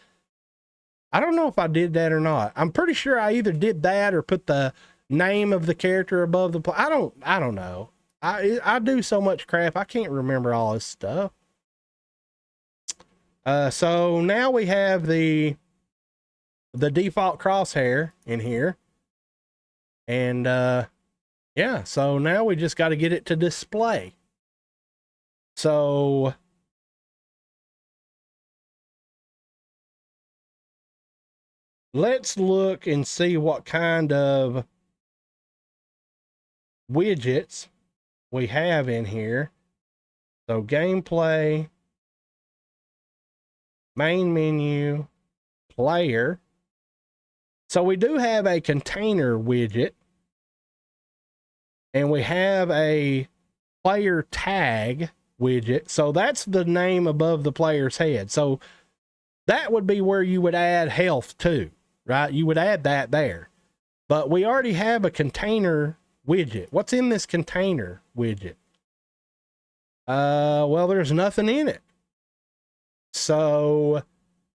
I don't know if I did that or not. I'm pretty sure I either did that or put the name of the character above the I don't know. I do so much crap. I can't remember all this stuff. So now we have the default crosshair in here. And yeah, so now we just got to get it to display. So let's look and see what kind of widgets we have in here. So gameplay, main menu, player. So we do have a container widget, and we have a player tag widget. So that's the name above the player's head. So that would be where you would add health to, right? You would add that there. But we already have a container widget. What's in this container widget? Well, there's nothing in it. So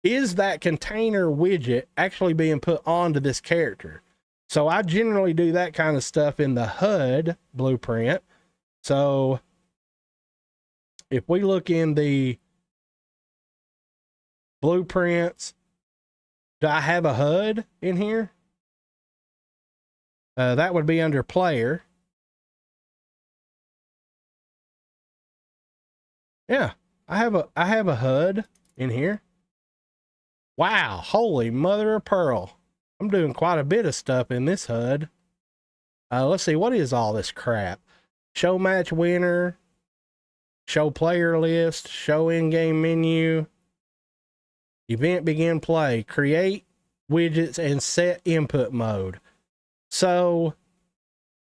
is that container widget actually being put onto this character? So I generally do that kind of stuff in the HUD blueprint. So if we look in the blueprints, do I have a HUD in here? That would be under player. Yeah, I have a HUD in here. Wow, holy mother of pearl. I'm doing quite a bit of stuff in this HUD. Let's see, what is all this crap? Show match winner, show player list, show in-game menu, event begin play, create widgets, and set input mode. So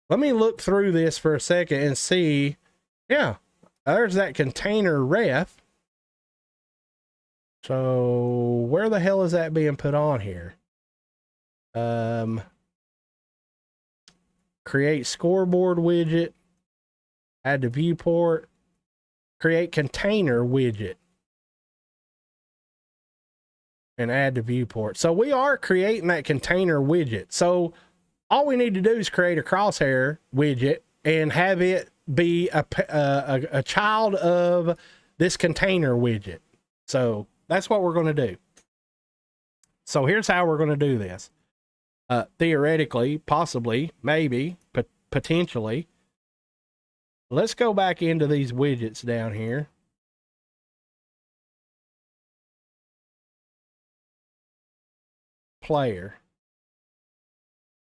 let me look through this for a second and see. Yeah, there's that container ref. So where the hell is that being put on here? Create scoreboard widget, add to viewport, create container widget, and add to viewport. So we are creating that container widget. So all we need to do is create a crosshair widget and have it be a child of this container widget. So that's what we're going to do. So here's how we're going to do this. Theoretically, possibly, maybe, potentially. Let's go back into these widgets down here. Player.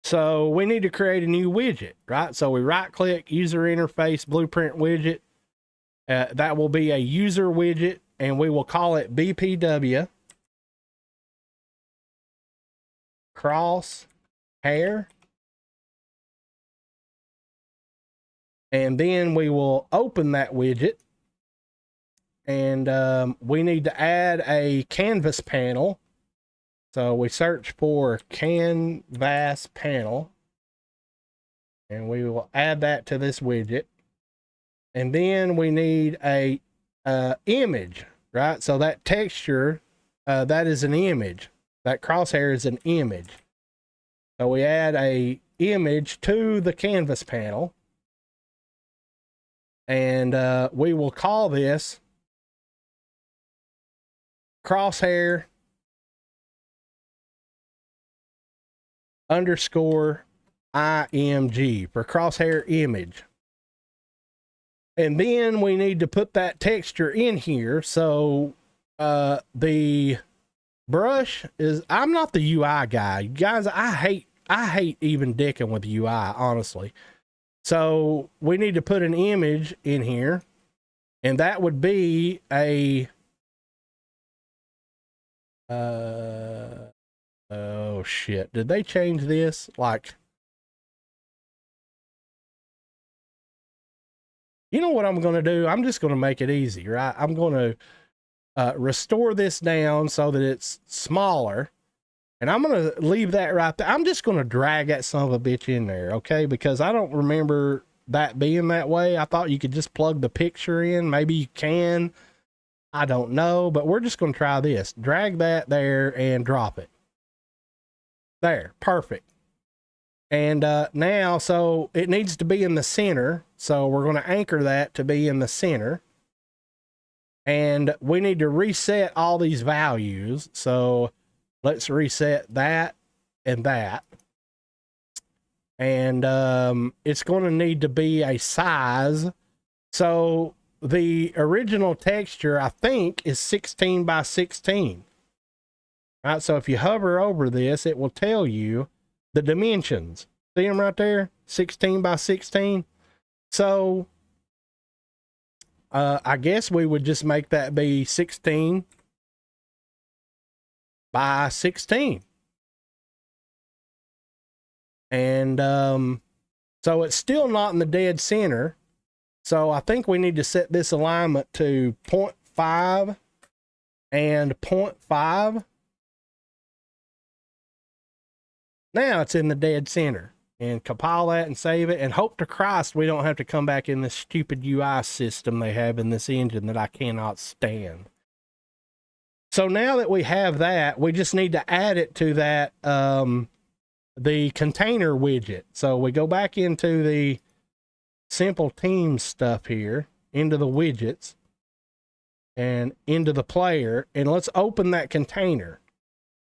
So we need to create a new widget, right? So we right click, user interface, blueprint widget. That will be a user widget, and we will call it BPW. Cross hair. And then we will open that widget. And we need to add a canvas panel. So we search for canvas panel. And we will add that to this widget. And then we need a image, right? So that texture, that is an image. That crosshair is an image. So we add a image to the canvas panel. And we will call this crosshair underscore img for crosshair image. And then we need to put that texture in here. So the brush is, I'm not the UI guy. Guys, I hate even dicking with UI, honestly. So we need to put an image in here, and that would be a, oh shit, did they change this? Like, you know what I'm going to do? I'm just going to make it easy, right? I'm going to restore this down so that it's smaller. And I'm going to leave that right there. I'm just going to drag that son of a bitch in there, okay? Because I don't remember that being that way. I thought you could just plug the picture in. Maybe you can. I don't know. But we're just going to try this. Drag that there and drop it. There. Perfect. And now, so it needs to be in the center. So we're going to anchor that to be in the center. And we need to reset all these values. So let's reset that and that. And it's going to need to be a size. So the original texture, I think, is 16 by 16. All right, so if you hover over this, it will tell you the dimensions. See them right there? 16 by 16. So I guess we would just make that be 16 by 16. And so it's still not in the dead center. So I think we need to set this alignment to 0.5 and 0.5. Now it's in the dead center. And compile that and save it. And hope to Christ we don't have to come back in this stupid UI system they have in this engine that I cannot stand. So now that we have that, we just need to add it to that, the container widget. So we go back into the simple team stuff here, into the widgets, and into the player, and let's open that container.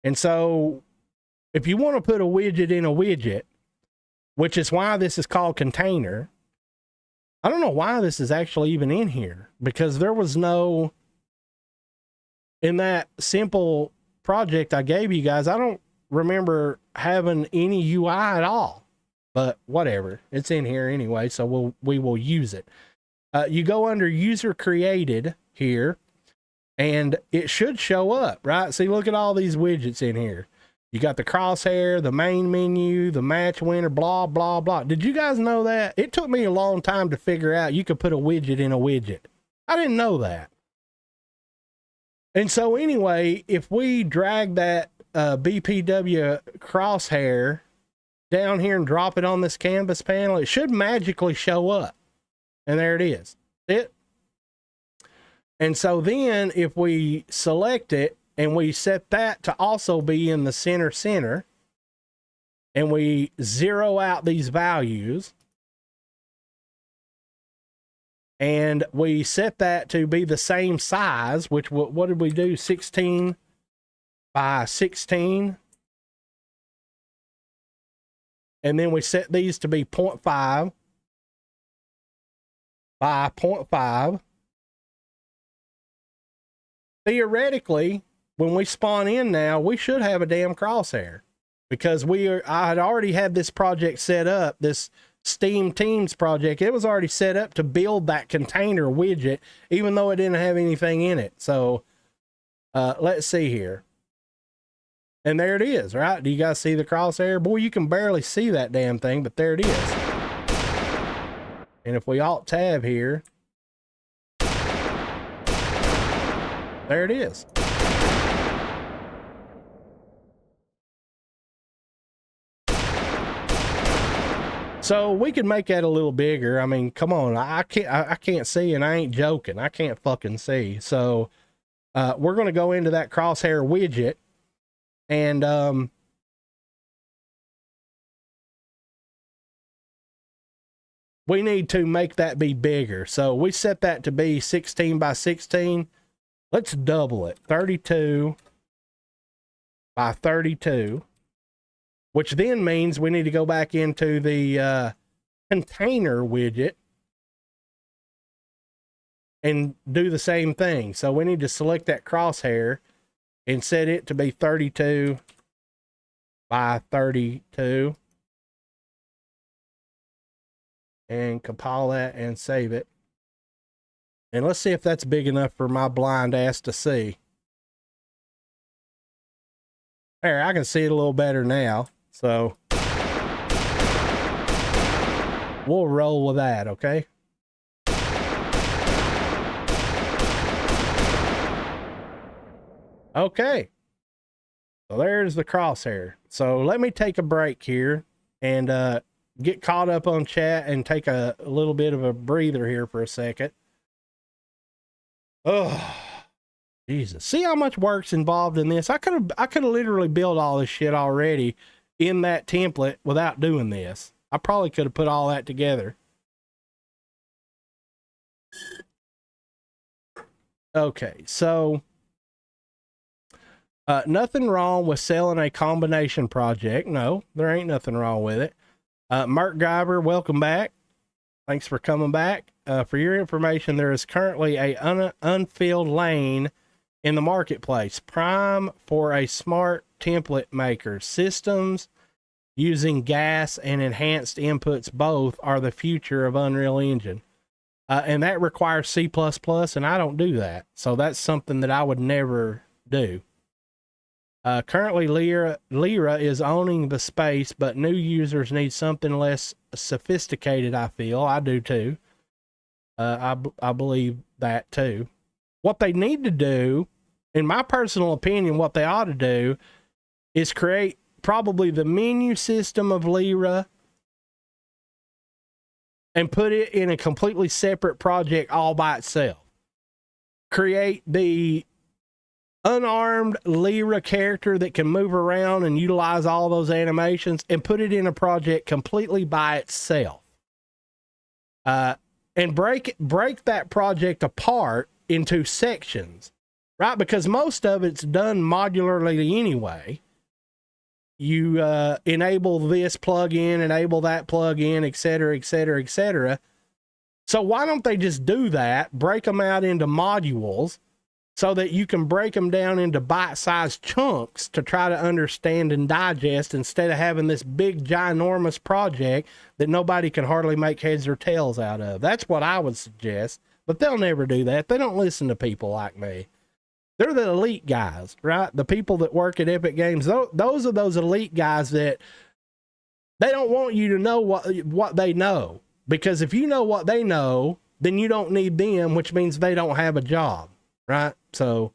And so if you want to put a widget in a widget, which is why this is called container, I don't know why this is actually even in here, because there was no, in that simple project I gave you guys, I don't remember having any UI at all, but whatever, it's in here anyway, so we will use it. You go under user created here, and it should show up, right? See, look at all these widgets in here. You got the crosshair, the main menu, the match winner, blah, blah, blah. Did you guys know that? It took me a long time to figure out you could put a widget in a widget. I didn't know that. And so anyway, if we drag that BPW crosshair down here and drop it on this canvas panel, it should magically show up. And there it is. And so then if we select it and we set that to also be in the center, and we zero out these values, and we set that to be the same size, which what did we do? 16 by 16. And then we set these to be 0.5 by 0.5. Theoretically, when we spawn in now, we should have a damn crosshair, because I had already had this project set up, this Steam Teams project. It was already set up to build that container widget, even though it didn't have anything in it. So let's see here. And there it is, right? Do you guys see the crosshair? Boy, you can barely see that damn thing, but there it is. And if we Alt Tab here, there it is. So we could make that a little bigger. I mean, come on, I can't see, and I ain't joking. I can't fucking see. So we're going to go into that crosshair widget, and we need to make that be bigger. So we set that to be 16 by 16. Let's double it, 32 by 32. Which then means we need to go back into the container widget and do the same thing. So we need to select that crosshair and set it to be 32 by 32. and compile that and save it. And let's see if that's big enough for my blind ass to see. There, I can see it a little better now. So we'll roll with that, okay? Okay. So there's the crosshair. So let me take a break here and get caught up on chat and take a little bit of a breather here for a second. Oh, Jesus. See how much work's involved in this? I could have literally built all this shit already in that template without doing this. I probably could have put all that together. Okay, so nothing wrong with selling a combination project. No, there ain't nothing wrong with it. Mark Guyver, welcome back. Thanks for coming back. For your information, there is currently a unfilled lane in the marketplace, prime for a smart template maker. Systems using gas and enhanced inputs both are the future of Unreal Engine. And that requires C++, and I don't do that. So that's something that I would never do. Currently, Lyra is owning the space, but new users need something less sophisticated, I feel. I do too. I believe that too. What they need to do, in my personal opinion, what they ought to do is create probably the menu system of Lyra and put it in a completely separate project all by itself. Create the unarmed Lyra character that can move around and utilize all those animations and put it in a project completely by itself. And break that project apart into sections, right? Because most of it's done modularly anyway. You enable this plugin, enable that plugin, etc., etc., etc. So why don't they just do that, break them out into modules so that you can break them down into bite-sized chunks to try to understand and digest instead of having this big, ginormous project that nobody can hardly make heads or tails out of. That's what I would suggest, but they'll never do that. They don't listen to people like me. They're the elite guys, right? The people that work at Epic Games. Those are those elite guys that they don't want you to know what they know. Because if you know what they know, then you don't need them, which means they don't have a job, right? So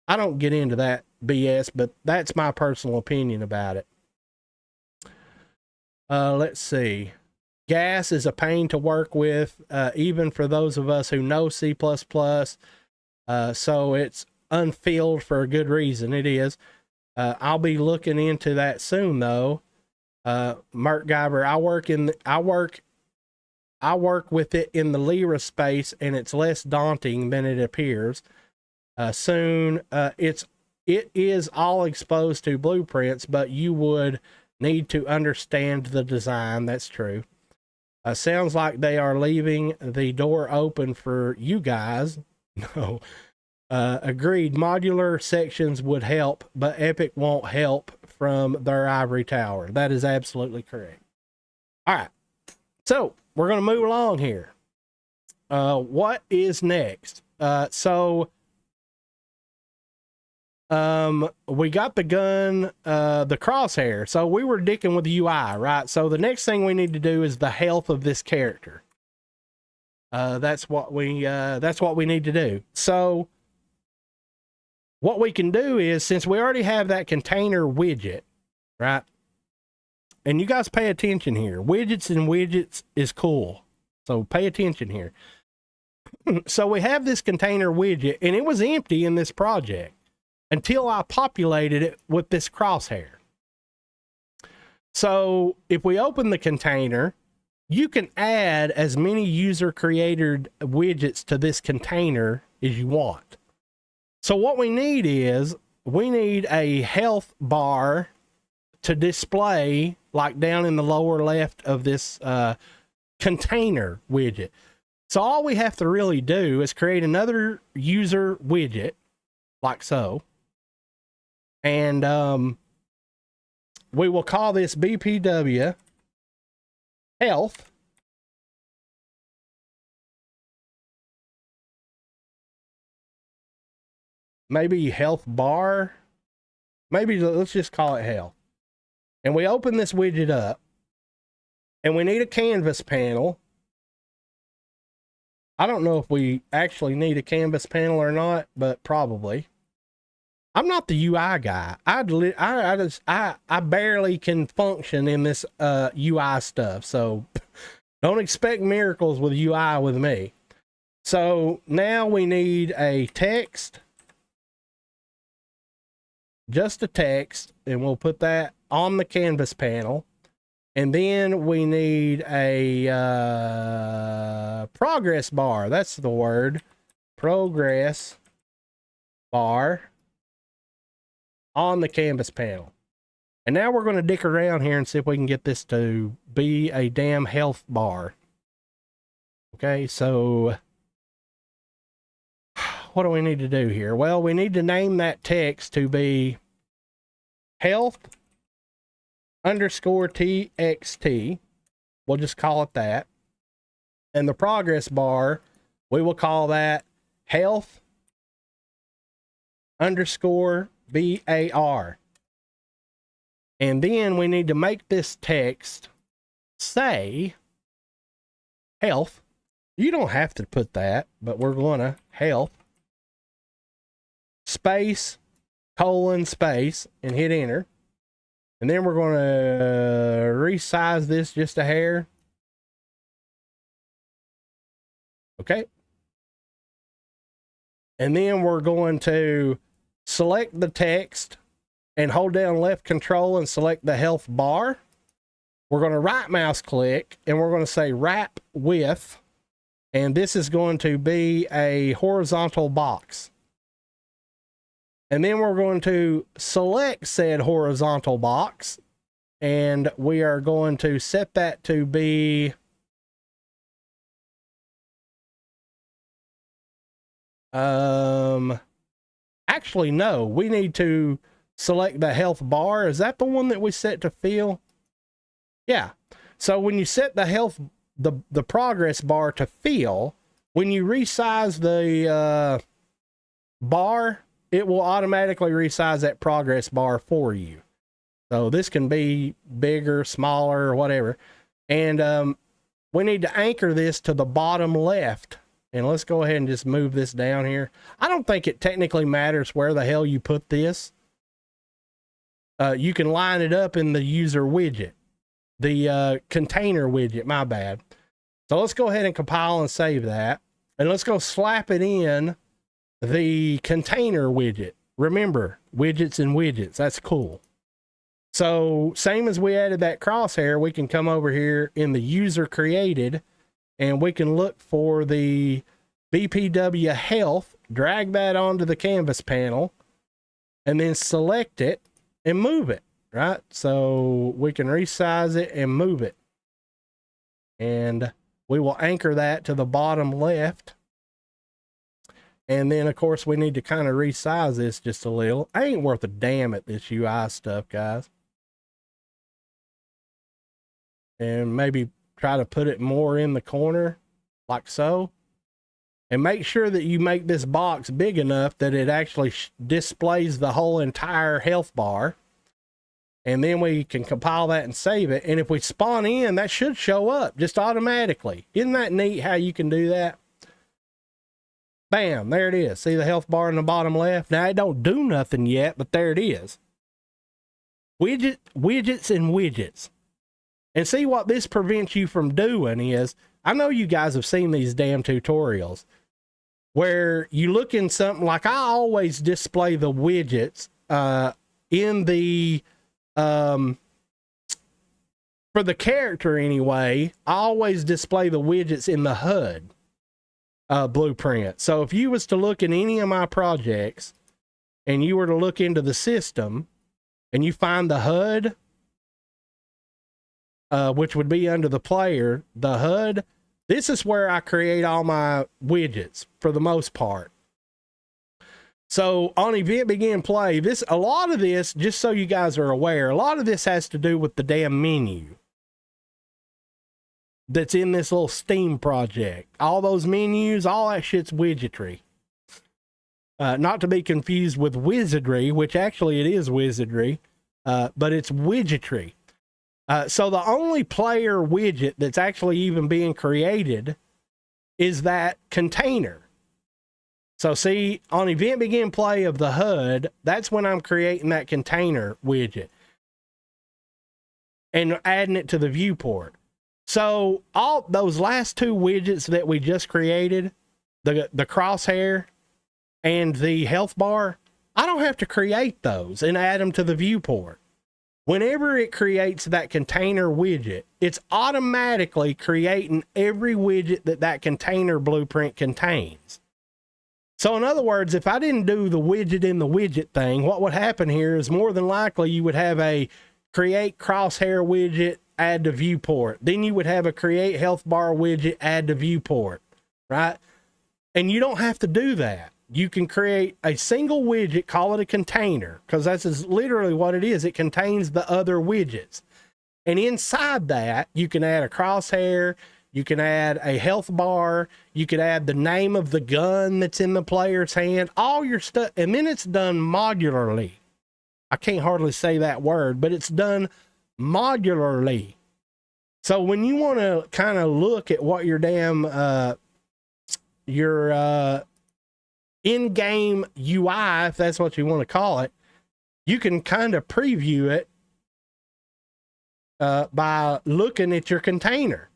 I don't get into that BS, but that's my personal opinion about it. Let's see. Gas is a pain to work with, even for those of us who know C++. So it's unfilled for a good reason. It is. I'll be looking into that soon, though. Mark Guyver, I work with it in the Lyra space, and it's less daunting than it appears. Soon, it is all exposed to blueprints, but you would need to understand the design. That's true. Sounds like they are leaving the door open for you guys. No. Agreed. Modular sections would help, but Epic won't help from their ivory tower. That is absolutely correct. All right. So we're going to move along here. What is next? We got the gun, the crosshair. So we were dicking with the UI, right? So the next thing we need to do is the health of this character. That's what we need to do. So what we can do is, since we already have that container widget, right? And you guys pay attention here. Widgets and widgets is cool. So pay attention here. So we have this container widget, and it was empty in this project until I populated it with this crosshair. So if we open the container, you can add as many user created widgets to this container as you want. So what we need is, we need a health bar to display like down in the lower left of this container widget. So all we have to really do is create another user widget like so. And we will call this BPW health. maybe health bar. Maybe let's just call it health. And we open this widget up, and we need a canvas panel. I don't know if we actually need a canvas panel or not, but probably. I'm not the UI guy. I barely can function in this UI stuff, so don't expect miracles with UI with me. So now we need a text, just a text, and we'll put that on the canvas panel. And then we need a progress bar. That's the word. Progress bar on the canvas panel. And now we're going to dick around here and see if we can get this to be a damn health bar. Okay, so what do we need to do here? Well, we need to name that text to be health underscore txt. We'll just call it that. And the progress bar, we will call that health underscore bar. And then we need to make this text say health. You don't have to put that, but we're going to health space colon space and hit enter. And then we're going to resize this just a hair. Okay. And then we're going to select the text and hold down left control and select the health bar. We're going to right mouse click and we're going to say wrap with, and this is going to be a horizontal box. And then we're going to select said horizontal box, and we are going to set that to be actually no, we need to select the health bar. Is that the one that we set to fill? Yeah. So when you set the health, the progress bar to fill, when you resize the bar, it will automatically resize that progress bar for you. So this can be bigger, smaller, whatever. And we need to anchor this to the bottom left. And let's go ahead and just move this down here. I don't think it technically matters where the hell you put this. You can line it up in the user widget, the container widget, my bad. So let's go ahead and compile and save that. And let's go slap it in the container widget. Remember, widgets and widgets, that's cool. So same as we added that crosshair, we can come over here in the user created and we can look for the BPW health, drag that onto the canvas panel, and then select it and move it, right? So we can resize it and move it. And we will anchor that to the bottom left. And then, of course, we need to kind of resize this just a little. I ain't worth a damn at this UI stuff, guys. And maybe try to put it more in the corner, like so. And make sure that you make this box big enough that it actually displays the whole entire health bar. And then we can compile that and save it. And if we spawn in, that should show up just automatically. Isn't that neat how you can do that? Bam, there it is. See the health bar in the bottom left? Now, it don't do nothing yet, but there it is. Widgets and widgets. And see what this prevents you from doing is, I know you guys have seen these damn tutorials where you look in something like, I always display the widgets in the, for the character anyway, I always display the widgets in the HUD. Blueprint. So if you was to look in any of my projects and you were to look into the system and you find the HUD, which would be under the player, the HUD, this is where I create all my widgets for the most part. So on event begin play, a lot of this, just so you guys are aware, a lot of this has to do with the damn menu that's in this little Steam project. All those menus, all that shit's widgetry. Not to be confused with wizardry, which actually it is wizardry, but it's widgetry. So the only player widget that's actually even being created is that container. So see, on event begin play of the HUD, that's when I'm creating that container widget and adding it to the viewport. So all those last two widgets that we just created, the crosshair and the health bar, I don't have to create those and add them to the viewport. Whenever it creates that container widget, it's automatically creating every widget that that container blueprint contains. So in other words, if I didn't do the widget in the widget thing, what would happen here is more than likely you would have a create crosshair widget, add to viewport. Then you would have a create health bar widget, add to viewport, right? And you don't have to do that. You can create a single widget, call it a container, because that's literally what it is. It contains the other widgets. And inside that, you can add a crosshair, you can add a health bar, you could add the name of the gun that's in the player's hand, all your stuff, and then it's done modularly. I can't hardly say that word, but it's done modularly. So when you want to kind of look at what your damn, in-game UI, if that's what you want to call it, you can kind of preview it by looking at your container.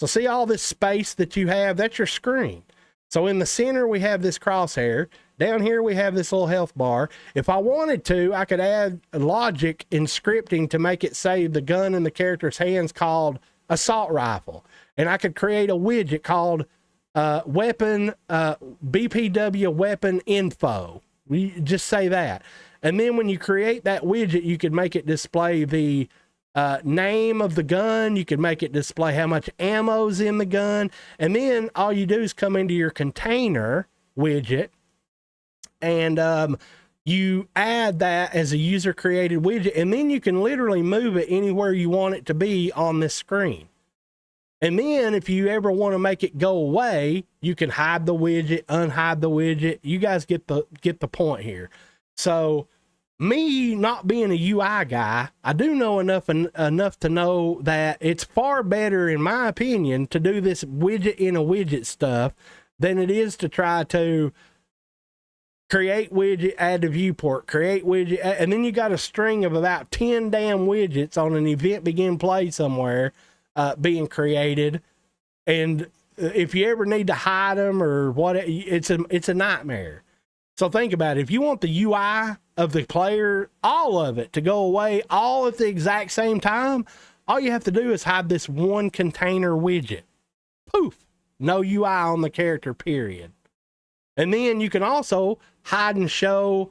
So see all this space that you have, that's your screen. So in the center, we have this crosshair. Down here, we have this little health bar. If I wanted to, I could add logic in scripting to make it say the gun in the character's hands called assault rifle. And I could create a widget called weapon, BPW weapon info. We just say that. And then when you create that widget, you could make it display the name of the gun. You could make it display how much ammo's in the gun. And then all you do is come into your container widget and you add that as a user created widget. And then you can literally move it anywhere you want it to be on this screen. And then if you ever want to make it go away, you can hide the widget, unhide the widget. You guys get the point here. So me not being a UI guy, I do know enough to know that it's far better, in my opinion, to do this widget in a widget stuff than it is to try to create widget, add to viewport, create widget, and then you got a string of about 10 damn widgets on an event begin play somewhere being created. And if you ever need to hide them or what, it's a nightmare. So think about it. If you want the UI of the player, all of it to go away, all at the exact same time, all you have to do is hide this one container widget. Poof, no UI on the character, period. And then you can also hide and show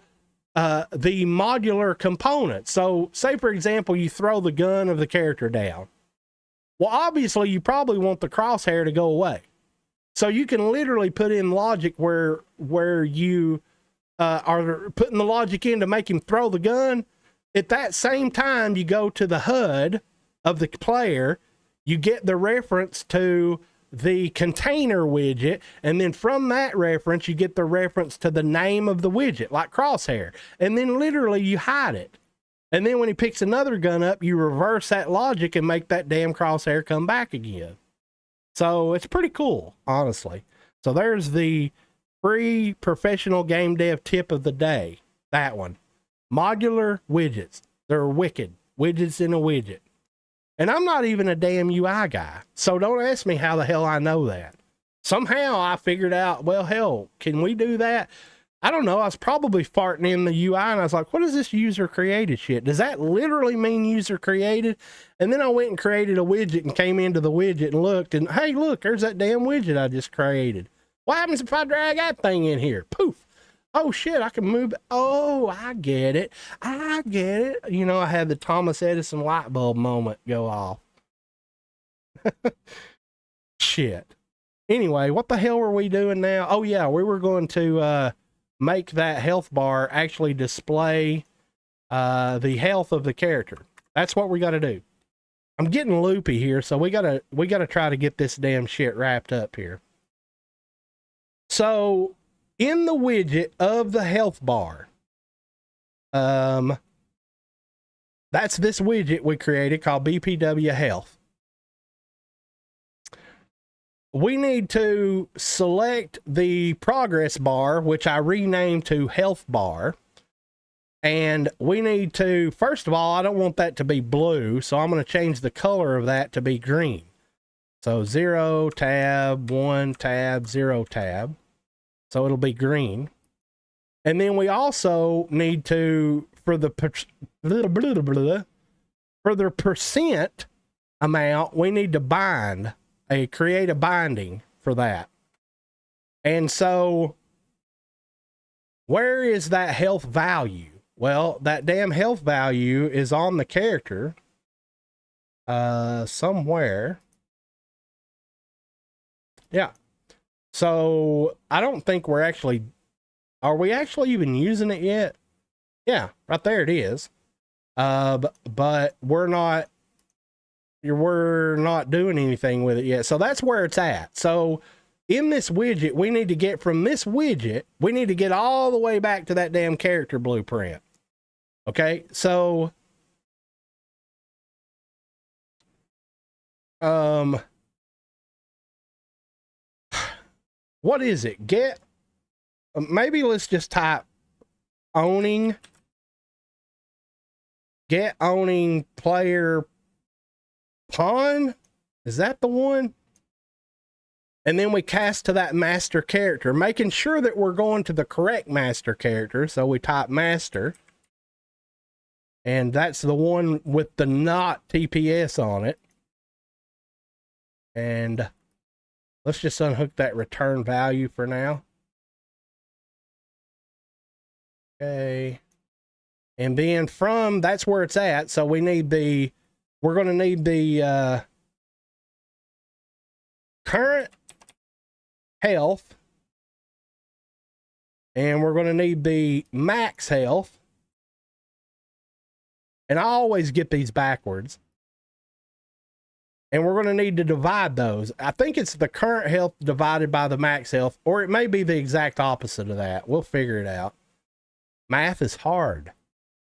the modular components. So say, for example, you throw the gun of the character down. Well, obviously, you probably want the crosshair to go away. So you can literally put in logic where you are putting the logic in to make him throw the gun. At that same time, you go to the HUD of the player, you get the reference to the container widget, and then from that reference, you get the reference to the name of the widget, like crosshair. And then literally you hide it. And then when he picks another gun up, you reverse that logic and make that damn crosshair come back again. So it's pretty cool, honestly. So there's the free professional game dev tip of the day. That one. Modular widgets. They're wicked. Widgets in a widget. And I'm not even a damn UI guy. So don't ask me how the hell I know that. Somehow I figured out, well, hell, can we do that? I don't know. I was probably farting in the UI and I was like, what is this user created shit? Does that literally mean user created? And then I went and created a widget and came into the widget and looked and, hey, look, there's that damn widget I just created. What happens if I drag that thing in here? Poof. Oh shit, I can move. Oh, I get it. I get it. You know, I had the Thomas Edison light bulb moment go off. Shit. Anyway, what the hell were we doing now? Oh yeah, we were going to make that health bar actually display the health of the character. That's what we got to do. I'm getting loopy here, so we gotta try to get this damn shit wrapped up here. So in the widget of the health bar, that's this widget we created called BPW Health. We need to select the progress bar, which I renamed to health bar. And we need to, first of all, I don't want that to be blue, so I'm going to change the color of that to be green. So 0 tab, 1 tab, 0 tab. So it'll be green. And then we also need to, for the percent amount, we need to create a binding for that. And so where is that health value? Well, that damn health value is on the character somewhere. Yeah. So I don't think are we actually even using it yet? Yeah, right there it is. But we're not doing anything with it yet. So that's where it's at. So in this widget, we need to get from this widget, we need to get all the way back to that damn character blueprint. Okay, so what is it? Maybe let's just type get owning player pawn. Is that the one? And then we cast to that master character, making sure that we're going to the correct master character. So we type master. And that's the one with the not TPS on it. And let's just unhook that return value for now. Okay. And then that's where it's at. So we're going to need the current health. And we're going to need the max health. And I always get these backwards. And we're going to need to divide those. I think it's the current health divided by the max health, or it may be the exact opposite of that. We'll figure it out. Math is hard.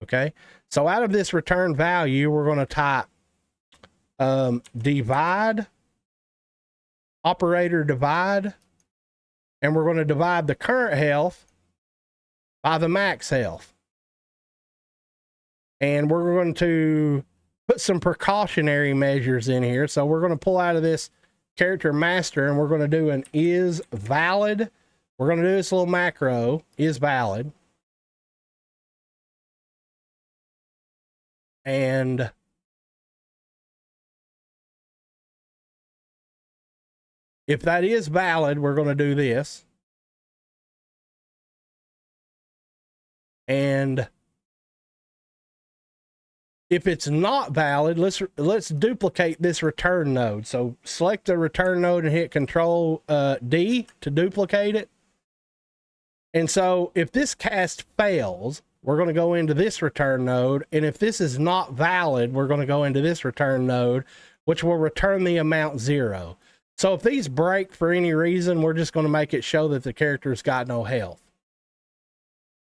Okay. So out of this return value, we're going to type divide, operator divide, and we're going to divide the current health by the max health. And we're going to put some precautionary measures in here. So we're going to pull out of this character master and we're going to do an is valid. We're going to do this little macro, is valid. And if that is valid, we're going to do this. And if it's not valid, let's duplicate this return node. So select the return node and hit Control D to duplicate it. And so if this cast fails, we're going to go into this return node. And if this is not valid, we're going to go into this return node, which will return the amount 0. So if these break for any reason, we're just going to make it show that the character's got no health.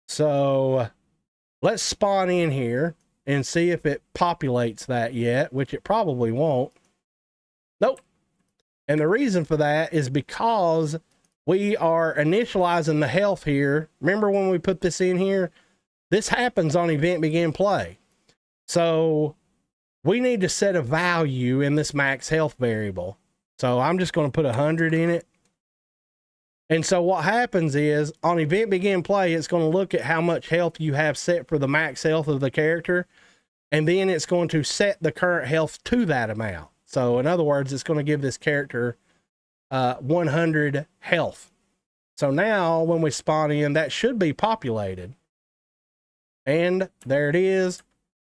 So let's spawn in here and see if it populates that yet, which it probably won't. Nope. And the reason for that is because we are initializing the health here. Remember when we put this in here? This happens on event begin play. So we need to set a value in this max health variable. So I'm just going to put 100 in it. And so what happens is on event begin play, it's going to look at how much health you have set for the max health of the character. And then it's going to set the current health to that amount. So in other words, it's going to give this character 100 health. So now when we spawn in, that should be populated. And there it is.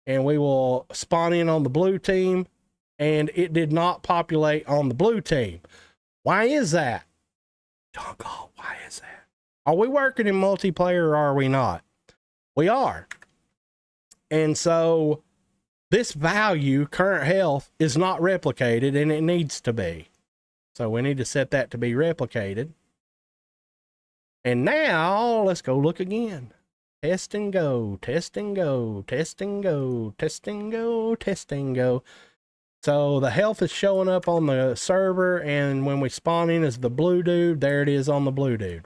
And we will spawn in on the blue team. And it did not populate on the blue team. Why is that? Dongle, why is that? Are we working in multiplayer or are we not? We are. And so this value, current health, is not replicated and it needs to be. So we need to set that to be replicated. And now let's go look again. Test and go, test and go, test and go, test and go, test and go. So the health is showing up on the server, and when we spawn in as the blue dude, there it is on the blue dude.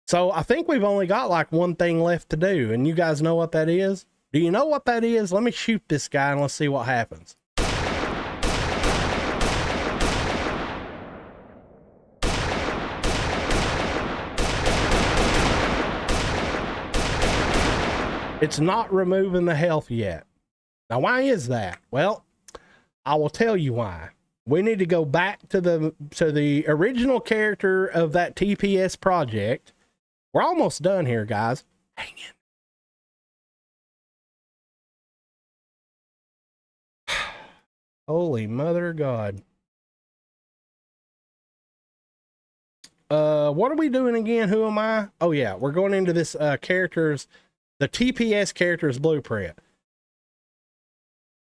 So I think we've only got like one thing left to do, and you guys know what that is? Do you know what that is? Let me shoot this guy and let's see what happens. It's not removing the health yet. Now, why is that? Well, I will tell you why. We need to go back to the original character of that TPS project. We're almost done here, guys. Hang in. Holy mother of God. What are we doing again? Who am I? Oh yeah, we're going into this the TPS characters blueprint.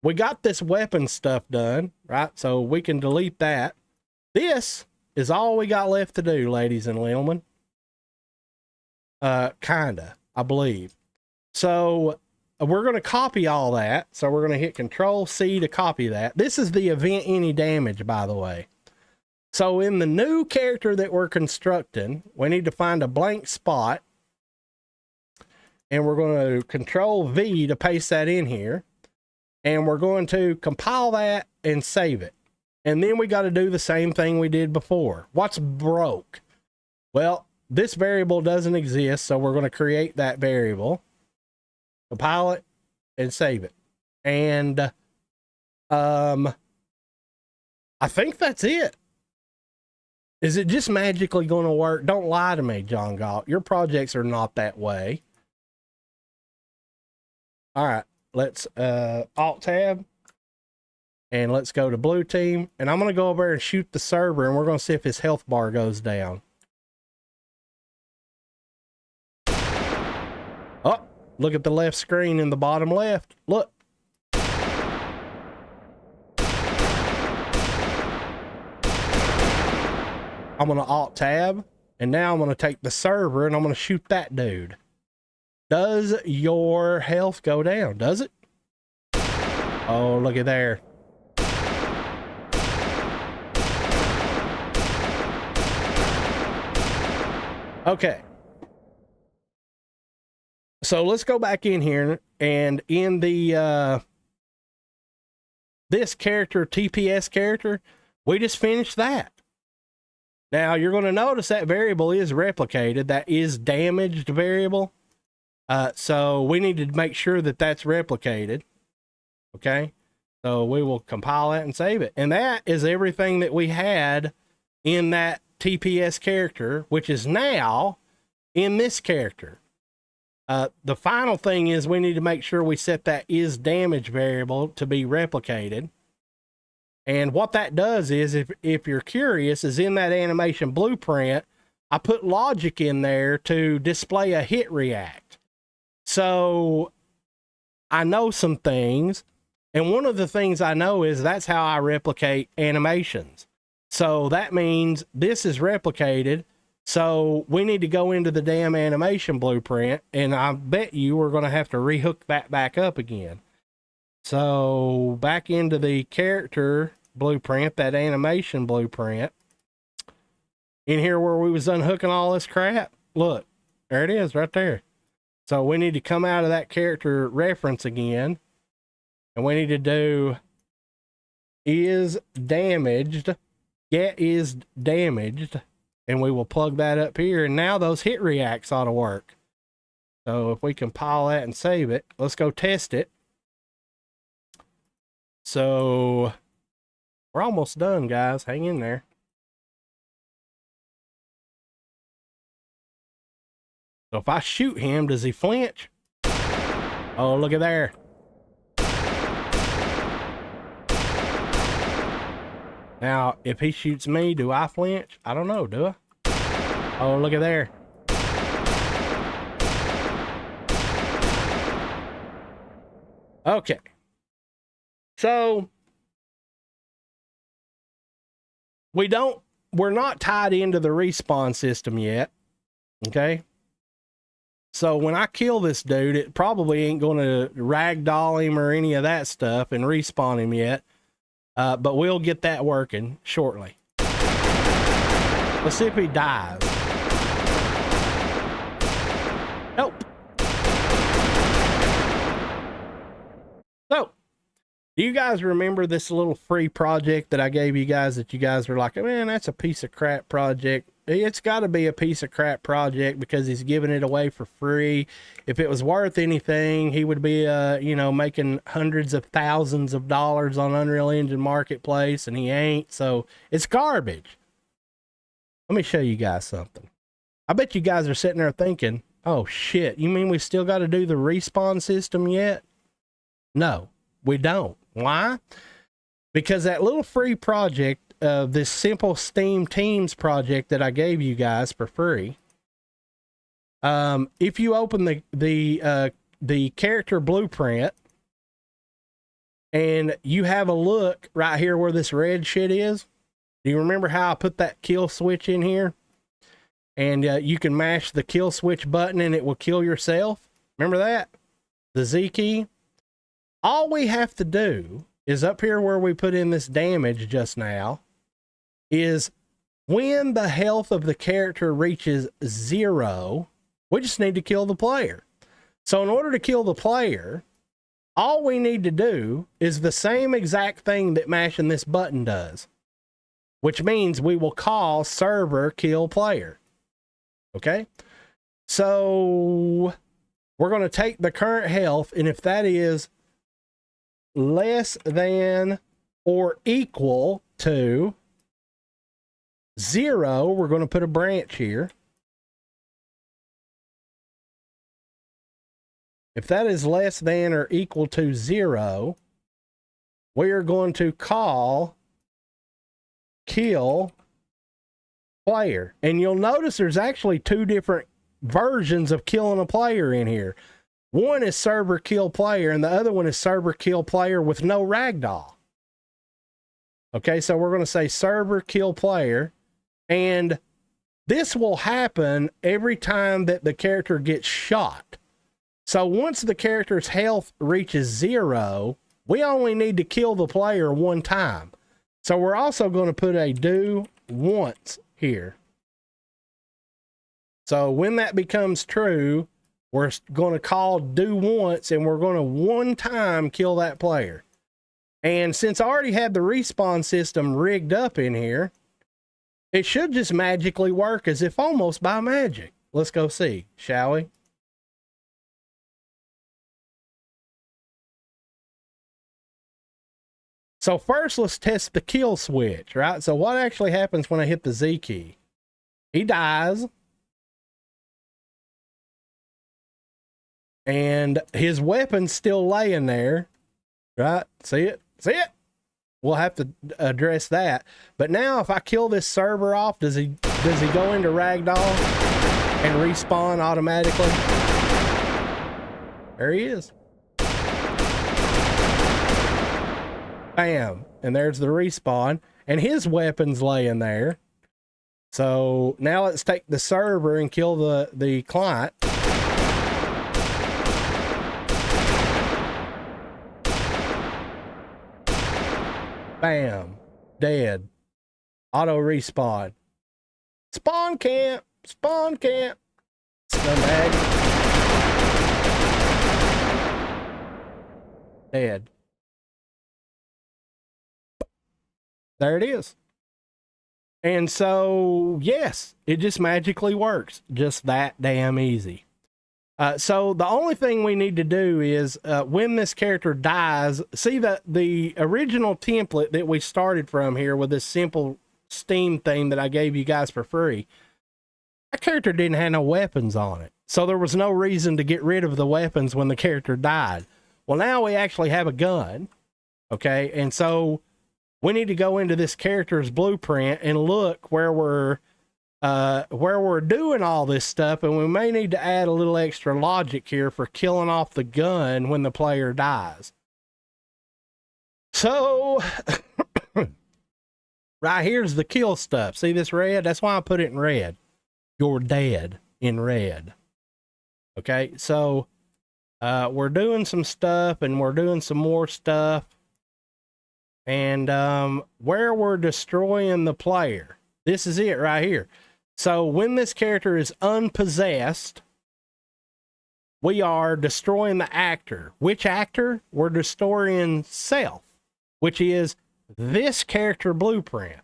We got this weapon stuff done, right? So we can delete that. This is all we got left to do, ladies and gentlemen. Kinda, I believe. So we're going to copy all that. So we're going to hit Control C to copy that. This is the event any damage, by the way. So in the new character that we're constructing, we need to find a blank spot. And we're going to Control V to paste that in here. And we're going to compile that and save it. And then we got to do the same thing we did before. What's broke? Well, this variable doesn't exist, so we're going to create that variable, compile it, and save it. And I think that's it. Is it just magically going to work? Don't lie to me, John Galt. Your projects are not that way. All right, let's Alt Tab, and let's go to Blue Team. And I'm going to go over there and shoot the server, and we're going to see if his health bar goes down. Oh, look at the left screen in the bottom left. Look. I'm going to Alt Tab, and now I'm going to take the server, and I'm going to shoot that dude. Does your health go down? Does it? Oh, look at there. Okay. So let's go back in here, and in the this character, TPS character, we just finished that. Now you're going to notice that variable is replicated. That is damaged variable. So we need to make sure that that's replicated. Okay. So we will compile that and save it. And that is everything that we had in that TPS character, which is now in this character. The final thing is we need to make sure we set that is damage variable to be replicated. And what that does is, if you're curious, is in that animation blueprint, I put logic in there to display a hit react. So I know some things, and one of the things I know is that's how I replicate animations. So that means this is replicated. So we need to go into the damn animation blueprint, and I bet you we're going to have to rehook that back up again. So back into the character blueprint, that animation blueprint. In here where we was unhooking all this crap, look, there it is right there. So we need to come out of that character reference again, and we need to do is damaged, get is damaged, and we will plug that up here, and now those hit reacts ought to work. So if we compile that and save it, let's go test it. So we're almost done, guys. Hang in there. So if I shoot him, does he flinch? Oh, look at there. Now, if he shoots me, do I flinch? I don't know, do I? Oh, look at there. Okay. So we're not tied into the respawn system yet. Okay. So when I kill this dude, it probably ain't going to ragdoll him or any of that stuff and respawn him yet. But we'll get that working shortly. Let's see if he dies. Nope. So, do you guys remember this little free project that I gave you guys that you guys were like, man, that's a piece of crap project? It's got to be a piece of crap project because he's giving it away for free. If it was worth anything, he would be, making hundreds of thousands of dollars on Unreal Engine Marketplace, and he ain't. So it's garbage. Let me show you guys something. I bet you guys are sitting there thinking, oh shit, you mean we still got to do the respawn system yet? No, we don't. Why? Because that little free project, this simple Steam Teams project that I gave you guys for free, if you open the character blueprint and you have a look right here where this red shit is, do you remember how I put that kill switch in here? And you can mash the kill switch button and it will kill yourself. Remember that? The Z key. All we have to do is up here where we put in this damage just now, is when the health of the character reaches 0, we just need to kill the player. So in order to kill the player, all we need to do is the same exact thing that mashing this button does, which means we will call server kill player. Okay? So we're going to take the current health, and if that is less than or equal to 0, we're going to put a branch here. If that is less than or equal to 0, we are going to call kill player. And you'll notice there's actually two different versions of killing a player in here. One is server kill player, and the other one is server kill player with no ragdoll. Okay, so we're going to say server kill player, and this will happen every time that the character gets shot. So once the character's health reaches 0, we only need to kill the player one time. So we're also going to put a do once here. So when that becomes true, we're going to call do once, and we're going to one time kill that player. And since I already had the respawn system rigged up in here, it should just magically work as if almost by magic. Let's go see, shall we? So first, let's test the kill switch, right? So what actually happens when I hit the Z key? He dies. And his weapon's still laying there, right? See it? See it? We'll have to address that. But now if I kill this server off, does he go into ragdoll and respawn automatically? There he is. Bam. And there's the respawn. And his weapon's laying there. So now let's take the server and kill the client. Bam. Dead. Auto respawn. Spawn camp. Spawn camp. Scumbag. Dead. There it is. And so, yes, it just magically works. Just that damn easy. So the only thing we need to do is when this character dies, see that the original template that we started from here with this simple Steam thing that I gave you guys for free, that character didn't have no weapons on it. So there was no reason to get rid of the weapons when the character died. Well, now we actually have a gun. Okay. And so we need to go into this character's blueprint and look where we're doing all this stuff, and we may need to add a little extra logic here for killing off the gun when the player dies. So right here's the kill stuff. See this red? That's why I put it in red. You're dead. in red. Okay, so we're doing some stuff and we're doing some more stuff. And where we're destroying the player, this is it right here. So when this character is unpossessed, we are destroying the actor. Which actor? We're destroying self, which is this character blueprint.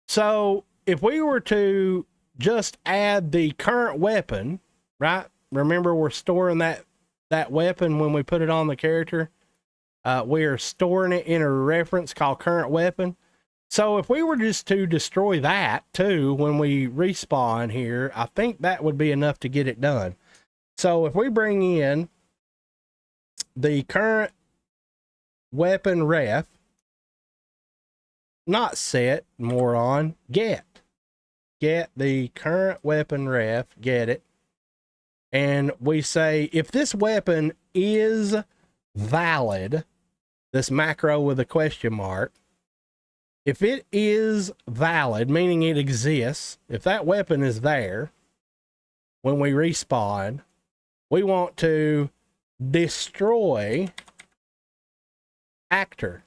So if we were to just add the current weapon, right? Remember, we're storing that weapon when we put it on the character. We are storing it in a reference called current weapon. So if we were just to destroy that too, when we respawn here, I think that would be enough to get it done. So if we bring in the current weapon ref, not set, moron, get the current weapon ref, get it. And we say, if this weapon is valid, this macro with a question mark, if it is valid, meaning it exists, if that weapon is there, when we respawn, we want to destroy actor.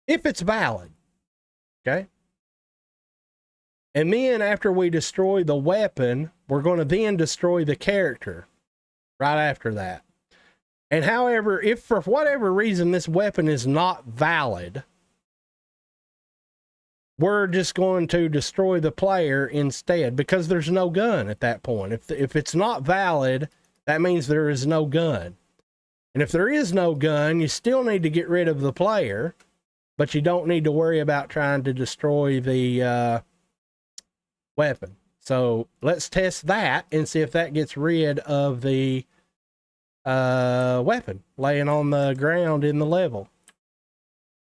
If it's valid, okay? And then after we destroy the weapon, we're going to then destroy the character right after that. And however, if for whatever reason this weapon is not valid, we're just going to destroy the player instead, because there's no gun at that point. If it's not valid, that means there is no gun. And if there is no gun, you still need to get rid of the player, but you don't need to worry about trying to destroy the weapon. So let's test that and see if that gets rid of the weapon laying on the ground in the level.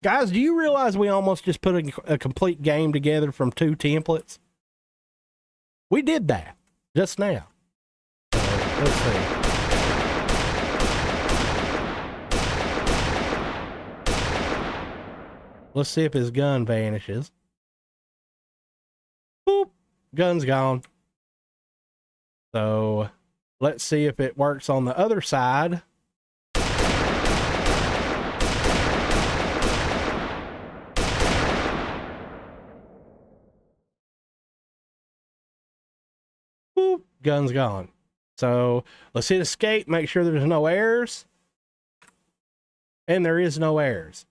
Guys, do you realize we almost just put a complete game together from 2 templates? We did that just now. Let's see. Let's see if his gun vanishes. Boop, gun's gone. So let's see if it works on the other side. Boop, gun's gone. So let's hit escape, make sure there's no errors. And there is no errors.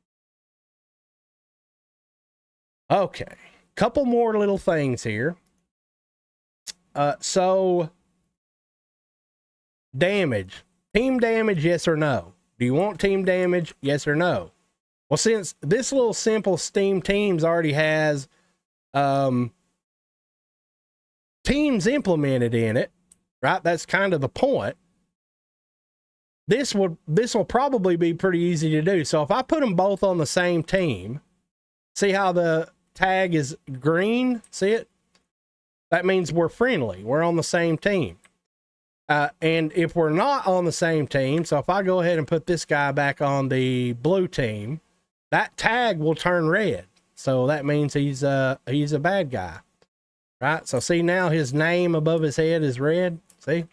Okay, couple more little things here. So damage, team damage, yes or no? Do you want team damage, yes or no? Well, since this little simple Steam Teams already has teams implemented in it, right? That's kind of the point. This will probably be pretty easy to do. So if I put them both on the same team, see how the tag is green? See it? That means we're friendly. We're on the same team. And if we're not on the same team, so if I go ahead and put this guy back on the blue team, that tag will turn red. So that means he's a bad guy, right? So see, now his name above his head is red. See?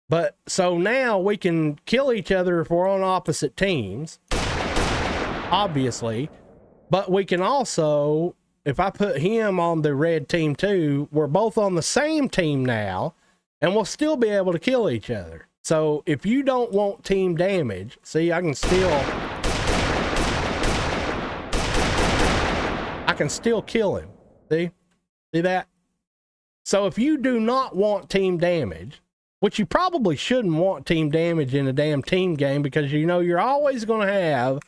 But so now we can kill each other if we're on opposite teams, obviously. But we can also, if I put him on the red team too, we're both on the same team now, and we'll still be able to kill each other. So if you don't want team damage, see, I can still kill him. See that? So if you do not want team damage, which you probably shouldn't want team damage in a damn team game, because you know you're always going to have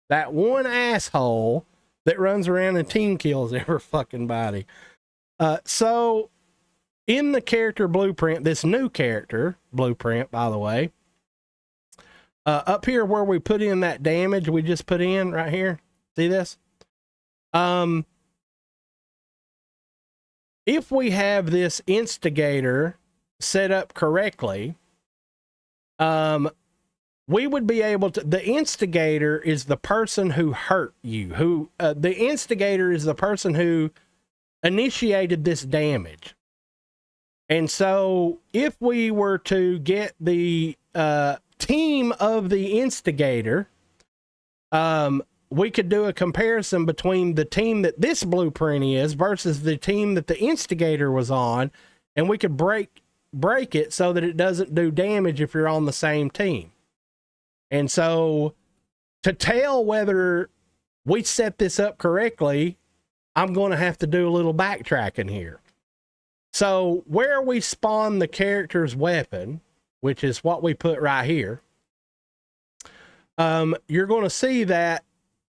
that one asshole that runs around and team kills every fucking body. So in the character blueprint, this new character blueprint, by the way, up here where we put in that damage we just put in right here, see this? If we have this instigator set up correctly, we would be able to, the instigator is the person who hurt you, the instigator is the person who initiated this damage. And so if we were to get the team of the instigator, we could do a comparison between the team that this blueprint is versus the team that the instigator was on, and we could break it so that it doesn't do damage if you're on the same team. And so to tell whether we set this up correctly, I'm going to have to do a little backtracking here. So where we spawn the character's weapon, which is what we put right here, you're going to see that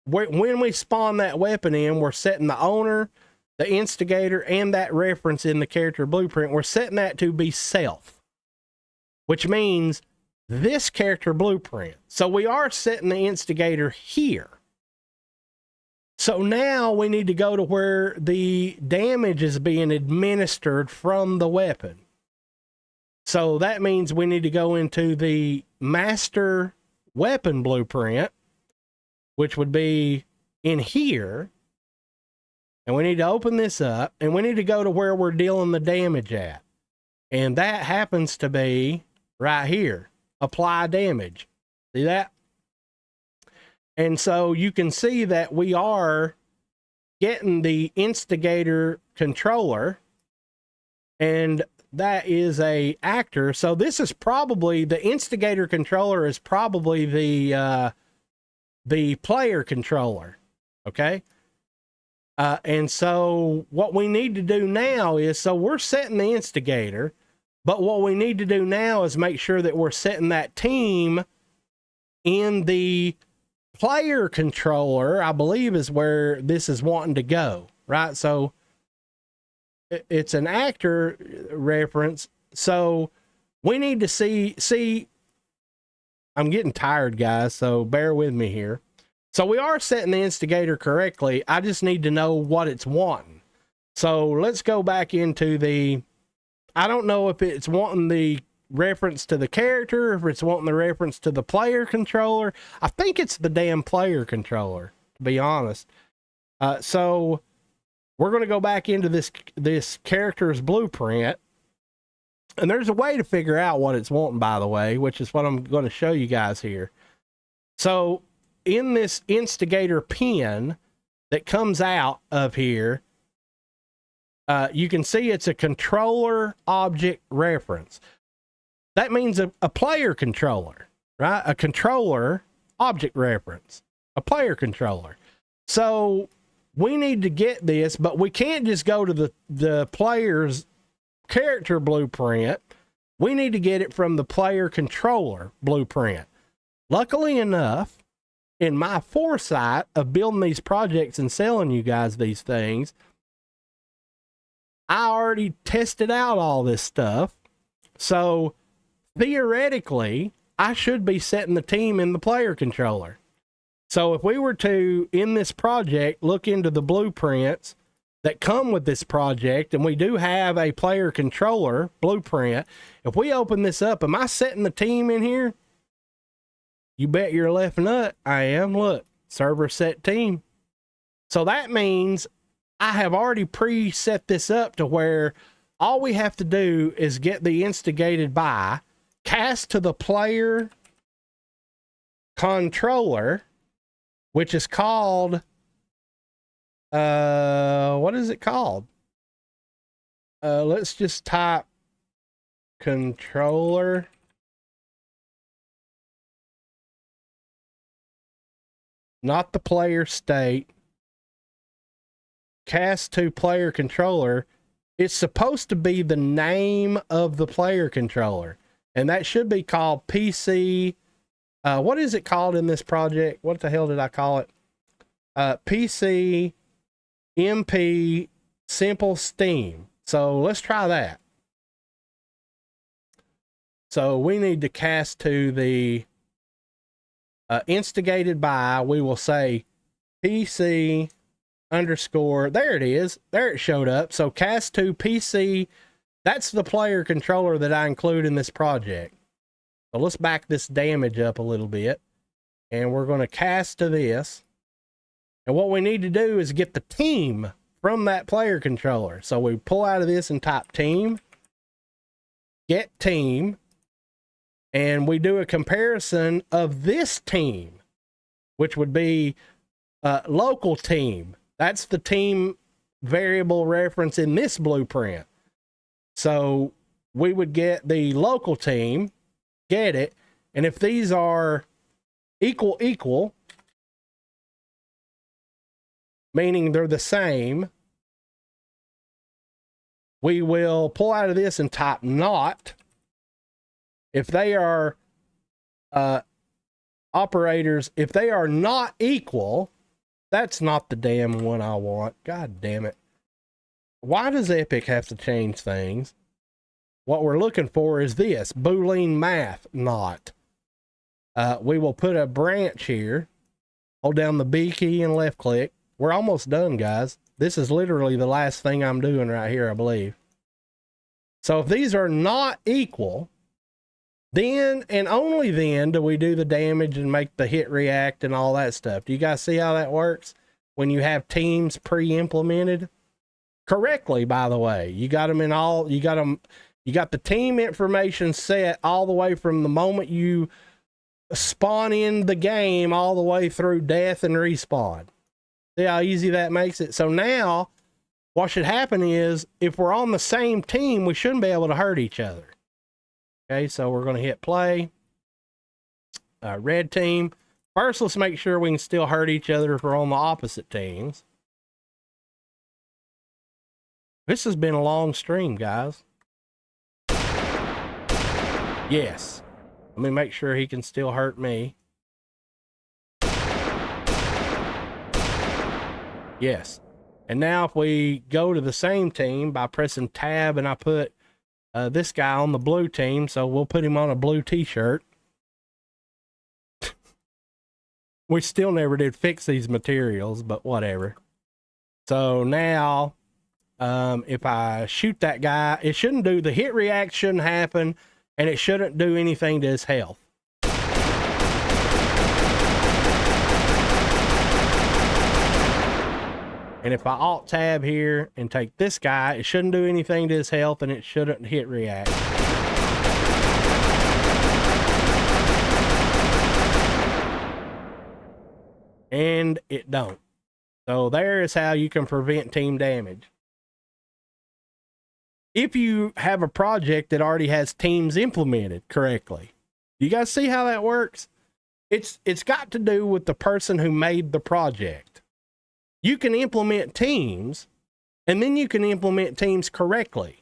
when we spawn that weapon in, we're setting the owner, the instigator, and that reference in the character blueprint. We're setting that to be self, which means this character blueprint. So we are setting the instigator here. So now we need to go to where the damage is being administered from the weapon. So that means we need to go into the master weapon blueprint, which would be in here. And we need to open this up, and we need to go to where we're dealing the damage at. And that happens to be right here, apply damage. See that? And so you can see that we are getting the instigator controller, and that is a actor. So this is probably, the instigator controller is probably the player controller. Okay. And so what we need to do now is, so we're setting the instigator, but what we need to do now is make sure that we're setting that team in the player controller, I believe is where this is wanting to go, right? So it's an actor reference. So we need to see, I'm getting tired, guys, so bear with me here. So we are setting the instigator correctly. I just need to know what it's wanting. So let's go back into the, I don't know if it's wanting the reference to the character, if it's wanting the reference to the player controller. I think it's the damn player controller, to be honest. So we're going to go back into this character's blueprint, and there's a way to figure out what it's wanting, by the way, which is what I'm going to show you guys here. So in this instigator pin that comes out of here, you can see it's a controller object reference. That means a player controller, right? A controller object reference, a player controller. So we need to get this, but we can't just go to the player's character blueprint. We need to get it from the player controller blueprint. Luckily enough, in my foresight of building these projects and selling you guys these things, I already tested out all this stuff. So theoretically, I should be setting the team in the player controller. So if we were to, in this project, look into the blueprints that come with this project, and we do have a player controller blueprint, if we open this up, am I setting the team in here? You bet your left nut I am. Look, server set team. So that means I have already preset this up to where all we have to do is get the instigated by, cast to the player controller, which is called, what is it called? Let's just type controller. Not the player state. Cast to player controller. It's supposed to be the name of the player controller. And that should be called PC. What is it called in this project? What the hell did I call it? PC MP Simple Steam. So let's try that. So we need to cast to the instigated by, we will say PC underscore, there it is. There it showed up. So cast to PC, that's the player controller that I include in this project. So let's back this damage up a little bit, and we're going to cast to this. And what we need to do is get the team from that player controller. So we pull out of this and type team. get team, and we do a comparison of this team, which would be local team. That's the team variable reference in this blueprint. So we would get the local team, get it, and if these are equal, meaning they're the same, we will pull out of this and type not. If they are operators, if they are not equal, that's not the damn one I want. God damn it. Why does Epic have to change things? What we're looking for is this, Boolean math not. We will put a branch here, hold down the B key and left click. We're almost done, guys. This is literally the last thing I'm doing right here, I believe. So if these are not equal, then and only then do we do the damage and make the hit react and all that stuff. Do you guys see how that works when you have teams pre-implemented correctly? By the way, you got them in all, you got the team information set all the way from the moment you spawn in the game all the way through death and respawn. See how easy that makes it? So now what should happen is if we're on the same team, we shouldn't be able to hurt each other. Okay, so we're going to hit play. Red team. First, let's make sure we can still hurt each other if we're on the opposite teams. This has been a long stream, guys. Yes. Let me make sure he can still hurt me. Yes. And now if we go to the same team by pressing tab, and I put this guy on the blue team, so we'll put him on a blue t-shirt. We still never did fix these materials, but whatever. So now, if I shoot that guy, it shouldn't do, the hit react shouldn't happen, and it shouldn't do anything to his health. And if I alt tab here and take this guy, it shouldn't do anything to his health, and it shouldn't hit react. And it don't. So there is how you can prevent team damage. If you have a project that already has teams implemented correctly. You guys see how that works? It's got to do with the person who made the project. You can implement teams, and then you can implement teams correctly.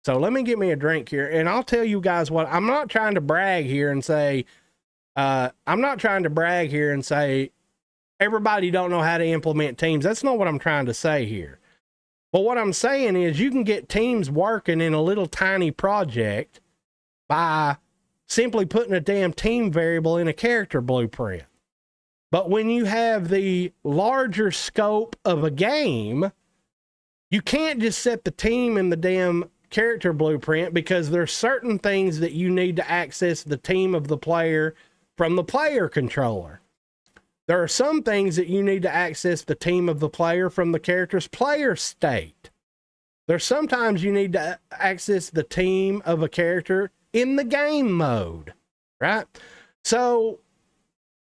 So let me get me a drink here, and I'll tell you guys what, I'm not trying to brag here and say, everybody don't know how to implement teams. That's not what I'm trying to say here. But what I'm saying is you can get teams working in a little tiny project by simply putting a damn team variable in a character blueprint. But when you have the larger scope of a game, you can't just set the team in the damn character blueprint, because there's certain things that you need to access the team of the player from the player controller. There are some things that you need to access the team of the player from the character's player state. There's sometimes you need to access the team of a character in the game mode, right? So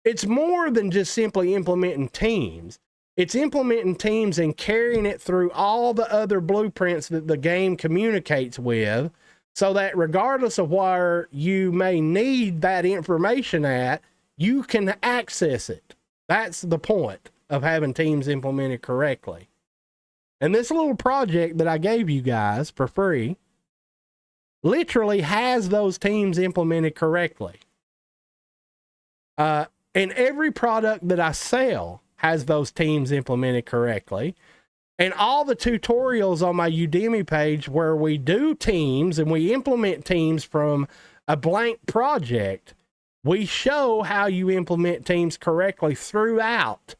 it's more than just simply implementing teams. It's implementing teams and carrying it through all the other blueprints that the game communicates with, so that regardless of where you may need that information at, you can access it. That's the point of having teams implemented correctly. And this little project that I gave you guys for free literally has those teams implemented correctly. And every product that I sell has those teams implemented correctly. And all the tutorials on my Udemy page where we do teams and we implement teams from a blank project, we show how you implement teams correctly throughout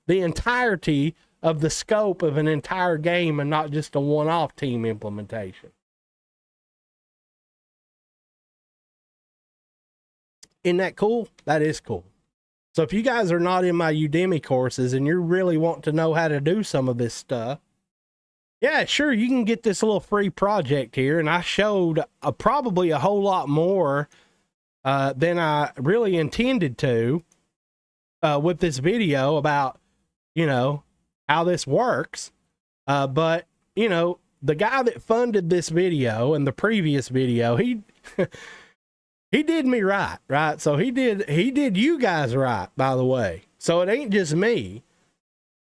the entirety of the scope of an entire game, and not just a one-off team implementation. Isn't that cool? That is cool. So if you guys are not in my Udemy courses and you really want to know how to do some of this stuff, Yeah, sure. You can get this little free project here. And I showed probably a whole lot more than I really intended to with this video about, you know, how this works. But, you know, the guy that funded this video and the previous video, he he did me right? So he did you guys right, by the way. So it ain't just me.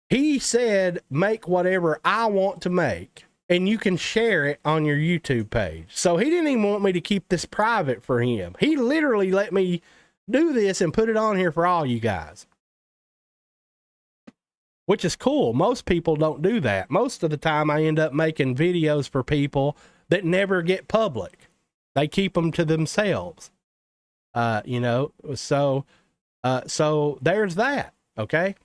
He said, make whatever I want to make, and you can share it on your YouTube page. So he didn't even want me to keep this private for him. He literally let me do this and put it on here for all you guys, which is cool. Most people don't do that. Most of the time I end up making videos for people that never get public. They keep them to themselves. You know, so there's that. Okay.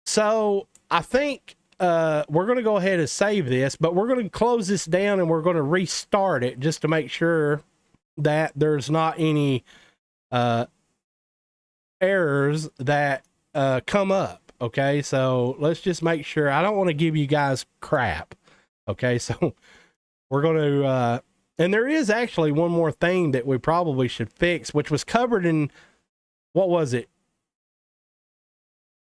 So I think we're going to go ahead and save this, but we're going to close this down and we're going to restart it just to make sure that there's not any errors that come up. Okay, so let's just make sure. I don't want to give you guys crap. Okay, so we're going to, and there is actually one more thing that we probably should fix, which was covered in, what was it?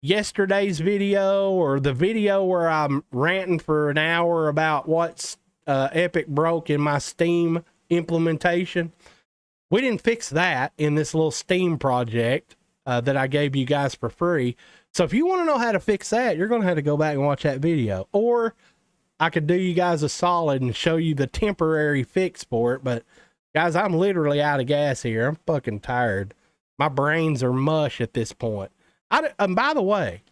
Yesterday's video, or the video where I'm ranting for an hour about what's Epic broke in my Steam implementation. We didn't fix that in this little Steam project that I gave you guys for free. So if you want to know how to fix that, you're going to have to go back and watch that video. Or I could do you guys a solid and show you the temporary fix for it. But guys, I'm literally out of gas here. I'm fucking tired. My brains are mush at this point. And by the way,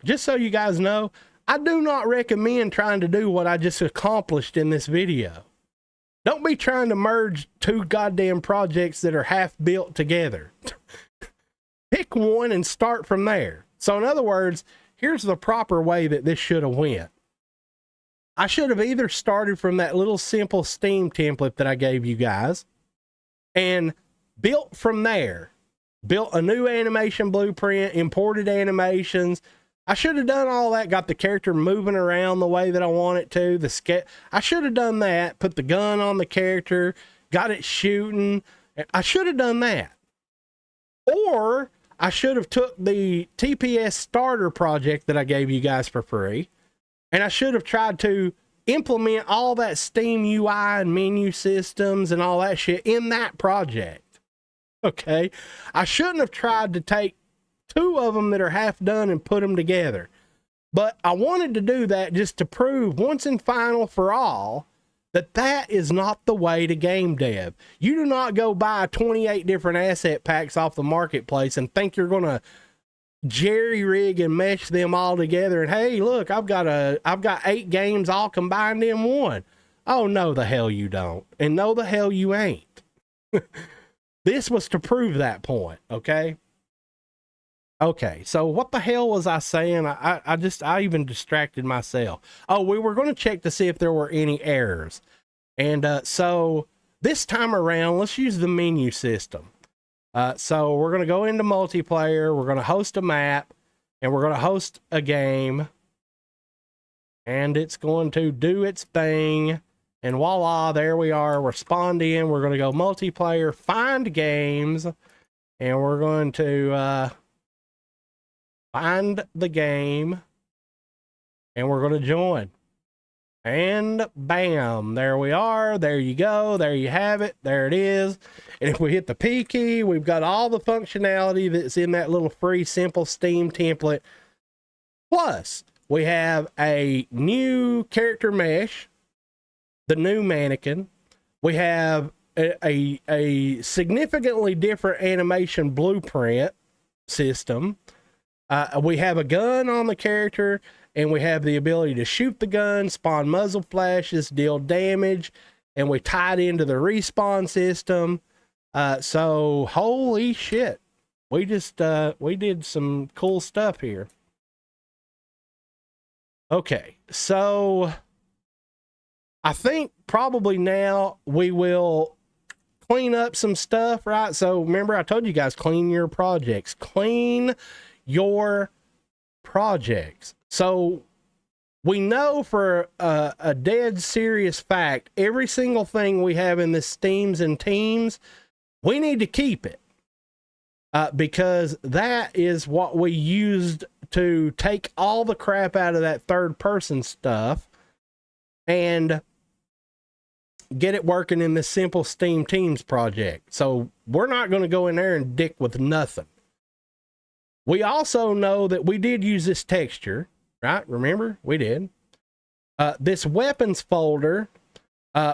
just so you guys know, I do not recommend trying to do what I just accomplished in this video. Don't be trying to merge two goddamn projects that are half built together. Pick one and start from there. So in other words, here's the proper way that this should have went. I should have either started from that little simple Steam template that I gave you guys and built from there. Built a new animation blueprint, imported animations. I should have done all that, got the character moving around the way that I want it to. I should have done that, put the gun on the character, got it shooting. I should have done that. Or I should have took the TPS starter project that I gave you guys for free, and I should have tried to implement all that Steam UI and menu systems and all that shit in that project. Okay, I shouldn't have tried to take two of them that are half done and put them together. But I wanted to do that just to prove once and final for all that that is not the way to game dev. You do not go buy 28 different asset packs off the marketplace and think you're going to jerry rig and mesh them all together. And hey, look, I've got 8 games all combined in one. Oh, no, the hell you don't. And no, the hell you ain't. This was to prove that point, okay? Okay, so what the hell was I saying? I even distracted myself. Oh, we were going to check to see if there were any errors. And so this time around, let's use the menu system. So we're going to go into multiplayer, we're going to host a map, and we're going to host a game. And it's going to do its thing. And voila, there we are. We're spawned in. We're going to go multiplayer, find games, and we're going to find the game, and we're going to join. And bam, there we are. There you go. There you have it. There it is. And if we hit the P key, we've got all the functionality that's in that little free, simple Steam template. Plus, we have a new character mesh, the new mannequin. We have a significantly different animation blueprint system. We have a gun on the character, and we have the ability to shoot the gun, spawn muzzle flashes, deal damage, and we tied into the respawn system. So holy shit, we did some cool stuff here. Okay, so I think probably now we will clean up some stuff, right? So remember, I told you guys, clean your projects. Clean your projects. So we know for a dead serious fact, every single thing we have in this Steams and Teams, we need to keep it. Because that is what we used to take all the crap out of that third person stuff and get it working in this simple Steam Teams project. So we're not going to go in there and dick with nothing. We also know that we did use this texture, right? Remember? We did. This weapons folder,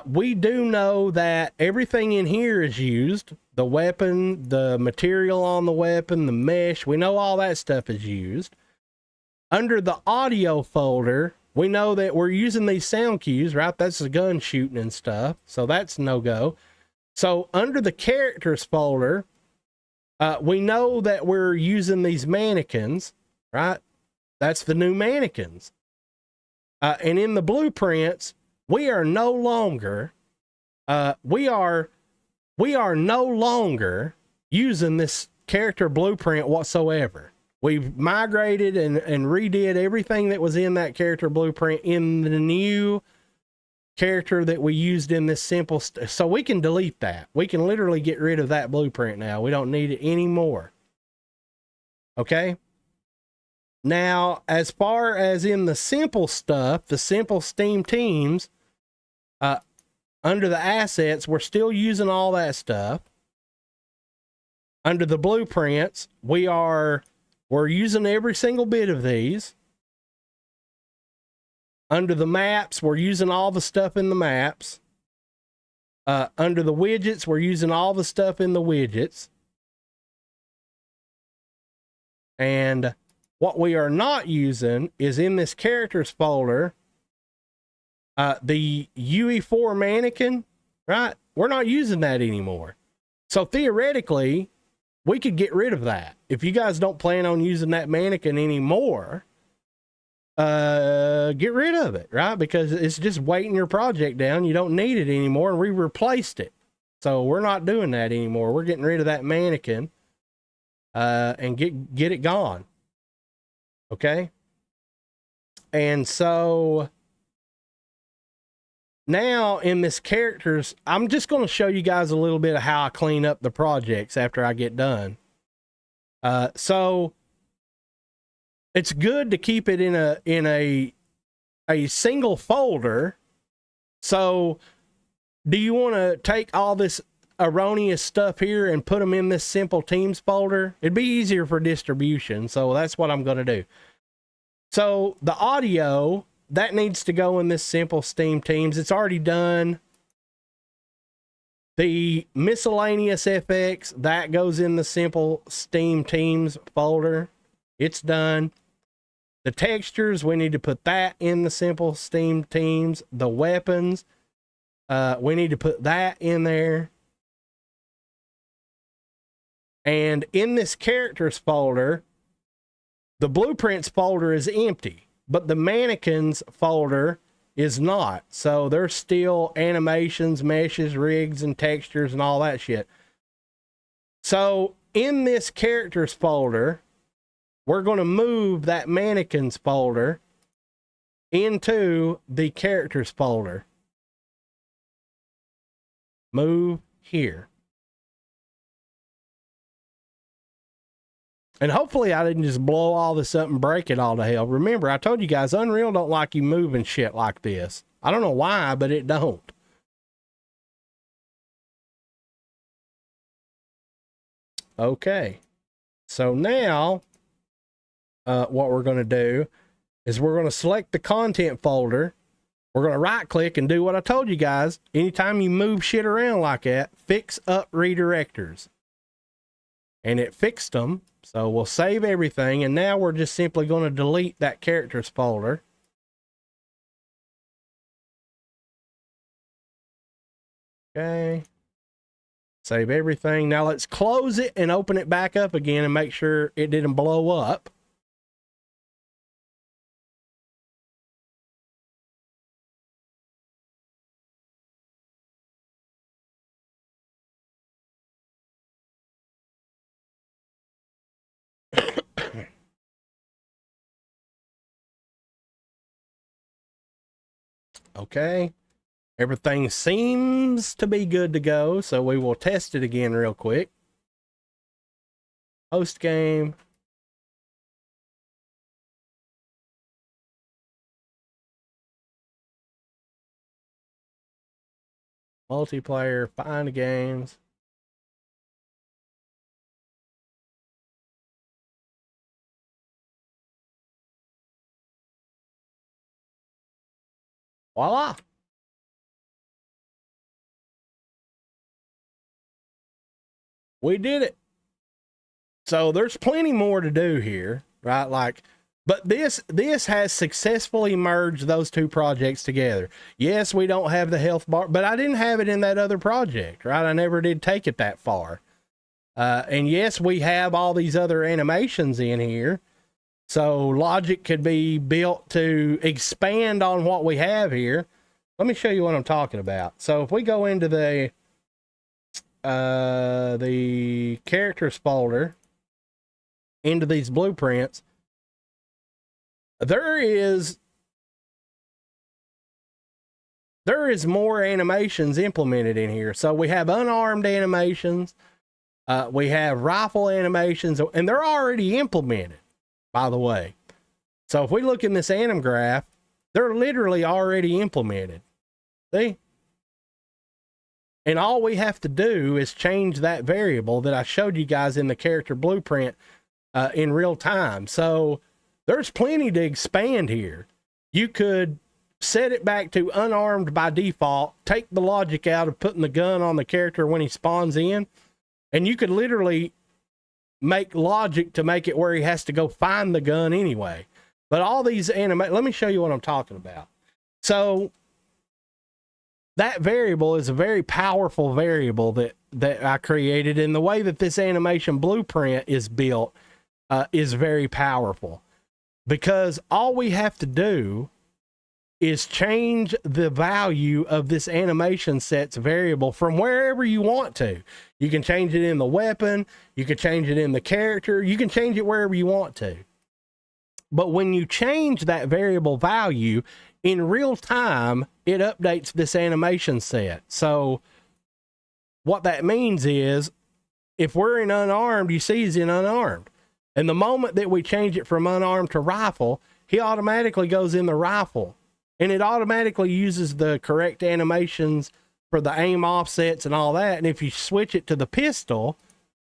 we do know that everything in here is used. The weapon, the material on the weapon, the mesh, we know all that stuff is used. Under the audio folder, we know that we're using these sound cues, right? That's the gun shooting and stuff. So that's no-go. So under the characters folder, we know that we're using these mannequins, right? That's the new mannequins. And in the blueprints, we are no longer using this character blueprint whatsoever. We've migrated and redid everything that was in that character blueprint in the new character that we used in this simple so we can delete that. We can literally get rid of that blueprint now. We don't need it anymore. Okay? Now, as far as in the simple stuff, the simple Steam Teams, under the assets, we're still using all that stuff. Under the blueprints, we're using every single bit of these. Under the maps, we're using all the stuff in the maps. Under the widgets, we're using all the stuff in the widgets. And what we are not using is in this characters folder, the UE4 mannequin, right? We're not using that anymore. So theoretically, we could get rid of that. If you guys don't plan on using that mannequin anymore, get rid of it, right? Because it's just weighting your project down. You don't need it anymore, and we replaced it. So we're not doing that anymore. We're getting rid of that mannequin and get it gone. Okay? And so now in this characters, I'm just going to show you guys a little bit of how I clean up the projects after I get done. So it's good to keep it in a single folder. So do you want to take all this erroneous stuff here and put them in this simple Teams folder? It'd be easier for distribution. So that's what I'm going to do. So the audio, that needs to go in this simple Steam Teams. It's already done. The miscellaneous FX, that goes in the simple Steam Teams folder. It's done. The textures, we need to put that in the simple Steam Teams. The weapons, we need to put that in there. And in this characters folder, the blueprints folder is empty, but the mannequins folder is not. So there's still animations, meshes, rigs, and textures and all that shit. So in this characters folder, we're going to move that mannequins folder into the characters folder. Move here. And hopefully I didn't just blow all this up and break it all to hell. Remember, I told you guys, Unreal don't like you moving shit like this. I don't know why, but it don't. Okay. So now, what we're going to do is we're going to select the content folder. We're going to right click and do what I told you guys. Anytime you move shit around like that, fix up redirectors. And it fixed them. So we'll save everything, and now we're just simply going to delete that characters folder. Okay. Save everything. Now let's close it and open it back up again and make sure it didn't blow up. Okay. Everything seems to be good to go, so we will test it again real quick. Post game. Multiplayer, find games. Voila. We did it. So there's plenty more to do here, right? Like, but this has successfully merged those two projects together. Yes, we don't have the health bar, but I didn't have it in that other project, right? I never did take it that far. And yes, we have all these other animations in here. So logic could be built to expand on what we have here. Let me show you what I'm talking about. So if we go into the characters folder, into these blueprints, there is more animations implemented in here. So we have unarmed animations, we have rifle animations, and they're already implemented, by the way. So if we look in this anim graph, they're literally already implemented. See? And all we have to do is change that variable that I showed you guys in the character blueprint in real time. So there's plenty to expand here. You could set it back to unarmed by default, take the logic out of putting the gun on the character when he spawns in, and you could literally make logic to make it where he has to go find the gun anyway. But all these let me show you what I'm talking about. So that variable is a very powerful variable that I created, and the way that this animation blueprint is built is very powerful, because all we have to do is change the value of this animation set's variable from wherever you want to. You can change it in the weapon, you can change it in the character, you can change it wherever you want to. But when you change that variable value in real time, it updates this animation set. So what that means is, if we're in unarmed, you see he's in unarmed. And the moment that we change it from unarmed to rifle, he automatically goes in the rifle. And it automatically uses the correct animations for the aim offsets and all that. And if you switch it to the pistol,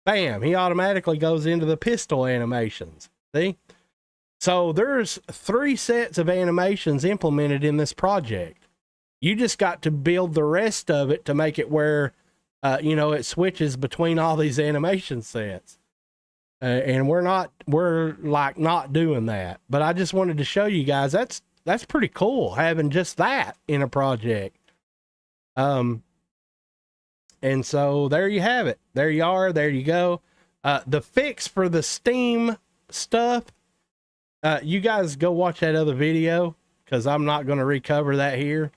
bam, he automatically goes into the pistol animations. See? So there's 3 sets of animations implemented in this project. You just got to build the rest of it to make it where, it switches between all these animation sets. And we're not doing that. But I just wanted to show you guys, that's pretty cool, having just that in a project. And so there you have it. There you are. There you go. The fix for the Steam stuff, you guys go watch that other video, because I'm not going to recover that here.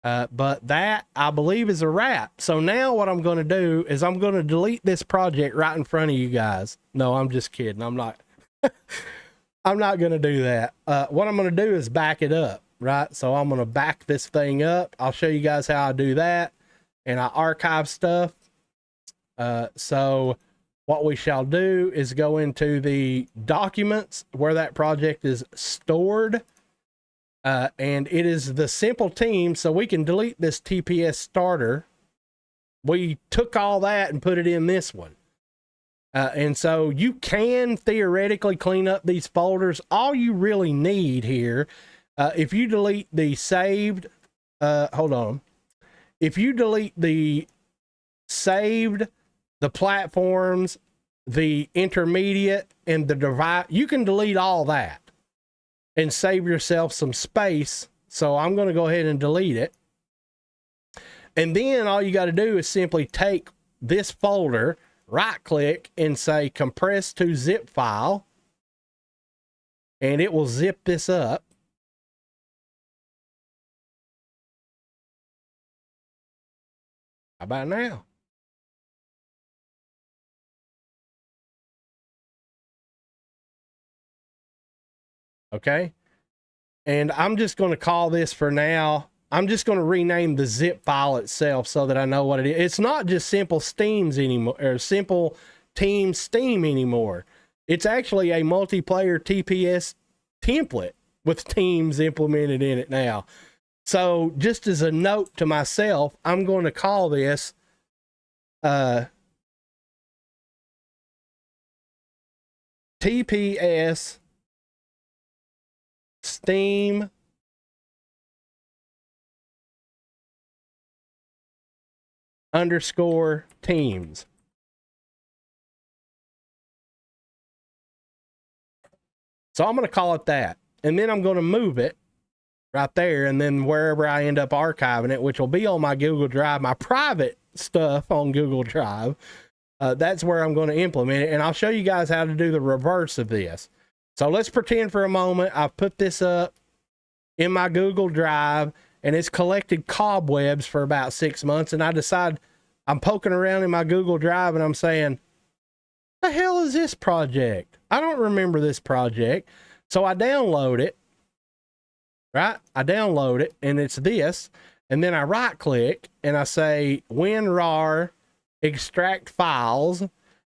But that, I believe, is a wrap. So now what I'm going to do is I'm going to delete this project right in front of you guys. No, I'm just kidding. I'm not. I'm not going to do that. What I'm going to do is back it up, right? So I'm going to back this thing up. I'll show you guys how I do that, and I archive stuff. So what we shall do is go into the documents where that project is stored. And it is the simple team, so we can delete this TPS starter. We took all that and put it in this one. And so you can theoretically clean up these folders. All you really need here, if you delete the saved, if you delete the saved, the platforms, the intermediate, and the device, you can delete all that and save yourself some space. So I'm going to go ahead and delete it. And then all you got to do is simply take this folder, right click, and say compress to zip file, and it will zip this up. How about now? Okay. And I'm just going to call this for now I'm just going to rename the zip file itself so that I know what it is. It's not just simple steams anymore, or simple team steam anymore. It's actually a multiplayer TPS template with teams implemented in it now. So just as a note to myself, I'm going to call this TPS Steam underscore teams. So I'm going to call it that. And then I'm going to move it right there. And then wherever I end up archiving it, which will be on my Google Drive, my private stuff on Google Drive, that's where I'm going to implement it. And I'll show you guys how to do the reverse of this. So let's pretend for a moment I've put this up in my Google Drive, and it's collected cobwebs for about 6 months. And I decide I'm poking around in my Google Drive and I'm saying, the hell is this project? I don't remember this project. So I download it, right? I download it and it's this. And then I right click and I say WinRAR extract files.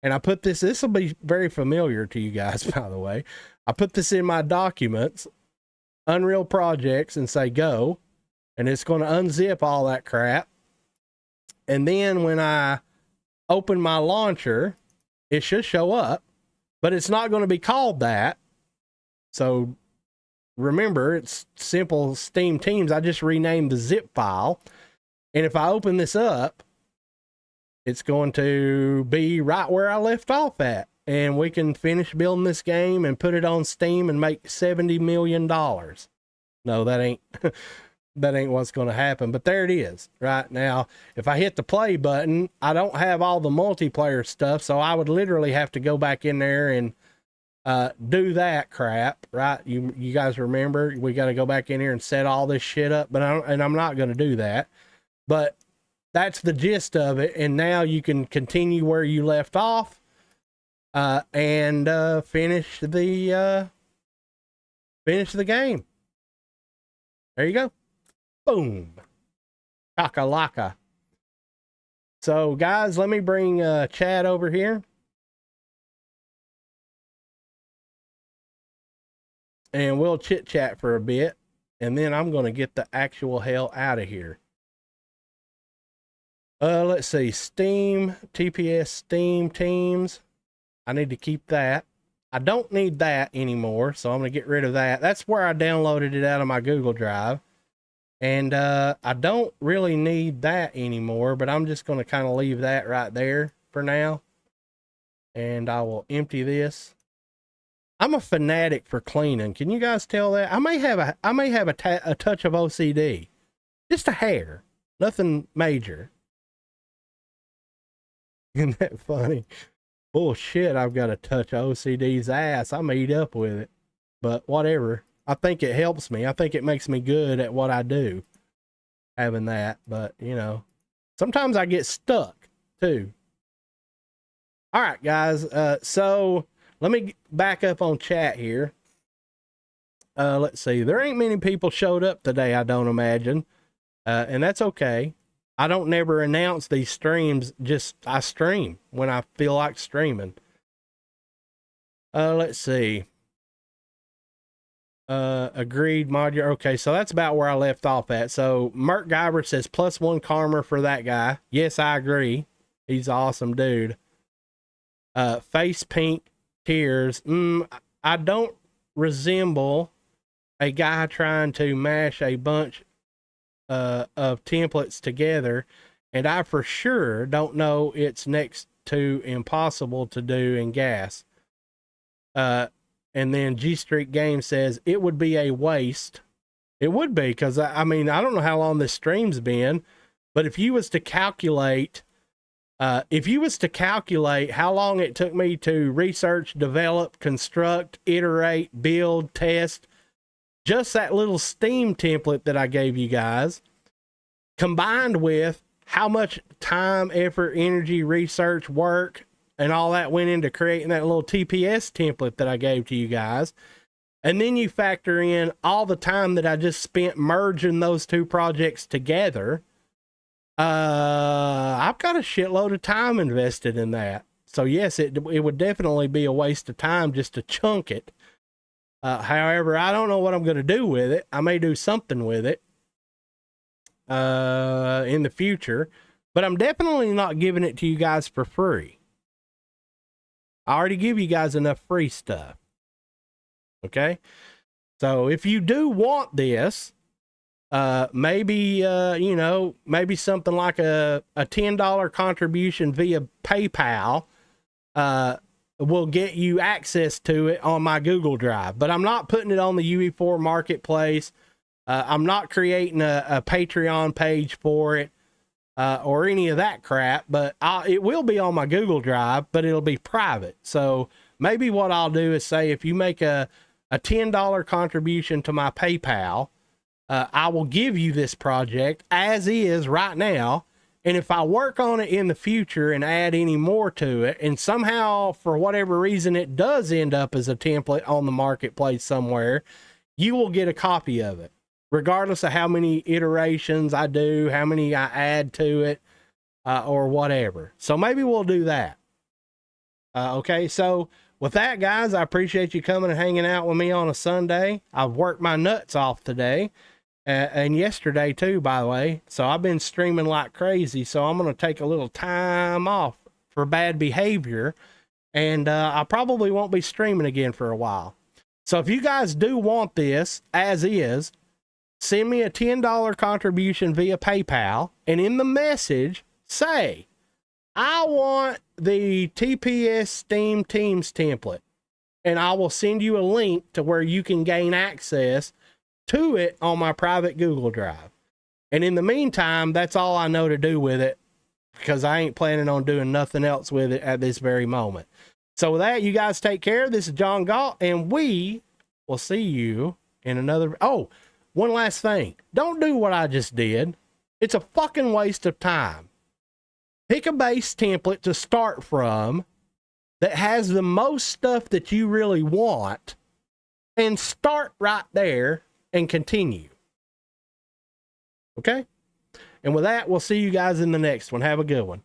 And I put this will be very familiar to you guys, by the way. I put this in my documents, Unreal projects, and say go. And it's going to unzip all that crap. And then when I open my launcher, it should show up, but it's not going to be called that. So remember, it's simple Steam Teams. I just renamed the zip file. And if I open this up, it's going to be right where I left off at. And we can finish building this game and put it on Steam and make $70 million. No, that ain't... that ain't what's going to happen, but there it is right now. If I hit the play button, I don't have all the multiplayer stuff, so I would literally have to go back in there and do that crap, right? You guys remember we got to go back in here and set all this shit up, but I'm not going to do that. But that's the gist of it, and now you can continue where you left off and finish the game. There you go. Boom. Chakalaka. So guys, let me bring Chad over here. And we'll chit chat for a bit. And then I'm going to get the actual hell out of here. Let's see. Steam, TPS, Steam Teams. I need to keep that. I don't need that anymore. So I'm going to get rid of that. That's where I downloaded it out of my Google Drive. And I don't really need that anymore, but I'm just going to kind of leave that right there for now. And I will empty this. I'm a fanatic for cleaning. Can you guys tell that? I may have a touch of OCD. Just a hair. Nothing major. Isn't that funny? Bullshit, I've got a touch of OCD's ass. I'm eat up with it. But whatever. I think it helps me. I think it makes me good at what I do, having that. But, you know, sometimes I get stuck, too. All right, guys. So let me back up on chat here. Let's see. There ain't many people showed up today, I don't imagine. And that's okay. I don't never announce these streams. Just I stream when I feel like streaming. Let's see. Agreed, modular. Okay, so that's about where I left off at. So Merc Guyver says +1 karma for that guy. Yes, I agree. He's an awesome dude. Face pink tears. I don't resemble a guy trying to mash a bunch of templates together, and I for sure don't know it's next to impossible to do in gas. And then G Street Game says it would be a waste. It would be, because I mean, I don't know how long this stream's been, but if you was to calculate how long it took me to research, develop, construct, iterate, build, test, just that little Steam template that I gave you guys, combined with how much time, effort, energy, research, work, and all that went into creating that little TPS template that I gave to you guys, And then you factor in all the time that I just spent merging those two projects together. I've got a shitload of time invested in that. So yes, it would definitely be a waste of time just to chunk it. However, I don't know what I'm going to do with it. I may do something with it in the future, but I'm definitely not giving it to you guys for free. I already give you guys enough free stuff. Okay. So if you do want this, maybe, you know, maybe something like a $10 contribution via PayPal, will get you access to it on my Google Drive, but I'm not putting it on the UE4 marketplace. I'm not creating a Patreon page for it, or any of that crap, but it will be on my Google Drive, but it'll be private. So maybe what I'll do is say, if you make a $10 contribution to my PayPal, I will give you this project as is right now. And if I work on it in the future and add any more to it, and somehow for whatever reason it does end up as a template on the marketplace somewhere, you will get a copy of it, regardless of how many iterations I do, how many I add to it, or whatever. So maybe we'll do that. Okay, so with that, guys, I appreciate you coming and hanging out with me on a Sunday. I've worked my nuts off today. And yesterday too, by the way. So I've been streaming like crazy. So I'm going to take a little time off for bad behavior. And I probably won't be streaming again for a while. So if you guys do want this as is, send me a $10 contribution via PayPal. And in the message, say, I want the TPS Steam Teams template. And I will send you a link to where you can gain access to it on my private Google Drive. And in the meantime, that's all I know to do with it, because I ain't planning on doing nothing else with it at this very moment. So with that, you guys take care. This is John Galt, and we will see you in another. Oh, one last thing. Don't do what I just did. It's a fucking waste of time. Pick a base template to start from that has the most stuff that you really want, and start right there and continue. Okay? And with that, we'll see you guys in the next one. Have a good one.